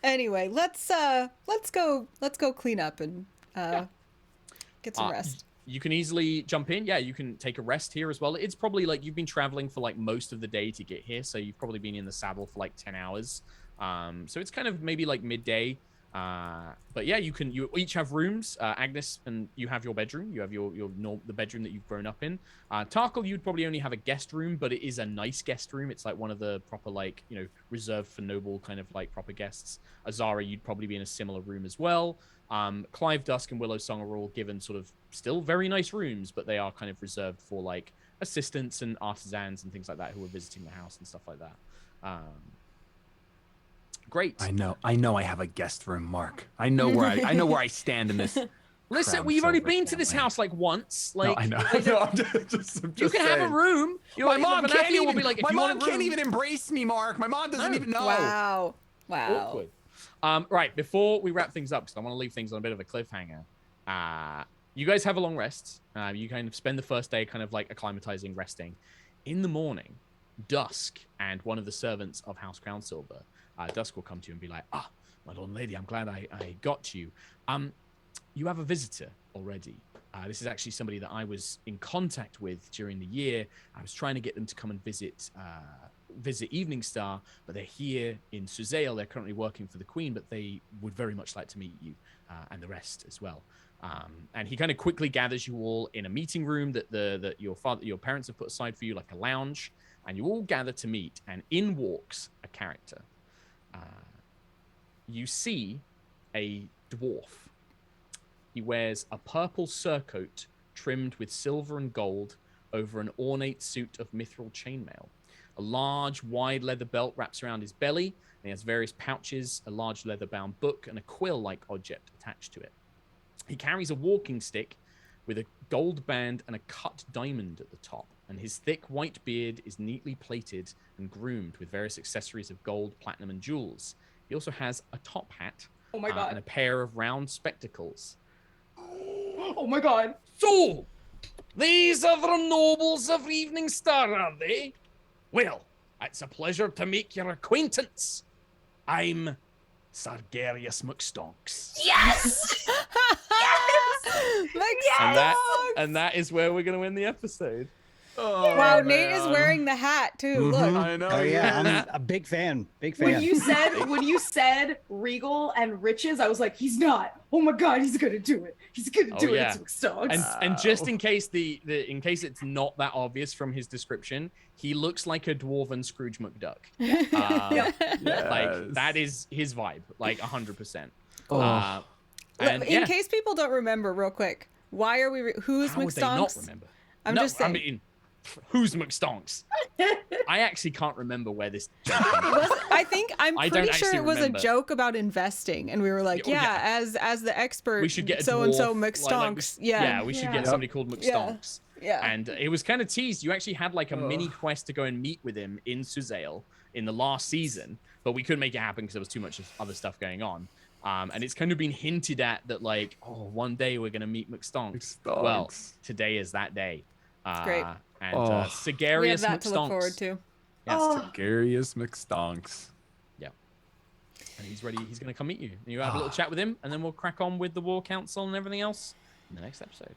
Anyway, let's go clean up and get some rest. You can easily jump in. Yeah, you can take a rest here as well. It's probably like you've been traveling for like most of the day to get here, so you've probably been in the saddle for like 10 hours. So it's kind of maybe like midday. But yeah, you each have rooms. Agnis, and you have your bedroom. You have the bedroom that you've grown up in. Tarkhal, you'd probably only have a guest room, but it is a nice guest room. It's like one of the proper like reserved for noble kind of like proper guests. Azara, you'd probably be in a similar room as well. Clyve, Dusk, and Willow Song are all given sort of still very nice rooms, but they are kind of reserved for like assistants and artisans and things like that who are visiting the house and stuff like that. Great. I know I have a guest room, Mark. I know where I stand in this. Listen, we've only Crownsilver been to this family. house like once. Like, No, I know. like, No, I'm just you can have a saying. room. My mom can't even. Will be like, if My you want mom a can't room- even embrace me, Mark. My mom doesn't even know. Wow. Awkward. Right, before we wrap things up, because I want to leave things on a bit of a cliffhanger. You guys have a long rest. You kind of spend the first day kind of like acclimatizing, resting. In the morning, Dusk and one of the servants of House Crownsilver, Dusk will come to you and be like, my lord and lady, I'm glad I got you. You have a visitor already. This is actually somebody that I was in contact with during the year. I was trying to get them to come and visit Eveningstar, but they're here in Suzail. They're currently working for the Queen, but they would very much like to meet you and the rest as well. And he kind of quickly gathers you all in a meeting room that your parents have put aside for you, like a lounge, and you all gather to meet. And in walks a character. You see a dwarf. He wears a purple surcoat trimmed with silver and gold over an ornate suit of mithril chainmail. A large, wide leather belt wraps around his belly, and he has various pouches, a large leather-bound book, and a quill-like object attached to it. He carries a walking stick with a gold band and a cut diamond at the top. And his thick white beard is neatly plaited and groomed with various accessories of gold, platinum, and jewels. He also has a top hat Oh my god. and a pair of round spectacles. Oh my god. So, these are the nobles of Eveningstar, are they? Well, it's a pleasure to make your acquaintance. I'm Sargarius McStonks. Yes! And that is where we're going to end the episode. Oh, Wow, Nate is wearing the hat too. Look. I know. Oh yeah, I'm a big fan. Big fan. When you said regal and riches, I was like, he's not. Oh my god, he's gonna do it. He's gonna do it. It's McStonks. And just in case in case it's not that obvious from his description, he looks like a dwarven Scrooge McDuck. Like that is his vibe, like 100%. In case people don't remember, real quick, why are we? Who's How would they not McStonks? remember? I'm just saying. I mean, who's McStonks? I actually can't remember where this joke came from. I'm I don't pretty sure actually it was remember. a joke about investing, and we were like, Oh, yeah. as the expert, We should get a so and so dwarf, McStonks. we should get somebody called McStonks. Yeah. And it was kind of teased. You actually had like a mini quest to go and meet with him in Suzail in the last season, but we couldn't make it happen because there was too much other stuff going on. And it's kind of been hinted at that, like, one day we're going to meet McStonks. Well, today is that day. Great. And we have Sagarius that McStonks. to look forward to. Yes, Sagarius McStonks. Yeah. And he's ready. He's going to come meet you. And you have a little chat with him, and then we'll crack on with the War Council and everything else in the next episode.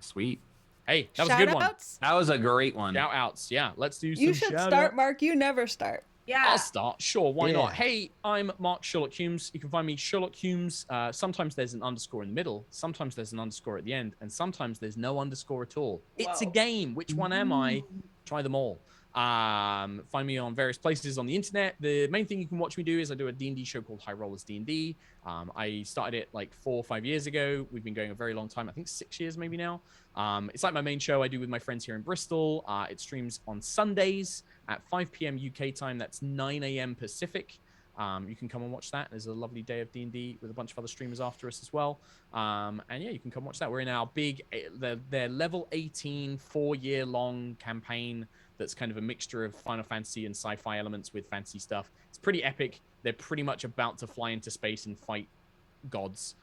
Sweet. Hey, that was a good one. Shout-outs? That was a great one. Shout outs. Yeah, let's do some You should shout start, outs. Mark. You never start. Yeah. I'll start. Sure, why not? Yeah. Hey, I'm Mark SherlockHulmes. You can find me SherlockHulmes. Sometimes there's an underscore in the middle. Sometimes there's an underscore at the end. And sometimes there's no underscore at all. It's a Whoa. game. Which one am I? Try them all. Find me on various places on the internet. The main thing you can watch me do is I do a D&D show called High Rollers D&D. I started it like 4 or 5 years ago. We've been going a very long time. I think 6 years maybe now. It's like my main show I do with my friends here in Bristol. It streams on Sundays at 5 p.m. UK time. That's 9 a.m. Pacific. You can come and watch that. There's a lovely day of D&D with a bunch of other streamers after us as well. And yeah, you can come watch that. We're in our big, their level 18 4-year-long campaign that's kind of a mixture of Final Fantasy and sci-fi elements with fancy stuff. It's pretty epic. They're pretty much about to fly into space and fight gods.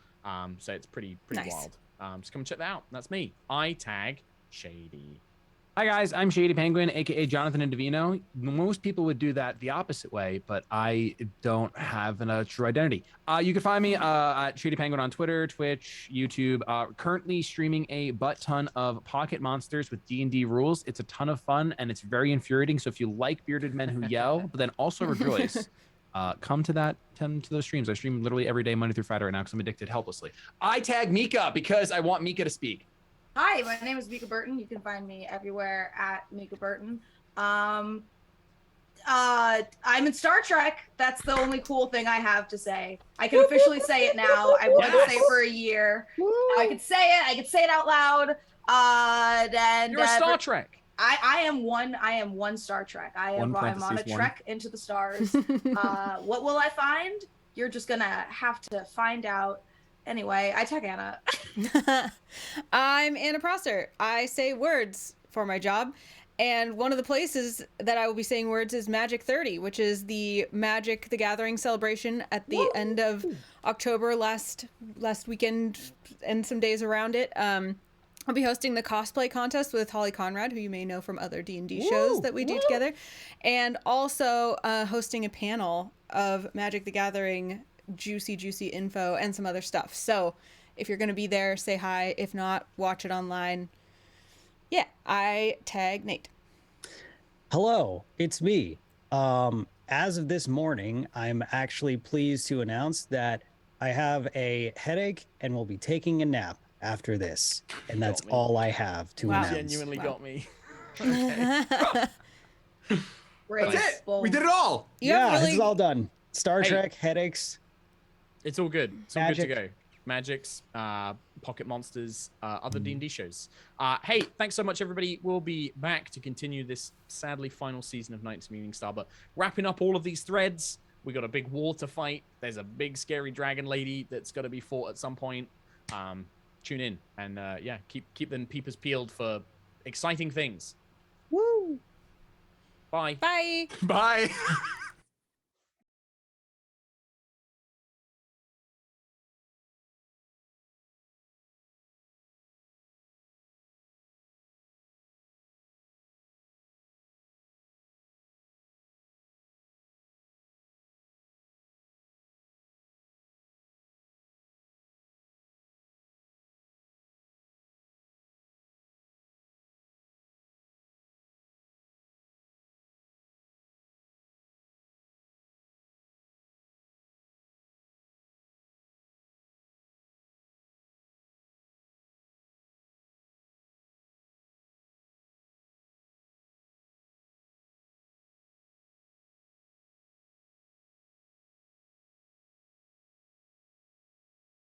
So it's pretty Nice. wild. Just come and check that out. That's me. I tag Shady. Hi guys, I'm ShadyPenguinn, aka Jonathan Indovino. Most people would do that the opposite way, but I don't have a true identity. You can find me at ShadyPenguinn on Twitter, Twitch, YouTube. Currently streaming a butt ton of Pocket Monsters with D&D rules. It's a ton of fun and it's very infuriating. So if you like bearded men who yell, but then also rejoice, come to those streams. I stream literally every day, Monday through Friday right now because I'm addicted helplessly. I tag Mica because I want Mica to speak. Hi, my name is Mica Burton. You can find me everywhere at Mica Burton. I'm in Star Trek. That's the only cool thing I have to say. I can officially say it now. I wanted to say it for a year. I could say it. I could say it out loud. You're a Star Trek. I am one Star Trek. I'm on a parentheses, trek into the stars. What will I find? You're just gonna have to find out. Anyway, I tag Anna. I'm Anna Prosser. I say words for my job. And one of the places that I will be saying words is Magic 30, which is the Magic the Gathering celebration at the end of October, last weekend and some days around it. I'll be hosting the cosplay contest with Holly Conrad, who you may know from other D&D shows that we do together. And also hosting a panel of Magic the Gathering juicy info and some other stuff. So if you're going to be there, say hi. If not, watch it online. Yeah, I tag Nate. Hello, it's me. As of this morning, I'm actually pleased to announce that I have a headache and will be taking a nap after this. And that's all I have to announce. Genuinely got me. Great. That's it. Boom. We did it all. Yeah, it's all done. Star Trek, headaches. It's all good. It's all good to Magic. go. Magics, Pocket Monsters, other D&D shows. Hey, thanks so much, everybody. We'll be back to continue this sadly final season of Knights of Eveningstar. But wrapping up all of these threads, we got a big war to fight. There's a big scary dragon lady that's got to be fought at some point. tune in and yeah, keep them peepers peeled for exciting things. Woo! Bye. Bye. Bye.